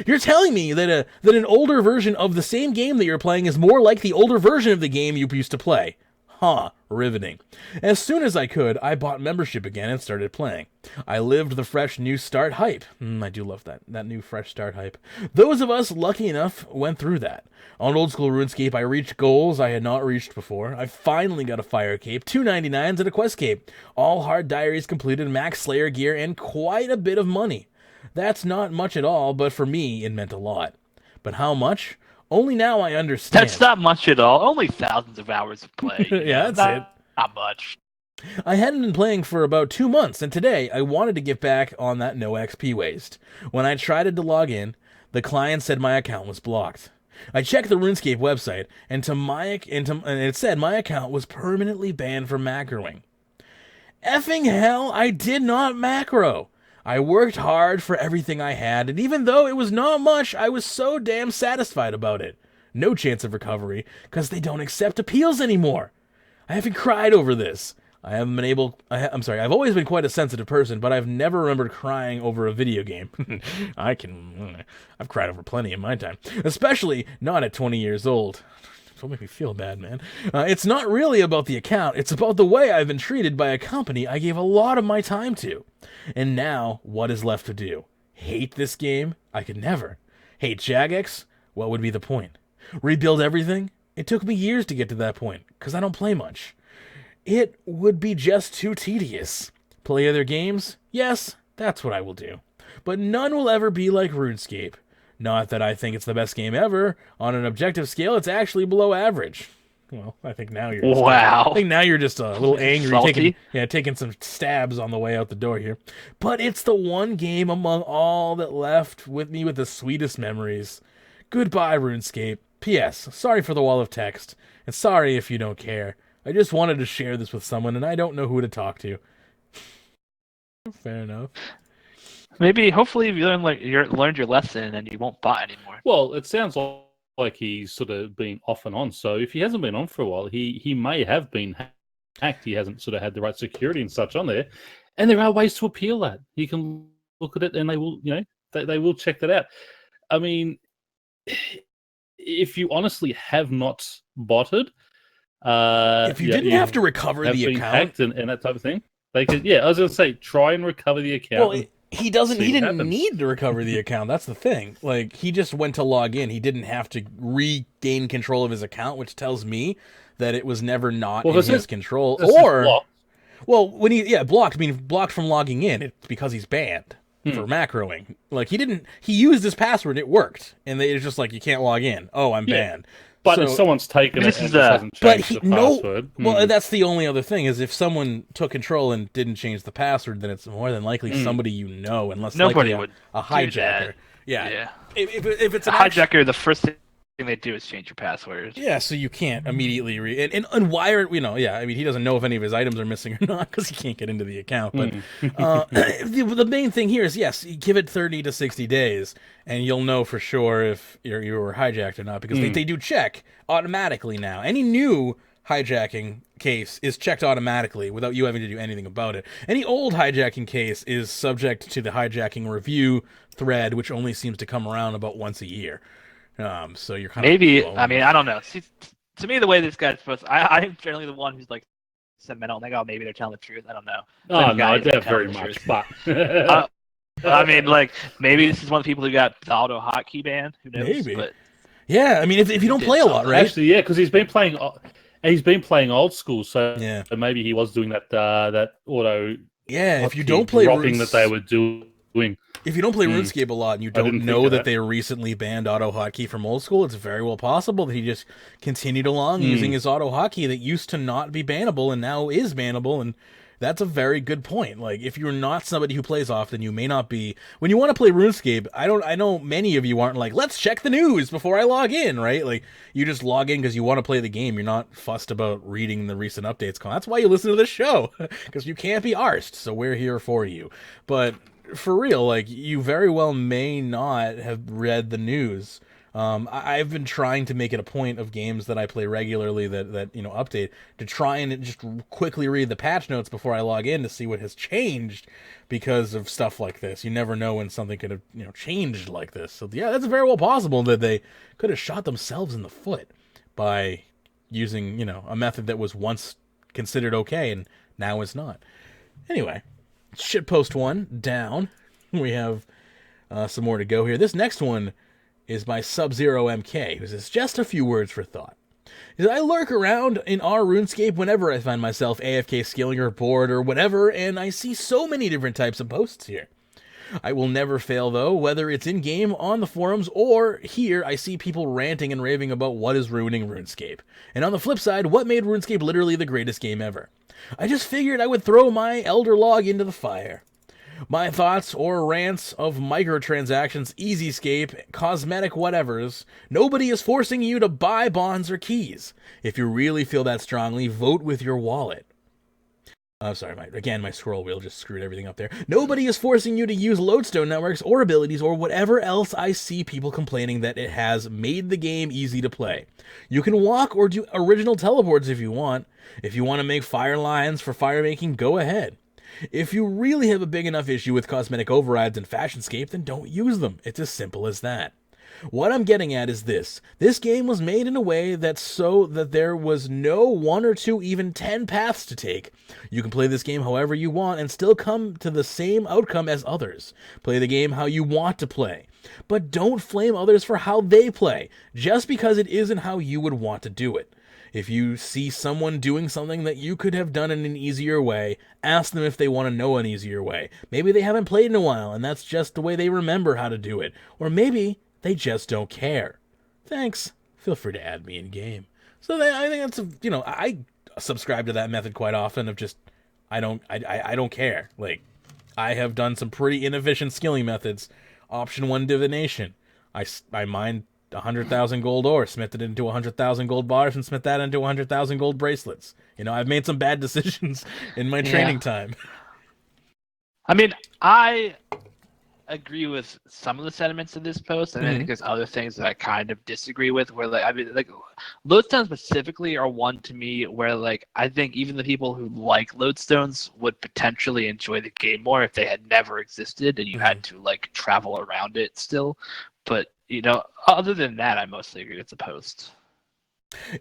You're telling me that an older version of the same game that you're playing is more like the older version of the game you used to play? Huh, riveting. As soon as I could, I bought membership again and started playing. I lived the fresh new start hype. I do love that new fresh start hype. Those of us lucky enough went through that. On old school RuneScape, I reached goals I had not reached before. I finally got a fire cape, 299s, and a quest cape. All hard diaries completed, max slayer gear, and quite a bit of money. That's not much at all, but for me, it meant a lot. But how much? Only now I understand. That's not much at all. Only thousands of hours of play. Yeah, that's it. Not much. I hadn't been playing for about 2 months, and today I wanted to get back on that no XP waste. When I tried to log in, the client said my account was blocked. I checked the RuneScape website, and it said my account was permanently banned from macroing. Effing hell, I did not macro. I worked hard for everything I had, and even though it was not much, I was so damn satisfied about it. No chance of recovery, because they don't accept appeals anymore. I haven't cried over this. I've always been quite a sensitive person, but I've never remembered crying over a video game. I've cried over plenty in my time, especially not at 20 years old. Don't make me feel bad, man. It's not really about the account. It's about the way I've been treated by a company I gave a lot of my time to. And now, what is left to do? Hate this game? I could never. Hate Jagex? What would be the point? Rebuild everything? It took me years to get to that point, because I don't play much. It would be just too tedious. Play other games? Yes, that's what I will do. But none will ever be like RuneScape. Not that I think it's the best game ever. On an objective scale, it's actually below average. Well, I think now you're just a little angry, taking some stabs on the way out the door here. But it's the one game among all that left with me with the sweetest memories. Goodbye, RuneScape. P.S. Sorry for the wall of text, and sorry if you don't care. I just wanted to share this with someone, and I don't know who to talk to. Fair enough. Maybe, hopefully, you learned your lesson and you won't bot anymore. Well, it sounds like he's sort of been off and on. So if he hasn't been on for a while, he may have been hacked. He hasn't sort of had the right security and such on there. And there are ways to appeal that. You can look at it, and they will, they will check that out. I mean, if you honestly have not botted, if you didn't have to recover the account hacked and that type of thing, they could. Yeah, I was going to say, try and recover the account. Well, he didn't need to recover the account. That's the thing. Like, he just went to log in. He didn't have to regain control of his account, which tells me that it was never not in his control. Well, when blocked from logging in, it's because he's banned for macroing. Like, he used his password, it worked, and it's just like, you can't log in. Oh, I'm banned. But if someone's taken it and hasn't changed the password... Well, that's the only other thing, is if someone took control and didn't change the password, then it's more than likely somebody you know, unless nobody would a hijacker. Yeah. If it's a hijacker, the first thing they do is change your password. Yeah, so you can't immediately and wire I mean, he doesn't know if any of his items are missing or not because he can't get into the account. But the main thing here is, yes, give it 30 to 60 days, and you'll know for sure if you were hijacked or not, because they do check automatically now. Any new hijacking case is checked automatically without you having to do anything about it. Any old hijacking case is subject to the hijacking review thread, which only seems to come around about once a year. So you're kind of I mean, I don't know. See, to me, the way this guy's supposed I'm generally the one who's like sentimental and like, oh, maybe they're telling the truth. I don't know. I doubt very much, but I mean, like, maybe this is one of the people who got the auto hotkey ban. Who knows? Maybe. But yeah, I mean, if you don't play a lot, right? Actually, yeah, because he's been playing. he's been playing old school, so Yeah. maybe he was doing that auto. Yeah, if you hotkey don't play dropping that they were doing. If you don't play RuneScape a lot and you I didn't don't think know of that that. they recently banned auto hotkey from old school, it's very well possible that he just continued along using his auto hotkey that used to not be bannable and now is bannable, and that's a very good point. Like, if you're not somebody who plays often, you may not be. When you want to play RuneScape, I know many of you aren't like, let's check the news before I log in, right? Like, you just log in because you want to play the game. You're not fussed about reading the recent updates. That's why you listen to this show, because you can't be arsed, so we're here for you. But for real, like, you very well may not have read the news. I've been trying to make it a point of games that I play regularly that update to try and just quickly read the patch notes before I log in to see what has changed because of stuff like this. You never know when something could have changed like this. So yeah, that's very well possible that they could have shot themselves in the foot by using a method that was once considered okay and now is not. Anyway, shitpost 1 down. We have some more to go here. This next one is by Sub-Zero MK, who says, just a few words for thought. I lurk around in our RuneScape whenever I find myself AFK skilling or bored or whatever, and I see so many different types of posts here. I will never fail, though, whether it's in-game, on the forums, or here I see people ranting and raving about what is ruining RuneScape. And on the flip side, what made RuneScape literally the greatest game ever. I just figured I would throw my Elder Log into the fire. My thoughts or rants of microtransactions, easyscape, cosmetic whatevers. Nobody is forcing you to buy bonds or keys. If you really feel that strongly, vote with your wallet. Sorry, my scroll wheel just screwed everything up there. Nobody is forcing you to use lodestone networks or abilities or whatever else I see people complaining that it has made the game easy to play. You can walk or do original teleports if you want. If you want to make fire lines for fire making, go ahead. If you really have a big enough issue with cosmetic overrides and Fashionscape, then don't use them. It's as simple as that. What I'm getting at is this. This game was made in a way that so that there was no 1 or 2, even 10 paths to take. You can play this game however you want and still come to the same outcome as others. Play the game how you want to play. But don't flame others for how they play, just because it isn't how you would want to do it. If you see someone doing something that you could have done in an easier way, ask them if they want to know an easier way. Maybe they haven't played in a while, and that's just the way they remember how to do it. Or maybe they just don't care. Thanks. Feel free to add me in game. So I think that's I subscribe to that method quite often of just I don't care. Like, I have done some pretty inefficient skilling methods. Option 1 divination. I mined 100,000 gold ore, smith it into 100,000 gold bars, and smith that into 100,000 gold bracelets. I've made some bad decisions in my training time. I mean, I agree with some of the sentiments of this post, and I think there's other things that I kind of disagree with. Where lodestones specifically are one to me where I think even the people who like lodestones would potentially enjoy the game more if they had never existed and you had to travel around it still. But other than that, I mostly agree with the post.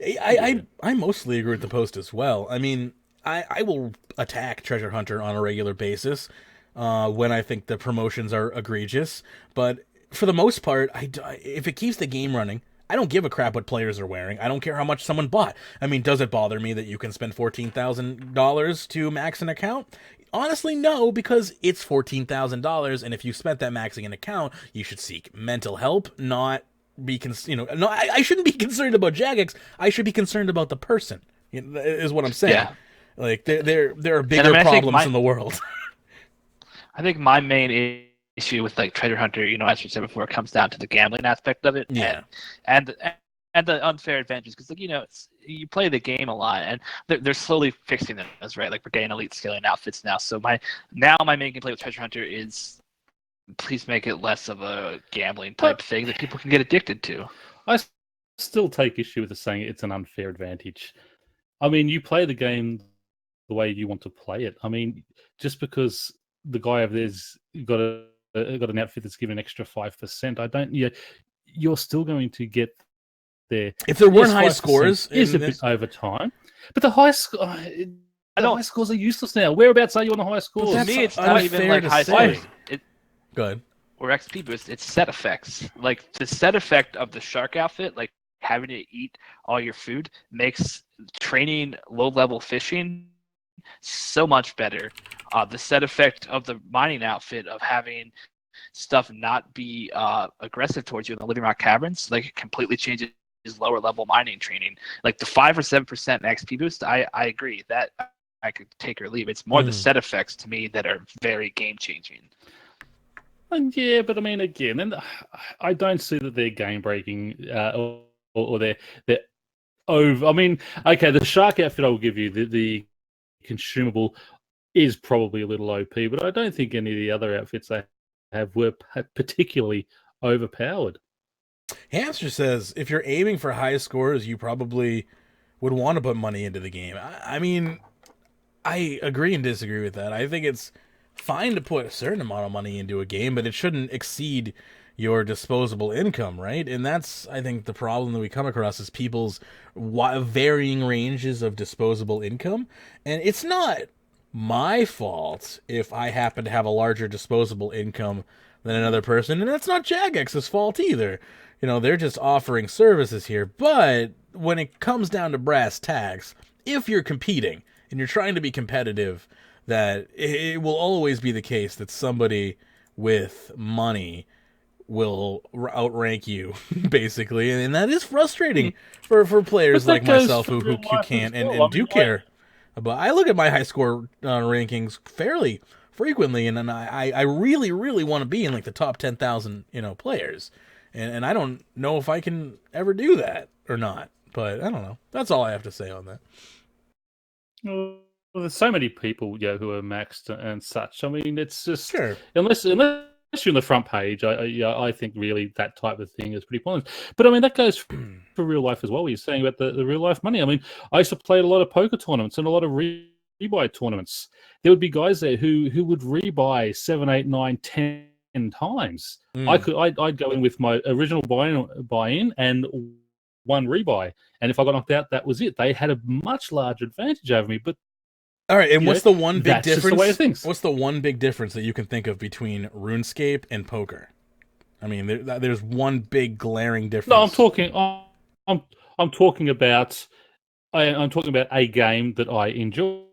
I mostly agree with the post as well. I mean, I will attack Treasure Hunter on a regular basis when I think the promotions are egregious. But for the most part, if it keeps the game running, I don't give a crap what players are wearing. I don't care how much someone bought. I mean, does it bother me that you can spend $14,000 to max an account? Honestly, no, because it's $14,000, and if you spent that maxing an account, you should seek mental help, not be I shouldn't be concerned about Jagex. I should be concerned about the person. Is what I'm saying. Yeah. Like there are bigger problems in the world. I think my main issue with Treasure Hunter, as you said before, comes down to the gambling aspect of it. Yeah. And the unfair advantages, because you play the game a lot, and they're slowly fixing those, right? We're getting elite scaling outfits now. So my main gameplay with Treasure Hunter is, please make it less of a gambling type thing that people can get addicted to. I still take issue with the saying it's an unfair advantage. I mean, you play the game the way you want to play it. I mean, just because the guy over there's got an outfit that's given an extra 5%, you're still going to get there. If there weren't high scores, is a bit over time, but the high high scores are useless now. Whereabouts are you on the high scores? To me, it's not even high scores. Go ahead. Or XP boost, it's set effects. The set effect of the shark outfit, having to eat all your food makes training low-level fishing so much better. The set effect of the mining outfit of having stuff not be aggressive towards you in the Living Rock Caverns, like it completely changes lower level mining training. Like the 5 or 7% XP boost, I agree that I could take or leave. It's more the set effects to me that are very game changing. And yeah, but I mean, again, and I don't see that they're game breaking or they're over. I mean, okay, the shark outfit I will give you, the consumable is probably a little OP, but I don't think any of the other outfits they have were particularly overpowered. Hamster says, if you're aiming for high scores, you probably would want to put money into the game. I mean, I agree and disagree with that. I think it's fine to put a certain amount of money into a game, but it shouldn't exceed your disposable income, right? And that's, I think, the problem that we come across is people's varying ranges of disposable income. And it's not my fault if I happen to have a larger disposable income than another person, and that's not Jagex's fault either. You know, they're just offering services here. But when it comes down to brass tacks, if you're competing and you're trying to be competitive, that it will always be the case that somebody with money will outrank you, basically, and that is frustrating for players like myself who can't and do care. But I look at my high score rankings fairly frequently, and I really, really want to be in like the top 10,000 players, and I don't know if I can ever do that or not. But I don't know. That's all I have to say on that. Well, there's so many people, who are maxed and such. I mean, it's just Sure. unless you're on the front page, I think really that type of thing is pretty pointless. But I mean, that goes for real life as well. What you're saying about the real life money. I mean, I used to play a lot of poker tournaments and a lot of rebuy tournaments. There would be guys there who would rebuy 7, 8, 9, 10 times. I'd go in with my original buy-in and one rebuy, and if I got knocked out, that was it. They had a much larger advantage over me. But all right, and what's the one big that's difference? Just the way of things. What's the one big difference that you can think of between RuneScape and poker? I mean, there's one big glaring difference. No, I'm talking about a game that I enjoy.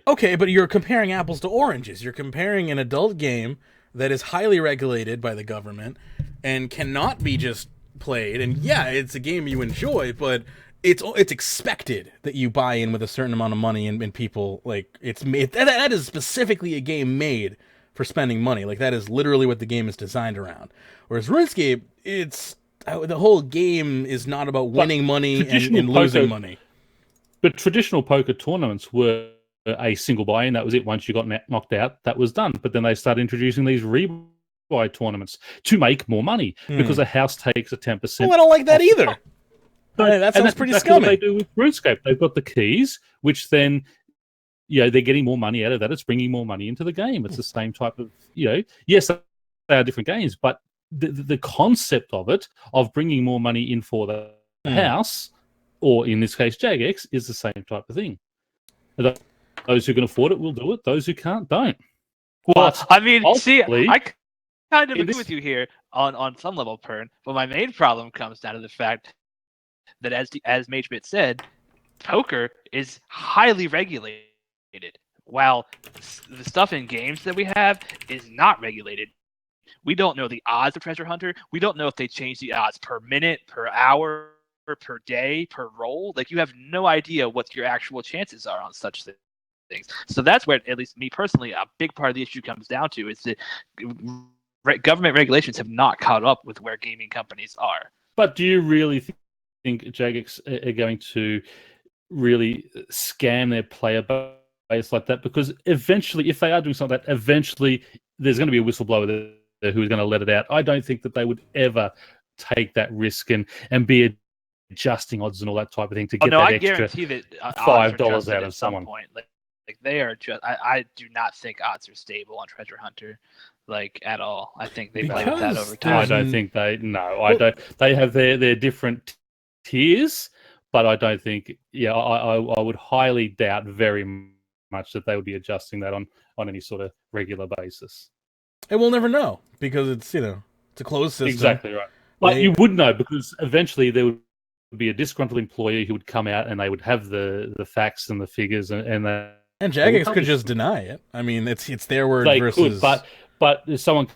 Okay, but you're comparing apples to oranges. You're comparing an adult game that is highly regulated by the government and cannot be just played. And yeah, it's a game you enjoy, but it's expected that you buy in with a certain amount of money, and people like it's made. That is specifically a game made for spending money. Like that is literally what the game is designed around. Whereas RuneScape, it's the whole game is not about winning money and losing money. But traditional poker tournaments were a single buy-in. That was it. Once you got knocked out, that was done. But then they started introducing these rebuy tournaments to make more money because a house takes a 10%. Well, I don't like that either. That sounds pretty scummy. What they do with RuneScape. They've got the keys, which then, they're getting more money out of that. It's bringing more money into the game. It's the same type of, yes, they are different games, but the concept of it, of bringing more money in for the house, or in this case, Jagex, is the same type of thing. Those who can afford it will do it. Those who can't, don't. Well, I mean, see, I kind of agree with you here on some level, Pern, but my main problem comes down to the fact that, as Magebit said, poker is highly regulated, while the stuff in games that we have is not regulated. We don't know the odds of Treasure Hunter. We don't know if they change the odds per minute, per hour, per day, per roll. Like, you have no idea what your actual chances are on such things. So that's where, at least me personally, a big part of the issue comes down to, is that government regulations have not caught up with where gaming companies are. But do you really think Jagex are going to really scam their player base like that? Because eventually, if they are doing something like that, eventually there's going to be a whistleblower there who's going to let it out. I don't think that they would ever take that risk and be adjusting odds and all that type of thing to get that extra $5 out of someone. Point. Like they are just. I do not think odds are stable on Treasure Hunter, like, at all. I think they played with that over time. I don't think they. No, I don't. They have their different tiers, but I don't think. Yeah, I would highly doubt very much that they would be adjusting that on any sort of regular basis. And we'll never know because it's it's a closed system. Exactly right. But you would know because eventually there would be a disgruntled employee who would come out and they would have the facts and the figures and Jagex could just deny it. I mean, it's their word they versus. Could, but if someone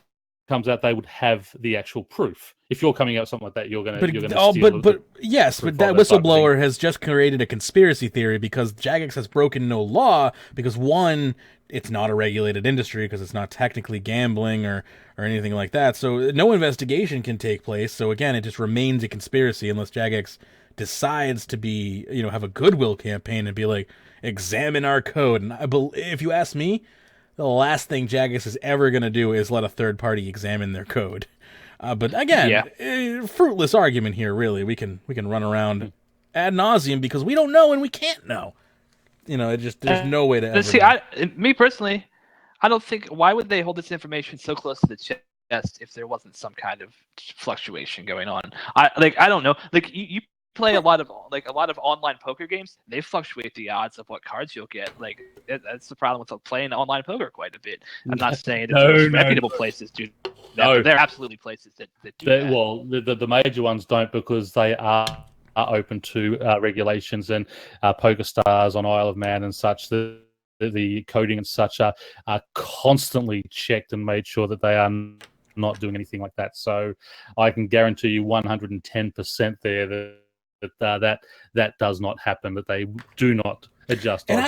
comes out, they would have the actual proof. If you're coming out with something like that, you're gonna steal but yes, but that whistleblower has just created a conspiracy theory because Jagex has broken no law because one, it's not a regulated industry because it's not technically gambling or anything like that. So no investigation can take place. So again, it just remains a conspiracy unless Jagex decides to be, have a goodwill campaign and be like, examine our code. And if you ask me, the last thing Jagex is ever going to do is let a third party examine their code. But again, fruitless argument here. Really, we can run around ad nauseum because we don't know and we can't know. There's no way to ever see. know. Me personally, I don't think. Why would they hold this information so close to the chest if there wasn't some kind of fluctuation going on? I don't know. Like you play a lot of online poker games. They fluctuate the odds of what cards you'll get. Like that's the problem with playing online poker quite a bit. I'm not saying that reputable places do. No, there are absolutely places that do that. Well, the major ones don't because they are open to regulations and Poker Stars on Isle of Man and such. The coding and such are constantly checked and made sure that they are not doing anything like that. So I can guarantee you 110% there that does not happen. That they do not adjust. And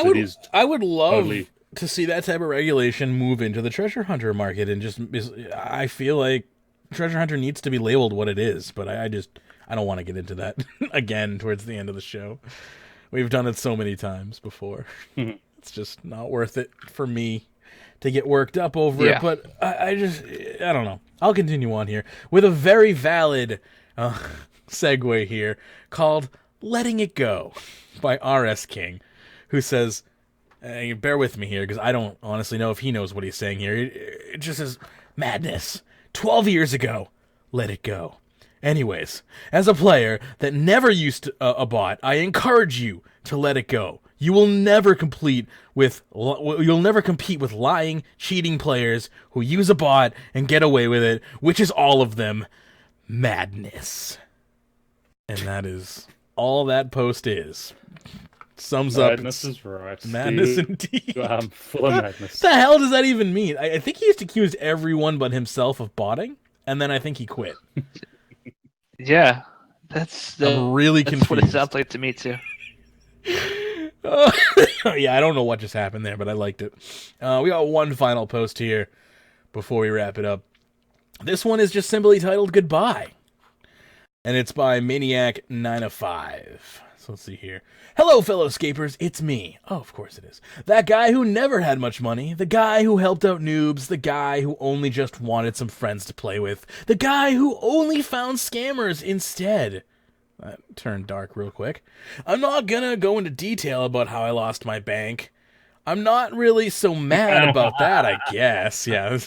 I would love to see that type of regulation move into the treasure hunter market and I feel like treasure hunter needs to be labeled what it is, but I don't want to get into that again towards the end of the show. We've done it so many times before. It's just not worth it for me to get worked up over it, but I don't know. I'll continue on here with a very valid segue here called Letting It Go by RS King, who says, bear with me here because I don't honestly know if he knows what he's saying here. It just says, madness. 12 years ago, let it go. Anyways, as a player that never used a bot, I encourage you to let it go. You will never compete with lying, cheating players who use a bot and get away with it, which is all of them. Madness. And that is all that post is. Sums up. Madness is right. Madness indeed. Full of madness. What the hell does that even mean? I think he used to accuse everyone but himself of botting, and then I think he quit. Yeah, I'm really confused. What it sounds like to me too. Yeah, I don't know what just happened there, but I liked it. We got one final post here before we wrap it up. This one is just simply titled Goodbye. And it's by Maniac905. So let's see here. Hello, fellow scapers, it's me. Oh, of course it is. That guy who never had much money. The guy who helped out noobs. The guy who only just wanted some friends to play with. The guy who only found scammers instead. That turned dark real quick. I'm not gonna go into detail about how I lost my bank. I'm not really so mad about that, I guess. Yeah,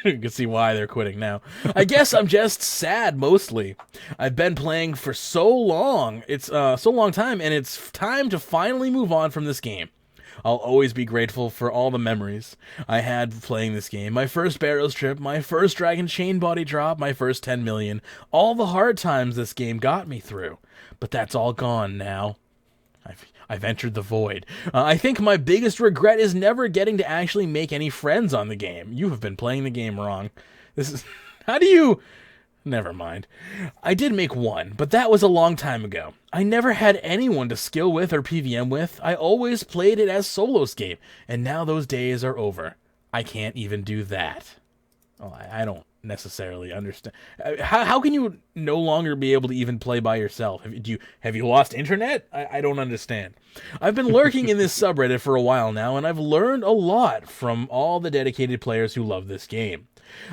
you can see why they're quitting now. I guess I'm just sad, mostly. I've been playing for so long. It's so long time, and it's time to finally move on from this game. I'll always be grateful for all the memories I had playing this game. My first Barrows trip, my first Dragon Chain body drop, my first 10 million. All the hard times this game got me through. But that's all gone now. I've entered the void. I think my biggest regret is never getting to actually make any friends on the game. You have been playing the game wrong. This is... How do you... Never mind. I did make one, but that was a long time ago. I never had anyone to skill with or PVM with. I always played it as solo scape, and now those days are over. I can't even do that. Oh, I don't necessarily understand. How can you no longer be able to even play by yourself? Have you lost internet? I don't understand. I've been lurking in this subreddit for a while now, and I've learned a lot from all the dedicated players who love this game.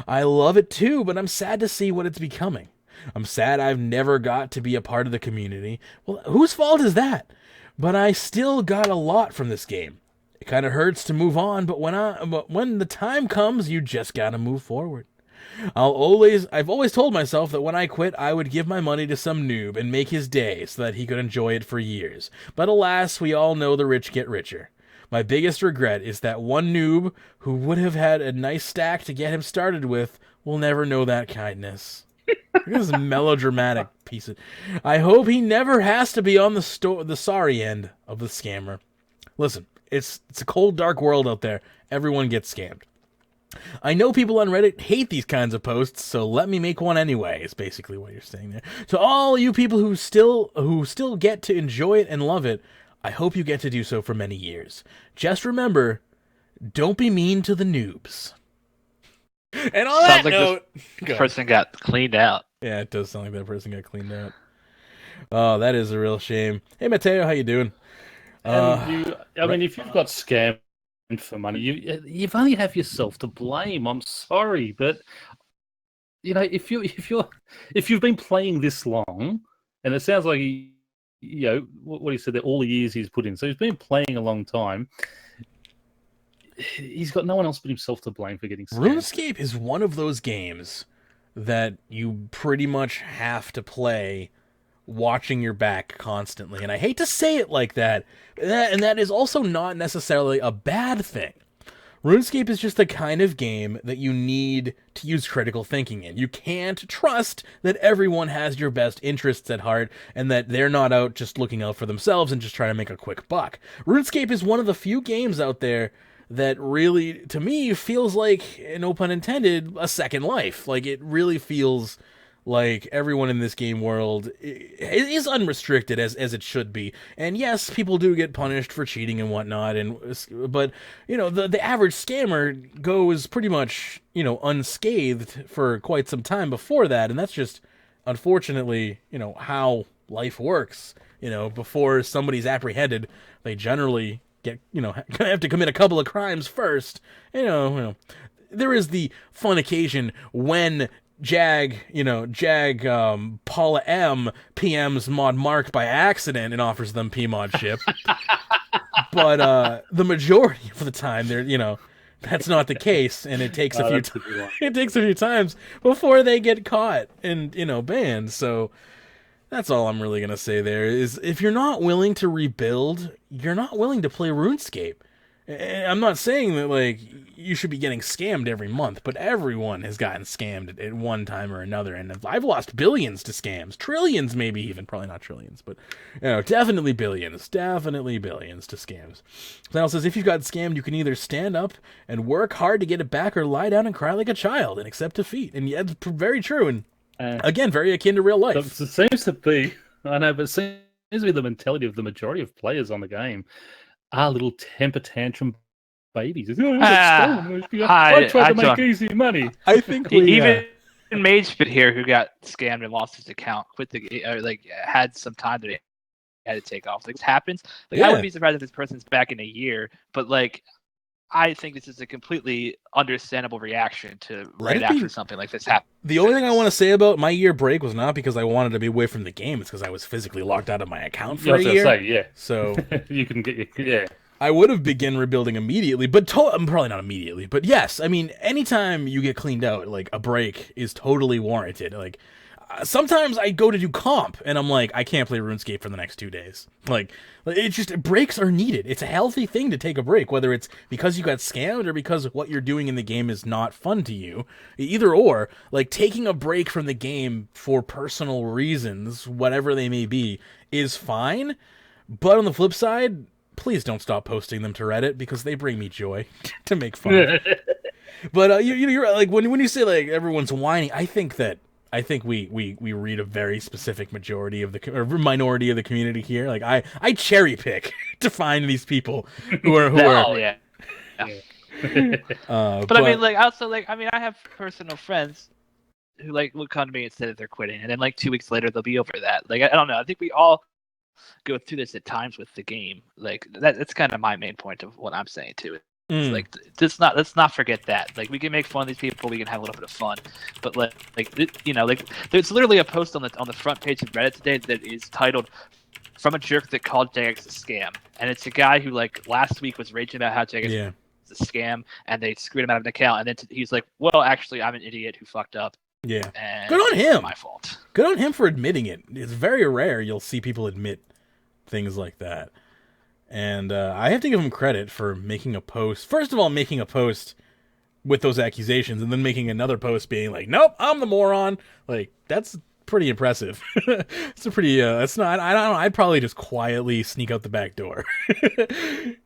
I love it too, but I'm sad to see what it's becoming. I'm sad I've never got to be a part of the community. Well, whose fault is that? But I still got a lot from this game. It kind of hurts to move on, but when the time comes, you just gotta move forward. I've always told myself that when I quit, I would give my money to some noob and make his day so that he could enjoy it for years. But alas, we all know the rich get richer. My biggest regret is that one noob who would have had a nice stack to get him started with will never know that kindness. This is melodramatic piece of... I hope he never has to be on the sorry end of the scammer. Listen, it's a cold, dark world out there. Everyone gets scammed. I know people on Reddit hate these kinds of posts, so let me make one anyway, is basically what you're saying there. To all you people who still get to enjoy it and love it, I hope you get to do so for many years. Just remember, don't be mean to the noobs. And on that note... This person got cleaned out. Yeah, it does sound like that person got cleaned out. Oh, that is a real shame. Hey, Mateo, how you doing? If you've got scammed for money, you've only have yourself to blame. I'm sorry, but if you've been playing this long, and it sounds like what he said that all the years he's put in, so he's been playing a long time. He's got no one else but himself to blame for getting scammed. RuneScape is one of those games that you pretty much have to play watching your back constantly. And I hate to say it like that, and that is also not necessarily a bad thing. RuneScape is just the kind of game that you need to use critical thinking in. You can't trust that everyone has your best interests at heart and that they're not out just looking out for themselves and just trying to make a quick buck. RuneScape is one of the few games out there that really, to me, feels like, no pun intended, a second life. Like, it really feels like everyone in this game world is unrestricted as it should be. And yes, people do get punished for cheating and whatnot, but the average scammer goes pretty much unscathed for quite some time before that, and that's just unfortunately how life works. Before somebody's apprehended, they generally have to commit a couple of crimes first. There is the fun occasion when Paula M PMs Mod Mark by accident and offers them PMod ship. But the majority of the time, that's not the case, and it takes a few times before they get caught and banned. So that's all I'm really gonna say there is, if you're not willing to rebuild, you're not willing to play RuneScape. I'm not saying that you should be getting scammed every month, but everyone has gotten scammed at one time or another, and I've lost billions to scams, trillions maybe even, probably not trillions, but definitely billions to scams. Then says, if you've got scammed, you can either stand up and work hard to get it back, or lie down and cry like a child and accept defeat. And yeah, it's very true, and again, very akin to real life. It seems to be, I know, but it seems to be the mentality of the majority of players on the game are little temper tantrum babies. I tried to make easy money. I think even Magebit here, who got scammed and lost his account, quit the game, had some time that he had to take off. This happens. I wouldn't be surprised if this person's back in a year, but I think this is a completely understandable reaction to after something like this happens. The only thing I want to say about my year break was not because I wanted to be away from the game. It's because I was physically locked out of my account for a year. So you can get I would have begun rebuilding immediately, but probably not immediately. But yes, I mean, anytime you get cleaned out, a break is totally warranted. Sometimes I go to do comp, and I'm like, I can't play RuneScape for the next 2 days. It's just, breaks are needed. It's a healthy thing to take a break, whether it's because you got scammed or because what you're doing in the game is not fun to you. Either or, taking a break from the game for personal reasons, whatever they may be, is fine. But on the flip side, please don't stop posting them to Reddit, because they bring me joy to make fun. But you're when you say everyone's whining, I think we read a very specific majority of or minority of the community here. I cherry pick to find these people who are yeah. But I mean, I have personal friends who will come to me and say that they're quitting, and then 2 weeks later they'll be over that. I don't know. I think we all go through this at times with the game. That's kind of my main point of what I'm saying too. Let's not forget that. We can make fun of these people, we can have a little bit of fun, but there's literally a post on the front page of Reddit today that is titled "From a Jerk That Called Jagex a Scam," and it's a guy who last week was raging about how Jagex is a scam and they screwed him out of an account, and then he's like, "Well, actually, I'm an idiot who fucked up." Yeah, and good on him. It's my fault. Good on him for admitting it. It's very rare you'll see people admit things like that. And I have to give him credit for making a post. First of all, making a post with those accusations, and then making another post being like, "Nope, I'm the moron." Like, that's pretty impressive. It's a pretty. That's not. I don't know. I'd probably just quietly sneak out the back door.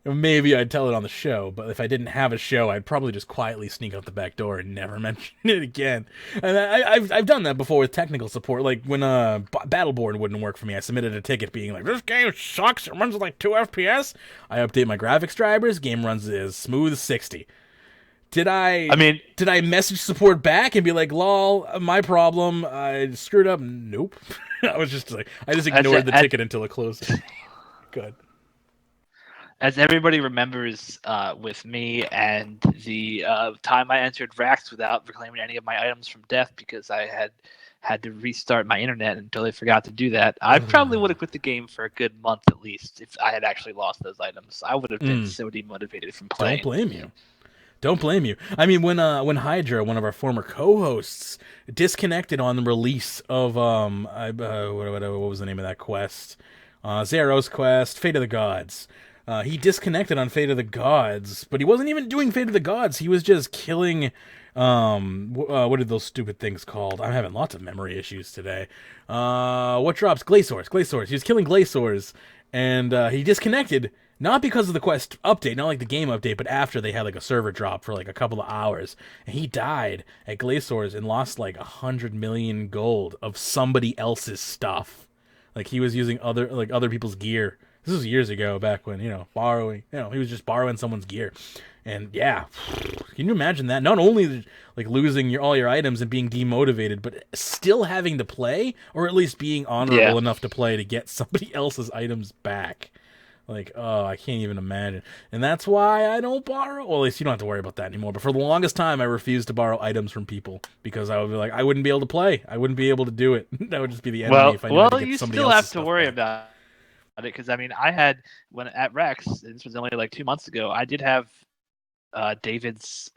Maybe I'd tell it on the show, but if I didn't have a show, I'd probably just quietly sneak out the back door and never mention it again. And I've done that before with technical support. Like when Battleborn wouldn't work for me, I submitted a ticket being like, "This game sucks. It runs like 2 FPS." I update my graphics drivers. Game runs as smooth as 60. Did I message support back and be like, "Lol, my problem, I screwed up"? Nope. I was just like, I just ignored the ticket until it closed. Good. As everybody remembers, with me and the time I entered Rax without reclaiming any of my items from death because I had to restart my internet until I forgot to do that, I probably would have quit the game for a good month at least if I had actually lost those items. I would have been so demotivated from playing. Don't blame you. Don't blame you. I mean, when Hydra, one of our former co-hosts, disconnected on the release of what was the name of that quest? Zero's quest, Fate of the Gods. He disconnected on Fate of the Gods, but he wasn't even doing Fate of the Gods. He was just killing. What are those stupid things called? I'm having lots of memory issues today. What drops? Glaciors. He was killing Glaciors, and he disconnected. Not because of the quest update, not like the game update, but after they had like a server drop for like a couple of hours. And he died at Glaciers and lost like 100 million gold of somebody else's stuff. Like he was using other people's gear. This was years ago, back when, borrowing, he was just borrowing someone's gear. And yeah, can you imagine that? Not only like losing all your items and being demotivated, but still having to play, or at least being honorable enough to play to get somebody else's items back. Like, oh, I can't even imagine. And that's why I don't borrow. Well, at least you don't have to worry about that anymore. But for the longest time, I refused to borrow items from people because I would be like, I wouldn't be able to play. I wouldn't be able to do it. That would just be the enemy if I knew how to get somebody else's stuff. Well, you still have to worry about it because, I mean, I had, when at Rex, this was only like 2 months ago, I did have David's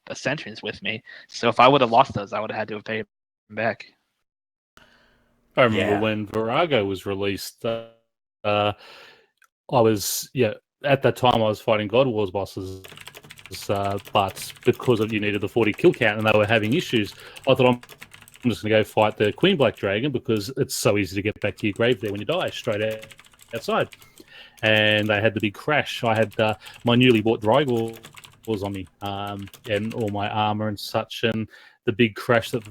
Ascensions with me. So if I would have lost those, I would have had to have paid them back. I remember when Virago was released, I was, at that time I was fighting God Wars bosses, but because you needed the 40 kill count and they were having issues, I thought I'm just going to go fight the Queen Black Dragon because it's so easy to get back to your grave there when you die, straight outside. And they had the big crash. I had my newly bought Drygor was on me, and all my armor and such, and the big crash that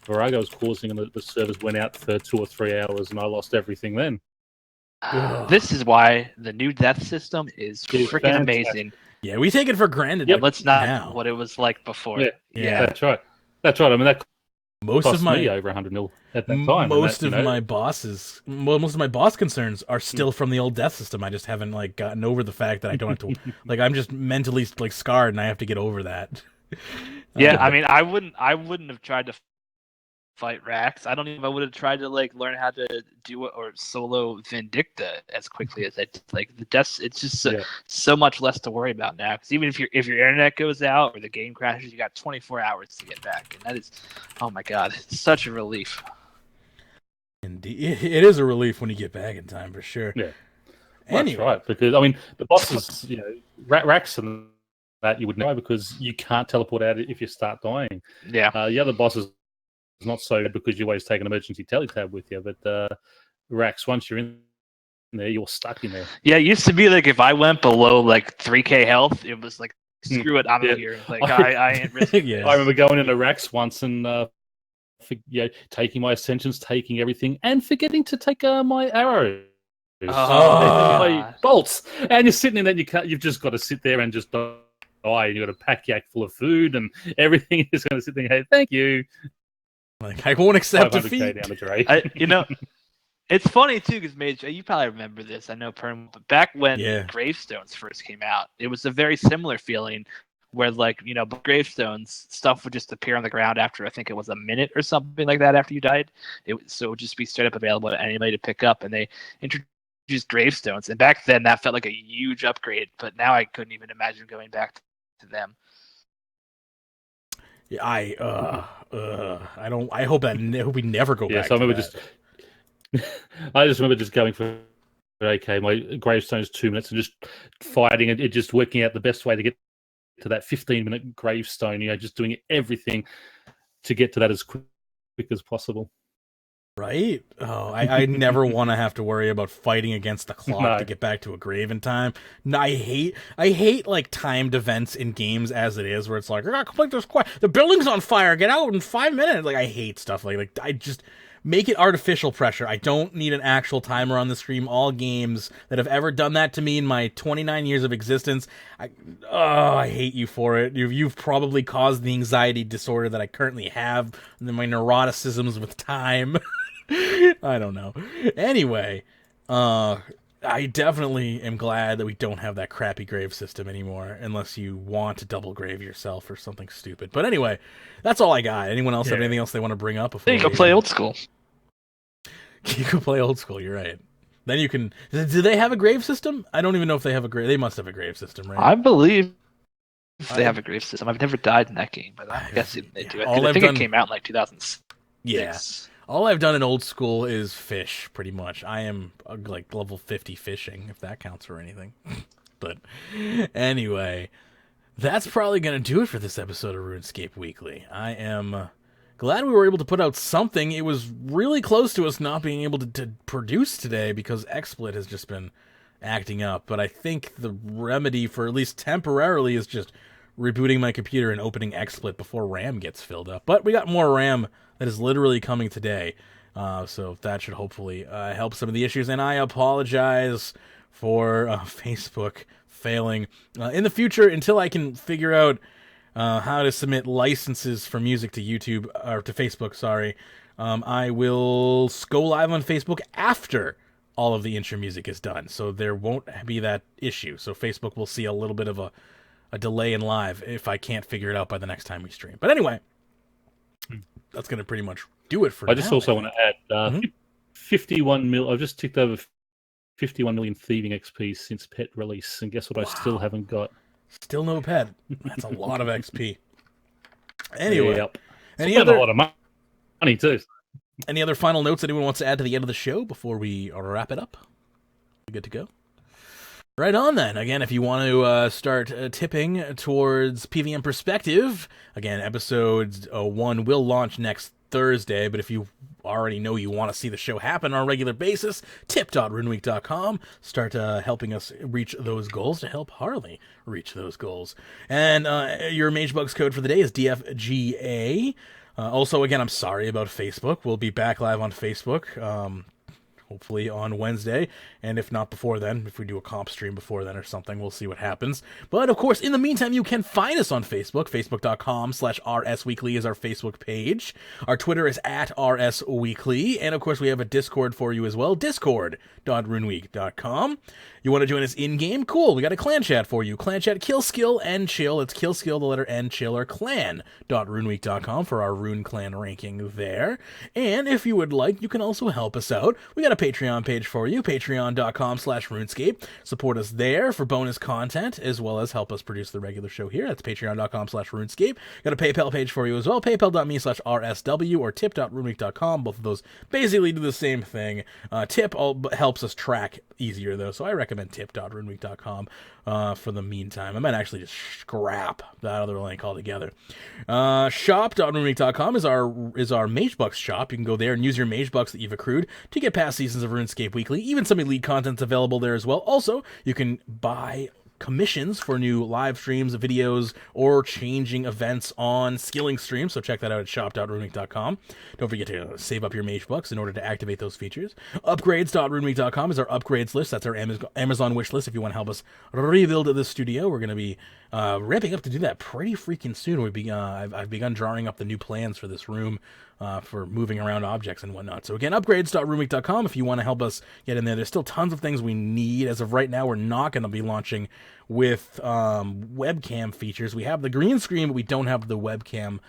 Virago was causing, and the servers went out for 2 or 3 hours, and I lost everything then. This is why the new death system is freaking amazing. Yeah, we take it for granted. Yeah, let's not what it was like before. Yeah, that's right. That's right. I mean, that most cost of my me over 100 mil at that time. Most of my boss concerns are still from the old death system. I just haven't gotten over the fact that I don't have to. I'm just mentally scarred, and I have to get over that. Yeah, I mean, I wouldn't have tried to fight Rax. I don't even know if I would have tried to learn how to do it or solo Vindicta as quickly as I did. The deaths, it's just so much less to worry about now. Because even if your internet goes out or the game crashes, you got 24 hours to get back, and that is, oh my god, it's such a relief. Indeed, it is a relief when you get back in time for sure. Yeah, anyway. That's right. Because I mean, the bosses, Rax and that you would know because you can't teleport out if you start dying. Yeah, the other bosses. Not so good because you always take an emergency teletab with you, but Rax, once you're in there, you're stuck in there. Yeah, it used to be if I went below 3k health, it was screw it, I'm here. I ain't risking. I remember going into Rax once and taking my ascensions, taking everything, and forgetting to take my arrows. My bolts, and you're sitting in there. You've just got to sit there and just die. And you've got a pack yak full of food and everything. Is going to sit there. Hey, thank you. I won't accept defeat. Down the drain. It's funny too because Mage, you probably remember this. I know Perm, but back when gravestones first came out, it was a very similar feeling where gravestones stuff would just appear on the ground after I think it was a minute or something like that after you died. It would just be straight up available to anybody to pick up, and they introduced gravestones. And back then that felt like a huge upgrade, but now I couldn't even imagine going back to them. Yeah, I hope we never go back. So I remember I just remember just going for my gravestone is 2 minutes and just fighting it, just working out the best way to get to that 15-minute gravestone, just doing everything to get to that as quick as possible. Right? Oh, I never want to have to worry about fighting against the clock to get back to a grave in time. No, I hate like timed events in games as it is, where it's like, I gotta complete this quest. The building's on fire. Get out in 5 minutes. Like, I hate stuff like I just make it artificial pressure. I don't need an actual timer on the screen. All games that have ever done that to me in my 29 years of existence, I hate you for it. You've probably caused the anxiety disorder that I currently have, and my neuroticisms with time. I don't know. Anyway, I definitely am glad that we don't have that crappy grave system anymore, unless you want to double grave yourself or something stupid. But anyway, that's all I got. Anyone else have anything else they want to bring up? You can play old school. You can play old school, you're right. Then you can... Do they have a grave system? I don't even know if they have a grave... They must have a grave system, right? I believe they have a grave system. I've never died in that game, but I'm guessing they do. I think it came out in like 2006. Yeah. All I've done in old school is fish, pretty much. I am like level 50 fishing, if that counts for anything. But anyway, that's probably going to do it for this episode of RuneScape Weekly. I am glad we were able to put out something. It was really close to us not being able to produce today because XSplit has just been acting up. But I think the remedy for at least temporarily is just rebooting my computer and opening XSplit before RAM gets filled up. But we got more RAM that is literally coming today, so that should hopefully help some of the issues. And I apologize for Facebook failing. In the future, until I can figure out how to submit licenses for music to YouTube, or to Facebook, sorry, I will go live on Facebook after all of the intro music is done, so there won't be that issue. So Facebook will see a little bit of a delay in live if I can't figure it out by the next time we stream. But anyway, that's going to pretty much do it for now. I just also want to add 51 mil. I've just ticked over 51 million thieving XP since pet release, and guess what? I still haven't got. Still no pet. That's a lot of XP. Anyway, yep. A lot of money too. Any other final notes anyone wants to add to the end of the show before we wrap it up? Good to go. Right on then. Again, if you want to start tipping towards PVM Perspective, again, episode 1 will launch next Thursday, but if you already know you want to see the show happen on a regular basis, tip.runeweek.com. Start helping us reach those goals to help Harley reach those goals. And your Magebugs code for the day is DFGA. Also, again, I'm sorry about Facebook. We'll be back live on Facebook. Hopefully on Wednesday, and if not before then, if we do a comp stream before then or something, we'll see what happens. But of course, in the meantime, you can find us on Facebook. Facebook.com/RSWeekly is our Facebook page. Our Twitter is @RSWeekly, and of course, we have a Discord for you as well, discord.runeweek.com. You want to join us in-game? Cool, we got a clan chat for you. Clan chat, kill, skill, and chill. It's kill, skill, the letter N, chill, or clan.runeweek.com for our Rune Clan ranking there. And if you would like, you can also help us out. We got a Patreon page for you, patreon.com/RuneScape. Support us there for bonus content, as well as help us produce the regular show here. That's patreon.com/RuneScape. Got a PayPal page for you as well, paypal.me/RSW or tip.runeweek.com. Both of those basically do the same thing. Tip helps us track easier, though, so I recommend tip.runeweek.com for the meantime. I might actually just scrap that other link altogether. Shop.runeweek.com is our Magebucks shop. You can go there and use your Magebucks that you've accrued to get past seasons of RuneScape Weekly. Even some elite content's available there as well. Also, you can buy commissions for new live streams, videos, or changing events on skilling streams, so check that out at shop.runeweek.com. Don't forget to save up your Magebucks in order to activate those features. Upgrades.runeweek.com is our upgrades list. That's our Amazon wish list if you want to help us rebuild the studio. We're going to be ramping up to do that pretty freaking soon. I've begun drawing up the new plans for this room for moving around objects and whatnot. So again, upgrades.runeweek.com if you want to help us get in there. There's still tons of things we need. As of right now, we're not going to be launching with webcam features. We have the green screen, but we don't have the webcams,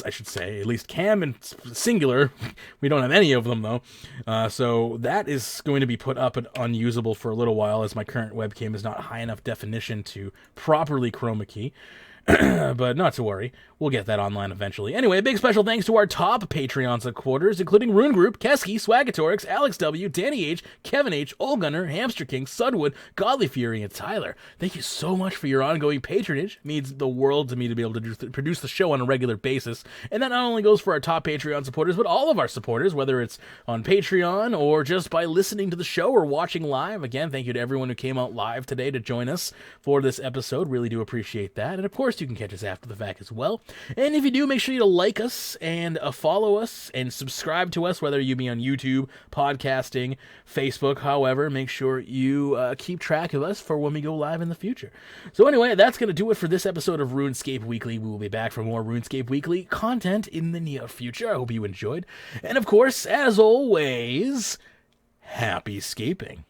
I should say. At least cam and singular. We don't have any of them, though. So that is going to be put up and unusable for a little while, as my current webcam is not high enough definition to properly chroma key. But not to worry, we'll get that online eventually. Anyway, a big special thanks to our top Patreon supporters, including Rune Group, Keski, Swagatorix, Alex W, Danny H, Kevin H, Olgunner, Hamster King, Sudwood, Godly Fury, and Tyler. Thank you so much for your ongoing patronage. It means the world to me to be able to produce the show on a regular basis. And that not only goes for our top Patreon supporters, but all of our supporters, whether it's on Patreon or just by listening to the show or watching live. Again, thank you to everyone who came out live today to join us for this episode. Really do appreciate that. And of course, you can catch us after the fact as well. And if you do, make sure you to like us and follow us and subscribe to us, whether you be on YouTube, podcasting, Facebook, however. Make sure you keep track of us for when we go live in the future. So anyway, that's going to do it for this episode of Runescape Weekly. We will be back for more Runescape Weekly content in the near future. I hope you enjoyed. And of course, as always, happy scaping.